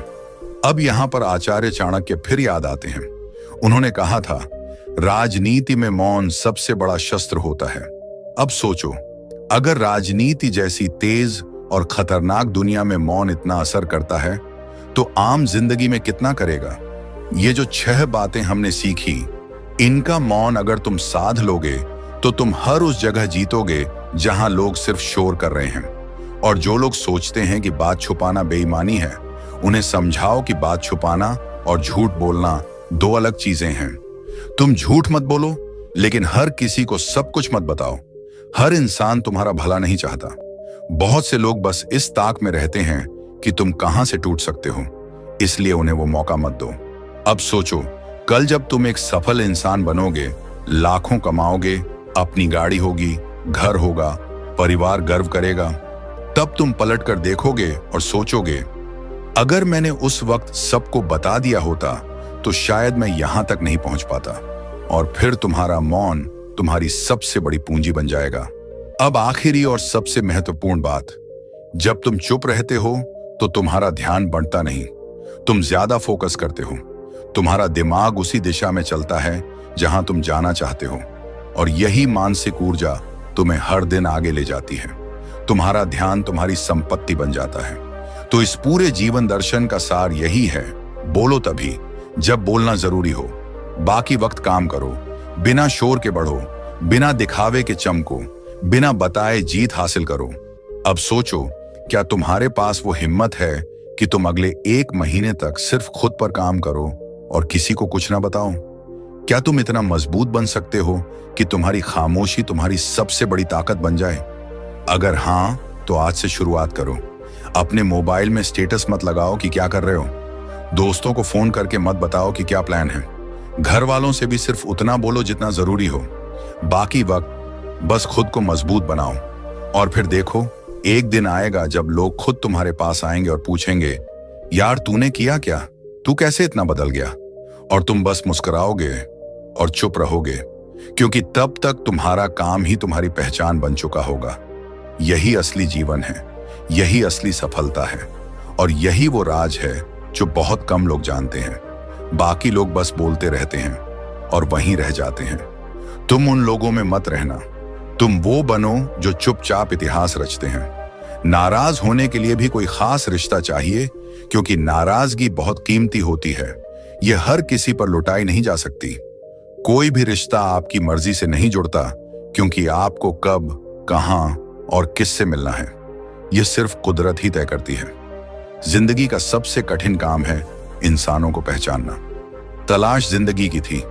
अब यहां पर आचार्य चाणक्य फिर याद आते हैं। उन्होंने कहा था, राजनीति में मौन सबसे बड़ा शस्त्र होता है। अब सोचो, अगर राजनीति जैसी तेज और खतरनाक दुनिया में मौन इतना असर करता है तो आम जिंदगी में कितना करेगा। ये जो 6 बातें हमने सीखी, इनका मौन अगर तुम साध लोगे तो तुम हर उस जगह जीतोगे जहां लोग सिर्फ शोर कर रहे हैं। और जो लोग सोचते हैं कि बात छुपाना बेईमानी है, उन्हें समझाओ कि बात छुपाना और झूठ बोलना 2 अलग चीजें हैं। तुम झूठ मत बोलो, लेकिन हर किसी को सब कुछ मत बताओ। हर इंसान तुम्हारा भला नहीं चाहता। बहुत से लोग बस इस ताक में रहते हैं कि तुम कहां से टूट सकते हो, इसलिए उन्हें वो मौका मत दो। अब सोचो, कल जब तुम एक सफल इंसान बनोगे, लाखों कमाओगे, अपनी गाड़ी होगी, घर होगा, परिवार गर्व करेगा, तब तुम पलट कर देखोगे और सोचोगे, अगर मैंने उस वक्त सबको बता दिया होता तो शायद मैं यहां तक नहीं पहुंच पाता। और फिर तुम्हारा मौन तुम्हारी सबसे बड़ी पूंजी बन जाएगा। अब आखिरी और सबसे महत्वपूर्ण बात, जब तुम चुप रहते हो तो तुम्हारा ध्यान बढ़ता नहीं, तुम ज्यादा फोकस करते हो। तुम्हारा दिमाग उसी दिशा में चलता है जहां तुम जाना चाहते हो, और यही मानसिक ऊर्जा तुम्हें हर दिन आगे ले जाती है। तुम्हारा ध्यान तुम्हारी संपत्ति बन जाता है। तो इस पूरे जीवन दर्शन का सार यही है, बोलो तभी जब बोलना जरूरी हो, बाकी वक्त काम करो, बिना शोर के बढ़ो, बिना दिखावे के चमको, बिना बताए जीत हासिल करो। अब सोचो, क्या तुम्हारे पास वो हिम्मत है कि तुम अगले 1 महीने तक सिर्फ खुद पर काम करो और किसी को कुछ ना बताओ? क्या तुम इतना मजबूत बन सकते हो कि तुम्हारी खामोशी तुम्हारी सबसे बड़ी ताकत बन जाए? अगर हां, तो आज से शुरुआत करो। अपने मोबाइल में स्टेटस मत लगाओ कि क्या कर रहे हो, दोस्तों को फोन करके मत बताओ कि क्या प्लान है, घर वालों से भी सिर्फ उतना बोलो जितना जरूरी हो। बाकी वक्त बस खुद को मजबूत बनाओ, और फिर देखो, एक दिन आएगा जब लोग खुद तुम्हारे पास आएंगे और पूछेंगे, यार तूने किया क्या, तू कैसे इतना बदल गया? और तुम बस मुस्कुराओगे और चुप रहोगे, क्योंकि तब तक तुम्हारा काम ही तुम्हारी पहचान बन चुका होगा। यही असली जीवन है, यही असली सफलता है, और यही वो राज है जो बहुत कम लोग जानते हैं। बाकी लोग बस बोलते रहते हैं और वहीं रह जाते हैं। तुम उन लोगों में मत रहना, तुम वो बनो जो चुपचाप इतिहास रचते हैं। नाराज होने के लिए भी कोई खास रिश्ता चाहिए, क्योंकि नाराजगी बहुत कीमती होती है। यह हर किसी पर लुटाई नहीं जा सकती। कोई भी रिश्ता आपकी मर्जी से नहीं जुड़ता, क्योंकि आपको कब, कहां और किससे मिलना है, यह सिर्फ कुदरत ही तय करती है। जिंदगी का सबसे कठिन काम है इंसानों को पहचानना। तलाश जिंदगी की थी,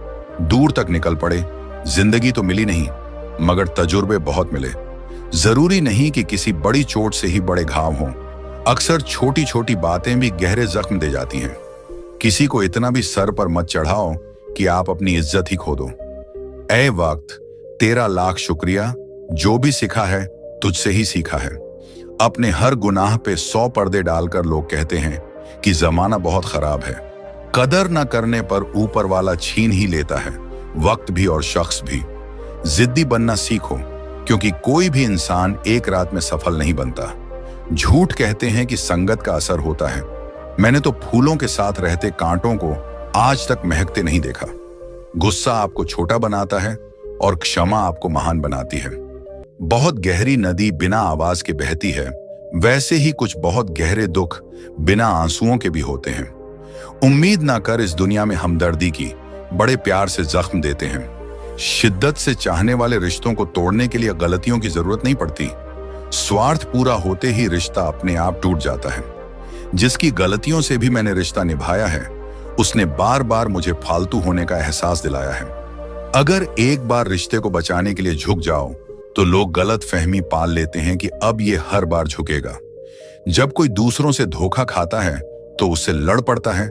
दूर तक निकल पड़े, जिंदगी तो मिली नहीं, मगर तजुर्बे बहुत मिले। जरूरी नहीं कि किसी बड़ी चोट से ही बड़े घाव हों, अक्सर छोटी छोटी बातें भी गहरे जख्म दे जाती हैं। किसी को इतना भी सर पर मत चढ़ाओ कि आप अपनी इज्जत ही खो दो। ऐ वक्त, तेरा लाख शुक्रिया, जो भी सीखा है तुझसे ही सीखा है। अपने हर गुनाह पे 100 पर्दे डालकर लोग कहते हैं कि जमाना बहुत खराब है। कदर न करने पर ऊपर वाला छीन ही लेता है, वक्त भी और शख्स भी। जिद्दी बनना सीखो, क्योंकि कोई भी इंसान एक रात में सफल नहीं बनता। झूठ कहते हैं कि संगत का असर होता है। मैंने तो फूलों के साथ रहते कांटों को आज तक महकते नहीं देखा। गुस्सा आपको छोटा बनाता है और क्षमा आपको महान बनाती है। बहुत गहरी नदी बिना आवाज के बहती है, वैसे ही कुछ बहुत गहरे दुख बिना आंसुओं के भी होते हैं। उम्मीद ना कर इस दुनिया में हमदर्दी की, बड़े प्यार से जख्म देते हैं। शिद्दत से चाहने वाले रिश्तों को तोड़ने के लिए गलतियों की जरूरत नहीं पड़ती। स्वार्थ पूरा होते ही रिश्ता अपने आप टूट जाता है। जिसकी गलतियों से भी मैंने रिश्ता निभाया है, उसने बार बार मुझे फालतू होने का एहसास दिलाया है। अगर एक बार रिश्ते को बचाने के लिए झुक जाओ तो लोग गलत फहमी पाल लेते हैं कि अब ये हर बार झुकेगा। जब कोई दूसरों से धोखा खाता है तो उससे लड़ पड़ता है,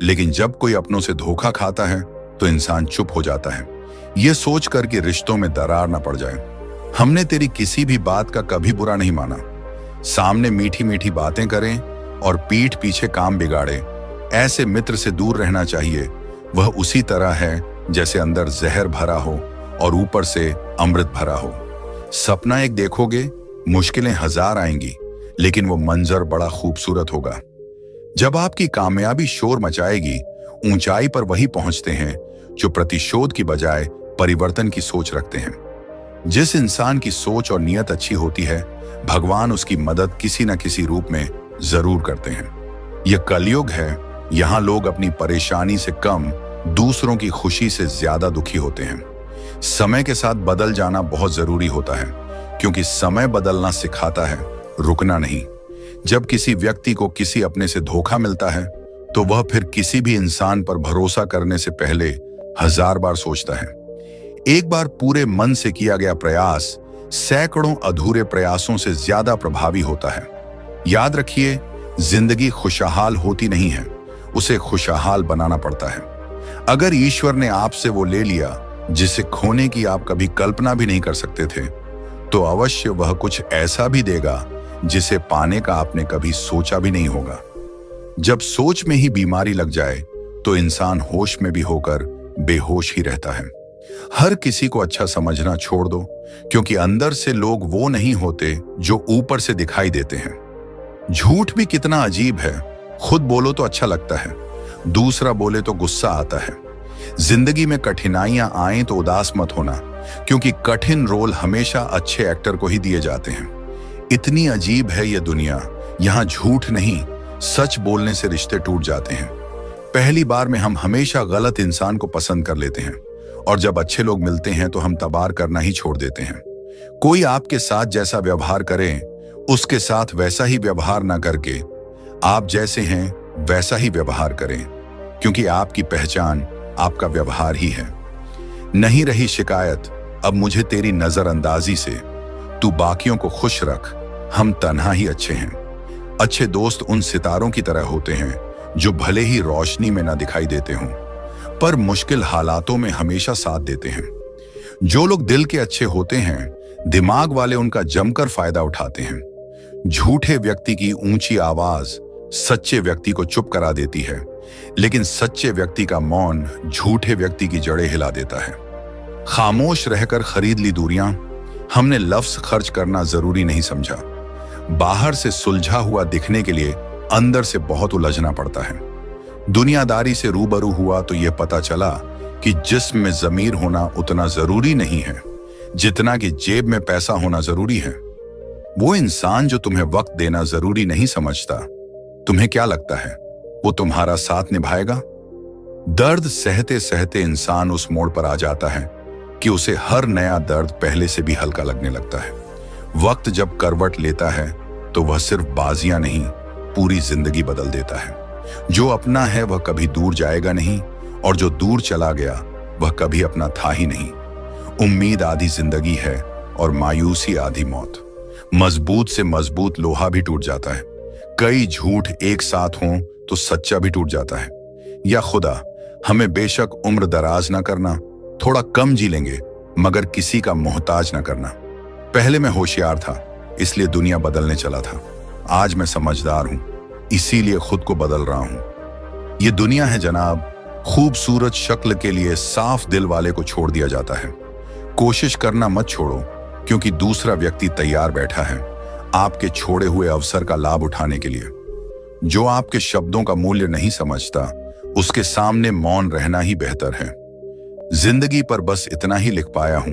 लेकिन जब कोई अपनों से धोखा खाता है तो इंसान चुप हो जाता है, ये सोचकर कि रिश्तों में दरार ना पड़ जाए। हमने तेरी किसी भी बात का कभी बुरा नहीं माना। सामने मीठी मीठी बातें करें और पीठ पीछे काम बिगाड़े, ऐसे मित्र से दूर रहना चाहिए। वह उसी तरह है जैसे अंदर जहर भरा हो और ऊपर से अमृत भरा हो। सपना एक देखोगे, मुश्किलें 1000 आएंगी, लेकिन वो मंजर बड़ा खूबसूरत होगा। जब आपकी कामयाबी शोर मचाएगी, ऊंचाई पर वही पहुंचते हैं जो प्रतिशोध की बजाय परिवर्तन की सोच रखते हैं। जिस इंसान की सोच और नियत अच्छी होती है, भगवान उसकी मदद किसी न किसी रूप में जरूर करते हैं। यह कलयुग है, यहाँ लोग अपनी परेशानी से कम दूसरों की खुशी से ज्यादा दुखी होते हैं। समय के साथ बदल जाना बहुत जरूरी होता है, क्योंकि समय बदलना सिखाता है, रुकना नहीं। जब किसी व्यक्ति को किसी अपने से धोखा मिलता है तो वह फिर किसी भी इंसान पर भरोसा करने से पहले 1000 बार सोचता है। एक बार पूरे मन से किया गया प्रयास सैकड़ों अधूरे प्रयासों से ज्यादा प्रभावी होता है। याद रखिए, जिंदगी खुशहाल होती नहीं है, उसे खुशहाल बनाना पड़ता है। अगर ईश्वर ने आपसे वो ले लिया जिसे खोने की आप कभी कल्पना भी नहीं कर सकते थे, तो अवश्य वह कुछ ऐसा भी देगा जिसे पाने का आपने कभी सोचा भी नहीं होगा। जब सोच में ही बीमारी लग जाए तो इंसान होश में भी होकर बेहोश ही रहता है। हर किसी को अच्छा समझना छोड़ दो, क्योंकि अंदर से लोग वो नहीं होते जो ऊपर से दिखाई देते हैं। झूठ भी कितना अजीब है, खुद बोलो तो अच्छा लगता है, दूसरा बोले तो गुस्सा आता है। जिंदगी में कठिनाइयां आए तो उदास मत होना, क्योंकि कठिन रोल हमेशा अच्छे एक्टर को ही दिए जाते हैं। इतनी अजीब है ये दुनिया, यहाँ झूठ नहीं, सच बोलने से रिश्ते टूट जाते हैं। पहली बार में हम हमेशा गलत इंसान को पसंद कर लेते हैं, और जब अच्छे लोग मिलते हैं तो हम तबार करना ही छोड़ देते हैं। कोई आपके साथ जैसा व्यवहार करे, उसके साथ वैसा ही व्यवहार ना करके आप जैसे हैं वैसा ही व्यवहार करें, क्योंकि आपकी पहचान आपका व्यवहार ही है। नहीं रही शिकायत अब मुझे तेरी नजरअंदाजी से, तू बाकियों को खुश रख, हम तन्हा ही अच्छे हैं। अच्छे दोस्त उन सितारों की तरह होते हैं जो भले ही रोशनी में ना दिखाई देते हों, पर मुश्किल हालातों में हमेशा साथ देते हैं। जो लोग दिल के अच्छे होते हैं, दिमाग वाले उनका जमकर फायदा उठाते हैं। झूठे व्यक्ति की ऊंची आवाज सच्चे व्यक्ति को चुप करा देती है, लेकिन सच्चे व्यक्ति का मौन झूठे व्यक्ति की जड़ें हिला देता है। खामोश रहकर खरीद ली दूरियां, हमने लफ्ज खर्च करना जरूरी नहीं समझा। बाहर से सुलझा हुआ दिखने के लिए अंदर से बहुत उलझना पड़ता है। दुनियादारी से रूबरू हुआ तो यह पता चला कि जिस्म में जमीर होना उतना जरूरी नहीं है जितना कि जेब में पैसा होना जरूरी है। वो इंसान जो तुम्हें वक्त देना जरूरी नहीं समझता, तुम्हें क्या लगता है वो तुम्हारा साथ निभाएगा? दर्द सहते सहते इंसान उस मोड़ पर आ जाता है कि उसे हर नया दर्द पहले से भी हल्का लगने लगता है। वक्त जब करवट लेता है तो वह सिर्फ बाजियां नहीं, पूरी जिंदगी बदल देता है। जो अपना है वह कभी दूर जाएगा नहीं, और जो दूर चला गया वह कभी अपना था ही नहीं। उम्मीद आधी जिंदगी है और मायूसी आधी मौत। मजबूत से मजबूत लोहा भी टूट जाता है। कई झूठ एक साथ हों तो सच्चा भी टूट जाता है। या खुदा हमें बेशक उम्र दराज ना करना, थोड़ा कम जी लेंगे मगर किसी का मोहताज ना करना। पहले मैं होशियार था इसलिए दुनिया बदलने चला था, आज मैं समझदार हूं इसीलिए खुद को बदल रहा हूं। ये दुनिया है जनाब, खूबसूरत शक्ल के लिए साफ दिल वाले को छोड़ दिया जाता है। कोशिश करना मत छोड़ो क्योंकि दूसरा व्यक्ति तैयार बैठा है आपके छोड़े हुए अवसर का लाभ उठाने के लिए। जो आपके शब्दों का मूल्य नहीं समझता उसके सामने मौन रहना ही बेहतर है। जिंदगी पर बस इतना ही लिख पाया हूं,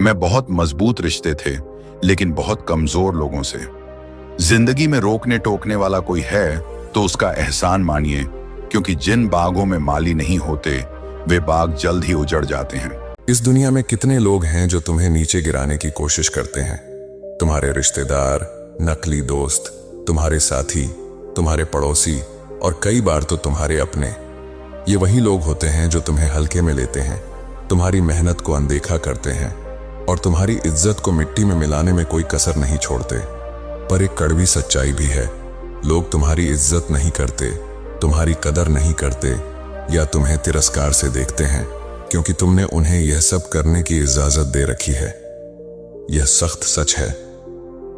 मैं बहुत मजबूत रिश्ते थे लेकिन बहुत कमजोर लोगों से। जिंदगी में रोकने टोकने वाला कोई है तो उसका एहसान मानिए, क्योंकि जिन बागों में माली नहीं होते वे बाग जल्द ही उजड़ जाते हैं। इस दुनिया में कितने लोग हैं जो तुम्हें नीचे गिराने की कोशिश करते हैं। तुम्हारे रिश्तेदार, नकली दोस्त, तुम्हारे साथी, तुम्हारे पड़ोसी और कई बार तो तुम्हारे अपने। ये वही लोग होते हैं जो तुम्हें हल्के में लेते हैं, तुम्हारी मेहनत को अनदेखा करते हैं और तुम्हारी इज्जत को मिट्टी में मिलाने में कोई कसर नहीं छोड़ते। पर एक कड़वी सच्चाई भी है, लोग तुम्हारी इज्जत नहीं करते, तुम्हारी कदर नहीं करते या तुम्हें तिरस्कार से देखते हैं क्योंकि तुमने उन्हें यह सब करने की इजाजत दे रखी है। यह सख्त सच है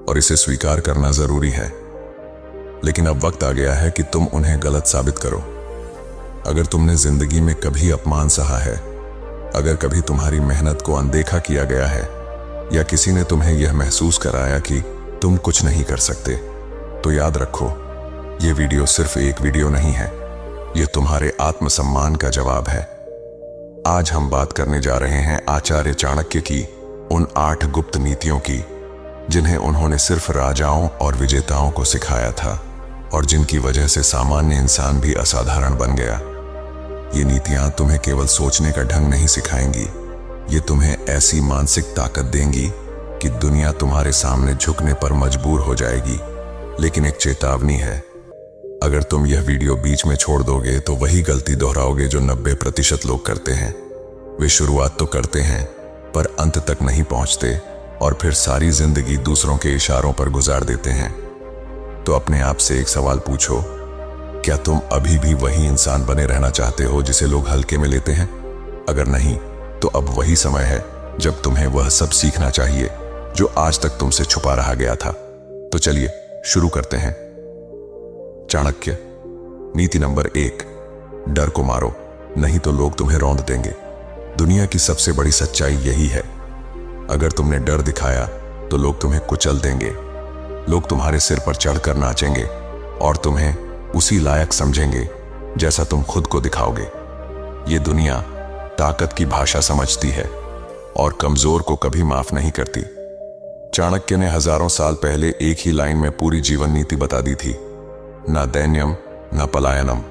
और इसे स्वीकार करना जरूरी है, लेकिन अब वक्त आ गया है कि तुम उन्हें गलत साबित करो। अगर तुमने जिंदगी में कभी अपमान सहा है, अगर कभी तुम्हारी मेहनत को अनदेखा किया गया है या किसी ने तुम्हें यह महसूस कराया कि तुम कुछ नहीं कर सकते, तो याद रखो यह वीडियो सिर्फ एक वीडियो नहीं है, यह तुम्हारे आत्मसम्मान का जवाब है। आज हम बात करने जा रहे हैं आचार्य चाणक्य की उन 8 गुप्त नीतियों की जिन्हें उन्होंने सिर्फ राजाओं और विजेताओं को सिखाया था और जिनकी वजह से सामान्य इंसान भी असाधारण बन गया। ये नीतियां तुम्हें केवल सोचने का ढंग नहीं सिखाएंगी, ये तुम्हें ऐसी मानसिक ताकत देंगी कि दुनिया तुम्हारे सामने झुकने पर मजबूर हो जाएगी। लेकिन एक चेतावनी है, अगर तुम यह वीडियो बीच में छोड़ दोगे तो वही गलती दोहराओगे जो 90% लोग करते हैं। वे शुरुआत तो करते हैं पर अंत तक नहीं पहुंचते और फिर सारी जिंदगी दूसरों के इशारों पर गुजार देते हैं। तो अपने आप से एक सवाल पूछो, क्या तुम अभी भी वही इंसान बने रहना चाहते हो जिसे लोग हल्के में लेते हैं? अगर नहीं तो अब वही समय है जब तुम्हें वह सब सीखना चाहिए जो आज तक तुमसे छुपा रहा गया था। तो चलिए शुरू करते हैं। चाणक्य नीति नंबर 1, डर को मारो, नहीं तो लोग तुम्हें रौंद देंगे। दुनिया की सबसे बड़ी सच्चाई यही है, अगर तुमने डर दिखाया तो लोग तुम्हें कुचल देंगे। लोग तुम्हारे सिर पर चढ़कर नाचेंगे और तुम्हें उसी लायक समझेंगे जैसा तुम खुद को दिखाओगे। ये दुनिया ताकत की भाषा समझती है और कमजोर को कभी माफ नहीं करती। चाणक्य ने हजारों साल पहले एक ही लाइन में पूरी जीवन नीति बता दी थी, ना दैन्यम ना पलायनम,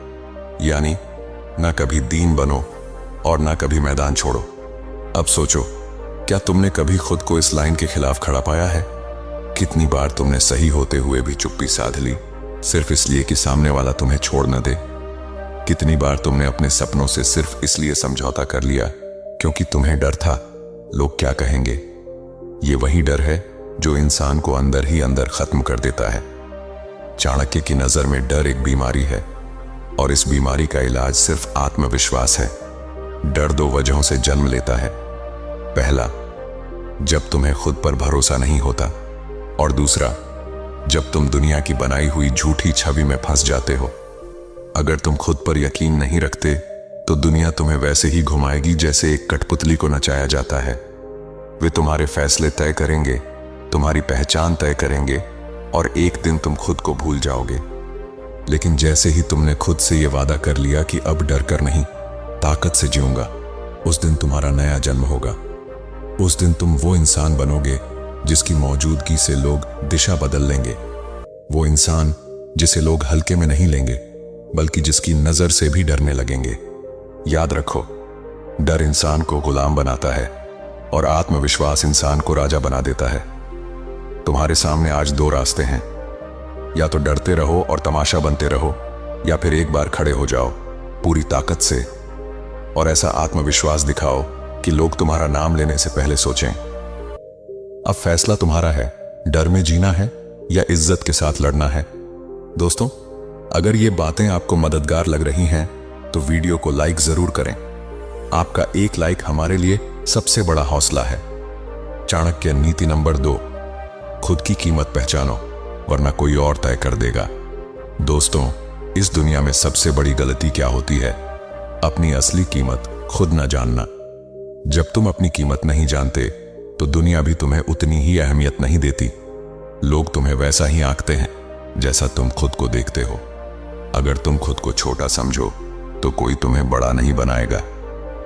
यानी ना कभी दीन बनो और ना कभी मैदान छोड़ो। अब सोचो, क्या तुमने कभी खुद को इस लाइन के खिलाफ खड़ा पाया है? कितनी बार तुमने सही होते हुए भी चुप्पी साध ली सिर्फ इसलिए कि सामने वाला तुम्हें छोड़ न दे? कितनी बार तुमने अपने सपनों से सिर्फ इसलिए समझौता कर लिया क्योंकि तुम्हें डर था लोग क्या कहेंगे? ये वही डर है जो इंसान को अंदर ही अंदर खत्म कर देता है। चाणक्य की नजर में डर एक बीमारी है और इस बीमारी का इलाज सिर्फ आत्मविश्वास है। डर 2 वजहों से जन्म लेता है। पहला, जब तुम्हें खुद पर भरोसा नहीं होता, और दूसरा, जब तुम दुनिया की बनाई हुई झूठी छवि में फंस जाते हो। अगर तुम खुद पर यकीन नहीं रखते तो दुनिया तुम्हें वैसे ही घुमाएगी जैसे एक कठपुतली को नचाया जाता है। वे तुम्हारे फैसले तय करेंगे, तुम्हारी पहचान तय करेंगे और एक दिन तुम खुद को भूल जाओगे। लेकिन जैसे ही तुमने खुद से यह वादा कर लिया कि अब डर कर नहीं, ताकत से जीऊंगा, उस दिन तुम्हारा नया जन्म होगा। उस दिन तुम वो इंसान बनोगे जिसकी मौजूदगी से लोग दिशा बदल लेंगे। वो इंसान जिसे लोग हल्के में नहीं लेंगे बल्कि जिसकी नजर से भी डरने लगेंगे। याद रखो, डर इंसान को गुलाम बनाता है और आत्मविश्वास इंसान को राजा बना देता है। तुम्हारे सामने आज 2 रास्ते हैं, या तो डरते रहो और तमाशा बनते रहो, या फिर एक बार खड़े हो जाओ पूरी ताकत से और ऐसा आत्मविश्वास दिखाओ कि लोग तुम्हारा नाम लेने से पहले सोचें। अब फैसला तुम्हारा है, डर में जीना है या इज्जत के साथ लड़ना है। दोस्तों, अगर ये बातें आपको मददगार लग रही हैं तो वीडियो को लाइक जरूर करें। आपका एक लाइक हमारे लिए सबसे बड़ा हौसला है। चाणक्य नीति नंबर 2, खुद की कीमत पहचानो वरना कोई और तय कर देगा। दोस्तों, इस दुनिया में सबसे बड़ी गलती क्या होती है? अपनी असली कीमत खुद न जानना। जब तुम अपनी कीमत नहीं जानते तो दुनिया भी तुम्हें उतनी ही अहमियत नहीं देती। लोग तुम्हें वैसा ही आंकते हैं जैसा तुम खुद को देखते हो। अगर तुम खुद को छोटा समझो तो कोई तुम्हें बड़ा नहीं बनाएगा।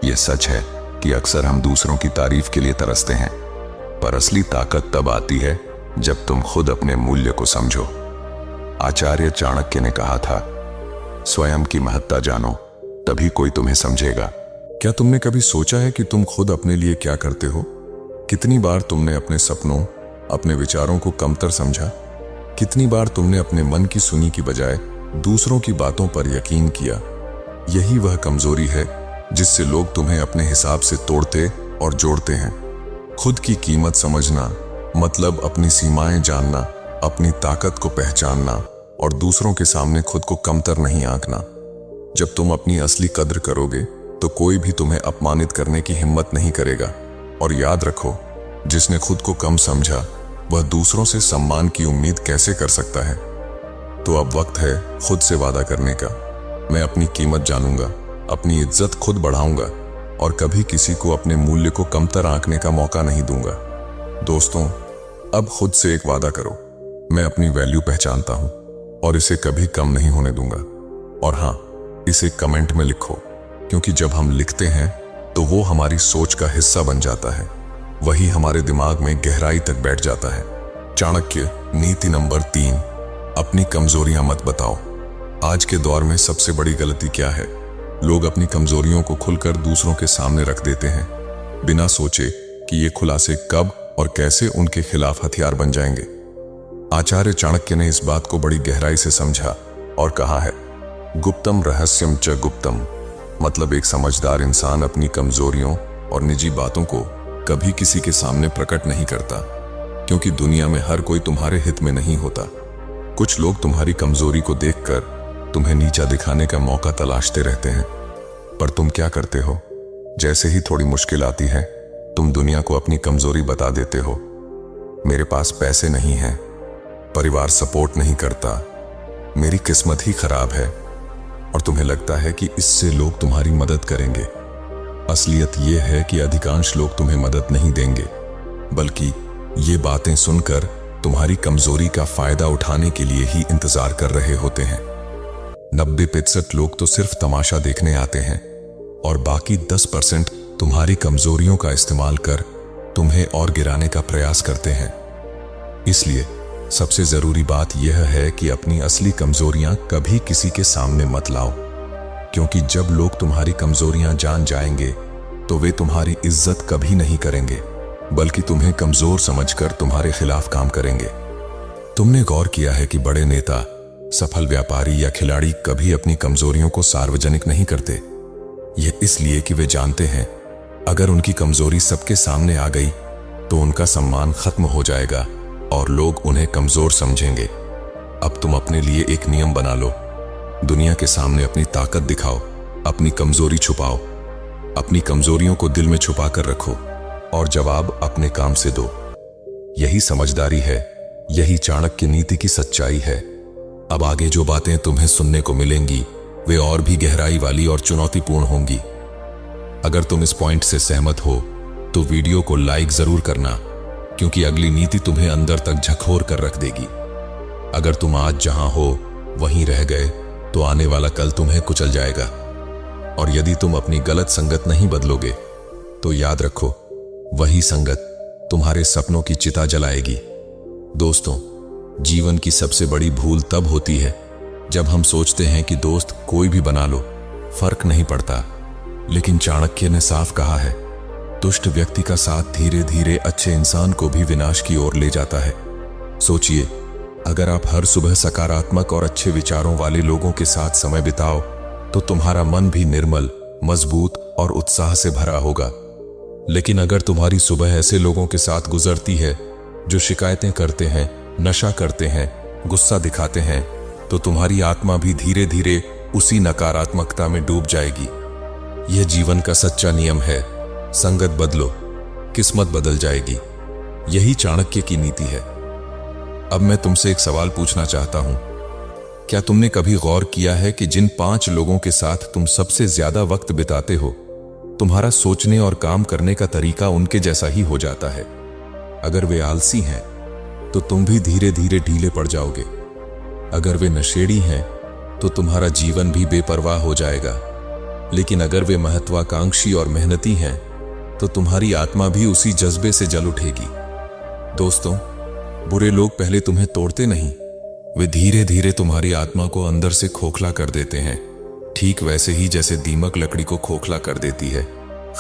यह सच है कि अक्सर हम दूसरों की तारीफ के लिए तरसते हैं, पर असली ताकत तब आती है जब तुम खुद अपने मूल्य को समझो। आचार्य चाणक्य ने कहा था, स्वयं की महत्ता जानो, तभी कोई तुम्हें समझेगा। क्या तुमने कभी सोचा है कि तुम खुद अपने लिए क्या करते हो? कितनी बार तुमने अपने सपनों, अपने विचारों को कमतर समझा? कितनी बार तुमने अपने मन की सुनी की बजाय दूसरों की बातों पर यकीन किया? यही वह कमजोरी है जिससे लोग तुम्हें अपने हिसाब से तोड़ते और जोड़ते हैं। खुद की कीमत समझना मतलब अपनी सीमाएं जानना, अपनी ताकत को पहचानना और दूसरों के सामने खुद को कमतर नहीं आंकना। जब तुम अपनी असली कद्र करोगे तो कोई भी तुम्हें अपमानित करने की हिम्मत नहीं करेगा। और याद रखो, जिसने खुद को कम समझा वह दूसरों से सम्मान की उम्मीद कैसे कर सकता है? तो अब वक्त है खुद से वादा करने का। मैं अपनी कीमत जानूंगा, अपनी इज्जत खुद बढ़ाऊंगा और कभी किसी को अपने मूल्य को कमतर आंकने का मौका नहीं दूंगा। दोस्तों, अब खुद से एक वादा करो, मैं अपनी वैल्यू पहचानता हूं और इसे कभी कम नहीं होने दूंगा। और हां, इसे कमेंट में लिखो, क्योंकि जब हम लिखते हैं तो वो हमारी सोच का हिस्सा बन जाता है। वही हमारे दिमाग में गहराई तक बैठ जाता है। चाणक्य नीति नंबर 3, अपनी कमजोरियां मत बताओ। आज के दौर में सबसे बड़ी गलती क्या है? लोग अपनी कमजोरियों को खुलकर दूसरों के सामने रख देते हैं, बिना सोचे कि ये खुलासे कब और कैसे उनके खिलाफ हथियार बन जाएंगे। आचार्य चाणक्य ने इस बात को बड़ी गहराई से समझा और कहा है, गुप्तम रहस्यम च गुप्तम, मतलब एक समझदार इंसान अपनी कमजोरियों और निजी बातों को कभी किसी के सामने प्रकट नहीं करता, क्योंकि दुनिया में हर कोई तुम्हारे हित में नहीं होता। कुछ लोग तुम्हारी कमजोरी को देखकर तुम्हें नीचा दिखाने का मौका तलाशते रहते हैं, पर तुम क्या करते हो? जैसे ही थोड़ी मुश्किल आती है, तुम दुनिया को अपनी कमजोरी बता देते हो। मेरे पास पैसे नहीं हैं, परिवार सपोर्ट नहीं करता, मेरी किस्मत ही खराब है, और तुम्हें लगता है कि इससे लोग तुम्हारी मदद करेंगे। असलियत यह है कि अधिकांश लोग तुम्हें मदद नहीं देंगे, बल्कि ये बातें सुनकर तुम्हारी कमजोरी का फायदा उठाने के लिए ही इंतजार कर रहे होते हैं। 90% लोग तो सिर्फ तमाशा देखने आते हैं और बाकी 10% तुम्हारी कमजोरियों का इस्तेमाल कर तुम्हें और गिराने का प्रयास करते हैं। इसलिए सबसे जरूरी बात यह है कि अपनी असली कमजोरियां कभी किसी के सामने मत लाओ, क्योंकि जब लोग तुम्हारी कमजोरियां जान जाएंगे तो वे तुम्हारी इज्जत कभी नहीं करेंगे, बल्कि तुम्हें कमजोर समझकर तुम्हारे खिलाफ काम करेंगे। तुमने गौर किया है कि बड़े नेता, सफल व्यापारी या खिलाड़ी कभी अपनी कमजोरियों को सार्वजनिक नहीं करते। यह इसलिए कि वे जानते हैं अगर उनकी कमजोरी सबके सामने आ गई तो उनका सम्मान खत्म हो जाएगा और लोग उन्हें कमजोर समझेंगे। अब तुम अपने लिए एक नियम बना लो, दुनिया के सामने अपनी ताकत दिखाओ, अपनी कमजोरी छुपाओ, अपनी कमजोरियों को दिल में छुपा कर रखो और जवाब अपने काम से दो। यही समझदारी है, यही चाणक्य नीति की सच्चाई है। अब आगे जो बातें तुम्हें सुनने को मिलेंगी वे और भी गहराई वाली और चुनौतीपूर्ण होंगी। अगर तुम इस पॉइंट से सहमत हो तो वीडियो को लाइक जरूर करना, क्योंकि अगली नीति तुम्हें अंदर तक झकझोर कर रख देगी। अगर तुम आज जहां हो वहीं रह गए तो आने वाला कल तुम्हें कुचल जाएगा, और यदि तुम अपनी गलत संगत नहीं बदलोगे तो याद रखो, वही संगत तुम्हारे सपनों की चिता जलाएगी। दोस्तों, जीवन की सबसे बड़ी भूल तब होती है जब हम सोचते हैं कि दोस्त कोई भी बना लो, फर्क नहीं पड़ता। लेकिन चाणक्य ने साफ कहा है, दुष्ट व्यक्ति का साथ धीरे धीरे अच्छे इंसान को भी विनाश की ओर ले जाता है। सोचिए, अगर आप हर सुबह सकारात्मक और अच्छे विचारों वाले लोगों के साथ समय बिताओ तो तुम्हारा मन भी निर्मल, मजबूत और उत्साह से भरा होगा। लेकिन अगर तुम्हारी सुबह ऐसे लोगों के साथ गुजरती है जो शिकायतें करते हैं, नशा करते हैं, गुस्सा दिखाते हैं, तो तुम्हारी आत्मा भी धीरे धीरे उसी नकारात्मकता में डूब जाएगी। यह जीवन का सच्चा नियम है, संगत बदलो, किस्मत बदल जाएगी। यही चाणक्य की नीति है। अब मैं तुमसे एक सवाल पूछना चाहता हूं। क्या तुमने कभी गौर किया है कि जिन 5 लोगों के साथ तुम सबसे ज्यादा वक्त बिताते हो, तुम्हारा सोचने और काम करने का तरीका उनके जैसा ही हो जाता है। अगर वे आलसी हैं तो तुम भी धीरे धीरे ढीले पड़ जाओगे। अगर वे नशेड़ी हैं तो तुम्हारा जीवन भी बेपरवाह हो जाएगा। लेकिन अगर वे महत्वाकांक्षी और मेहनती हैं तो तुम्हारी आत्मा भी उसी जज्बे से जल उठेगी। दोस्तों, बुरे लोग पहले तुम्हें तोड़ते नहीं, वे धीरे धीरे तुम्हारी आत्मा को अंदर से खोखला कर देते हैं, ठीक वैसे ही जैसे दीमक लकड़ी को खोखला कर देती है।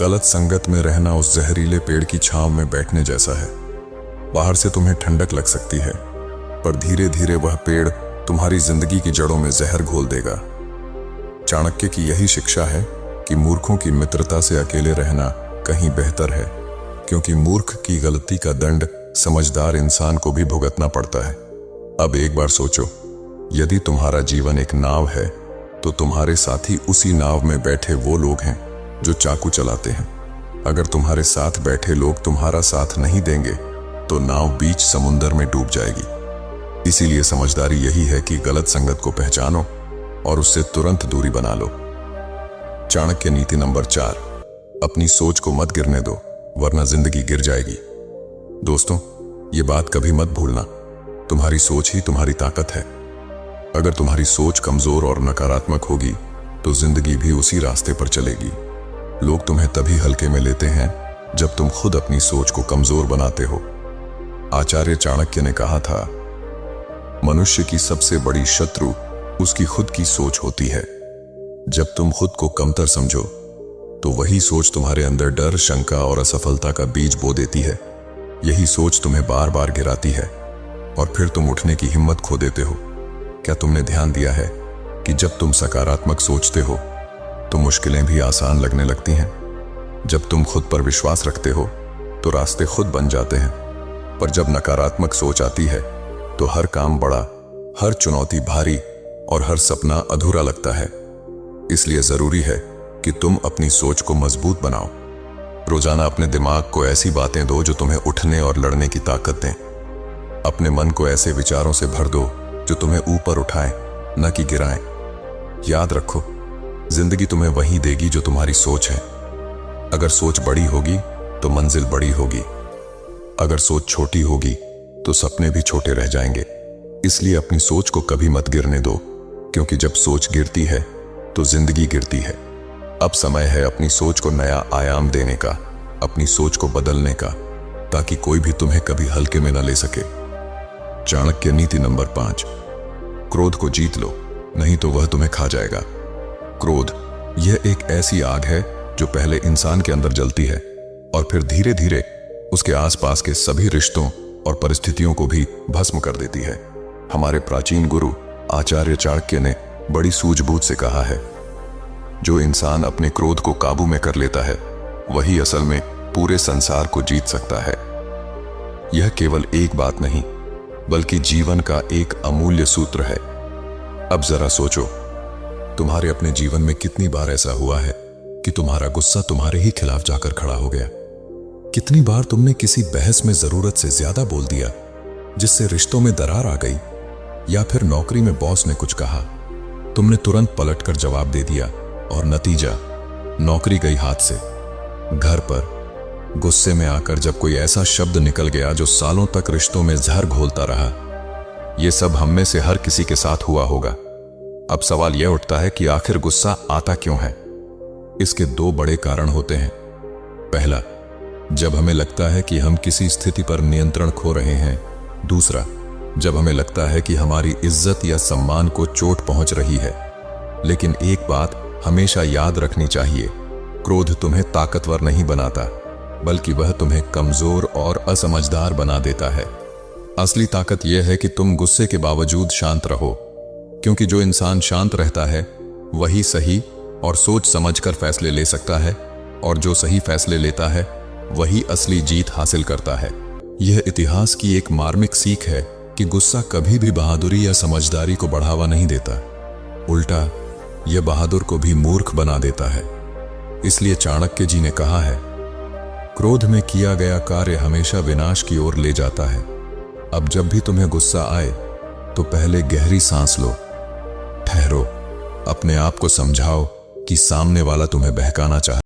गलत संगत में रहना उस जहरीले पेड़ की छांव में बैठने जैसा है। बाहर से तुम्हें ठंडक लग सकती है, पर धीरे धीरे वह पेड़ तुम्हारी जिंदगी की जड़ों में जहर घोल देगा। चाणक्य की यही शिक्षा है कि मूर्खों की मित्रता से अकेले रहना कहीं बेहतर है, क्योंकि मूर्ख की गलती का दंड समझदार इंसान को भी भुगतना पड़ता है। अब एक बार सोचो, यदि तुम्हारा जीवन एक नाव है तो तुम्हारे साथी उसी नाव में बैठे वो लोग हैं जो चाकू चलाते हैं। अगर तुम्हारे साथ बैठे लोग तुम्हारा साथ नहीं देंगे तो नाव बीच समुंदर में डूब जाएगी। इसीलिए समझदारी यही है कि गलत संगत को पहचानो और उससे तुरंत दूरी बना लो। चाणक्य नीति नंबर 4, अपनी सोच को मत गिरने दो, वरना जिंदगी गिर जाएगी। दोस्तों, ये बात कभी मत भूलना, तुम्हारी सोच ही तुम्हारी ताकत है। अगर तुम्हारी सोच कमजोर और नकारात्मक होगी तो जिंदगी भी उसी रास्ते पर चलेगी। लोग तुम्हें तभी हल्के में लेते हैं जब तुम खुद अपनी सोच को कमजोर बनाते हो। आचार्य चाणक्य ने कहा था, मनुष्य की सबसे बड़ी शत्रु उसकी खुद की सोच होती है। जब तुम खुद को कमतर समझो तो वही सोच तुम्हारे अंदर डर, शंका और असफलता का बीज बो देती है। यही सोच तुम्हें बार बार गिराती है और फिर तुम उठने की हिम्मत खो देते हो। क्या तुमने ध्यान दिया है कि जब तुम सकारात्मक सोचते हो तो मुश्किलें भी आसान लगने लगती हैं? जब तुम खुद पर विश्वास रखते हो तो रास्ते खुद बन जाते हैं, पर जब नकारात्मक सोच आती है तो हर काम बड़ा, हर चुनौती भारी और हर सपना अधूरा लगता है। इसलिए जरूरी है कि तुम अपनी सोच को मजबूत बनाओ। रोजाना अपने दिमाग को ऐसी बातें दो जो तुम्हें उठने और लड़ने की ताकत दें। अपने मन को ऐसे विचारों से भर दो जो तुम्हें ऊपर उठाएं, न कि गिराएं। याद रखो, जिंदगी तुम्हें वही देगी जो तुम्हारी सोच है। अगर सोच बड़ी होगी तो मंजिल बड़ी होगी, अगर सोच छोटी होगी तो सपने भी छोटे रह जाएंगे। इसलिए अपनी सोच को कभी मत गिरने दो, क्योंकि जब सोच गिरती है तो जिंदगी गिरती है। अब समय है अपनी सोच को नया आयाम देने का, अपनी सोच को बदलने का, ताकि कोई भी तुम्हें कभी हल्के में न ले सके। चाणक्य नीति नंबर 5, क्रोध को जीत लो, नहीं तो वह तुम्हें खा जाएगा। क्रोध यह एक ऐसी आग है जो पहले इंसान के अंदर जलती है और फिर धीरे धीरे उसके आसपास के सभी रिश्तों और परिस्थितियों को भी भस्म कर देती है। हमारे प्राचीन गुरु आचार्य चाणक्य ने बड़ी सूझबूझ से कहा है, जो इंसान अपने क्रोध को काबू में कर लेता है वही असल में पूरे संसार को जीत सकता है। यह केवल एक बात नहीं, बल्कि जीवन का एक अमूल्य सूत्र है। अब जरा सोचो, तुम्हारे अपने जीवन में कितनी बार ऐसा हुआ है कि तुम्हारा गुस्सा तुम्हारे ही खिलाफ जाकर खड़ा हो गया? कितनी बार तुमने किसी बहस में जरूरत से ज्यादा बोल दिया जिससे रिश्तों में दरार आ गई? या फिर नौकरी में बॉस ने कुछ कहा, तुमने तुरंत पलटकर जवाब दे दिया और नतीजा नौकरी गई हाथ से। घर पर गुस्से में आकर जब कोई ऐसा शब्द निकल गया जो सालों तक रिश्तों में जहर घोलता रहा। यह सब हम में से हर किसी के साथ हुआ होगा। अब सवाल यह उठता है कि आखिर गुस्सा आता क्यों है? इसके 2 बड़े कारण होते हैं। पहला, जब हमें लगता है कि हम किसी स्थिति पर नियंत्रण खो रहे हैं। दूसरा, जब हमें लगता है कि हमारी इज्जत या सम्मान को चोट पहुंच रही है। लेकिन एक बात हमेशा याद रखनी चाहिए, क्रोध तुम्हें ताकतवर नहीं बनाता, बल्कि वह तुम्हें कमजोर और असमझदार बना देता है। असली ताकत यह है कि तुम गुस्से के बावजूद शांत रहो, क्योंकि जो इंसान शांत रहता है वही सही और सोच समझकर फैसले ले सकता है, और जो सही फैसले लेता है वही असली जीत हासिल करता है। यह इतिहास की एक मार्मिक सीख है कि गुस्सा कभी भी बहादुरी या समझदारी को बढ़ावा नहीं देता। उल्टा यह बहादुर को भी मूर्ख बना देता है। इसलिए चाणक्य जी ने कहा है, क्रोध में किया गया कार्य हमेशा विनाश की ओर ले जाता है। अब जब भी तुम्हें गुस्सा आए तो पहले गहरी सांस लो, ठहरो, अपने आप को समझाओ कि सामने वाला तुम्हें बहकाना चाहता है।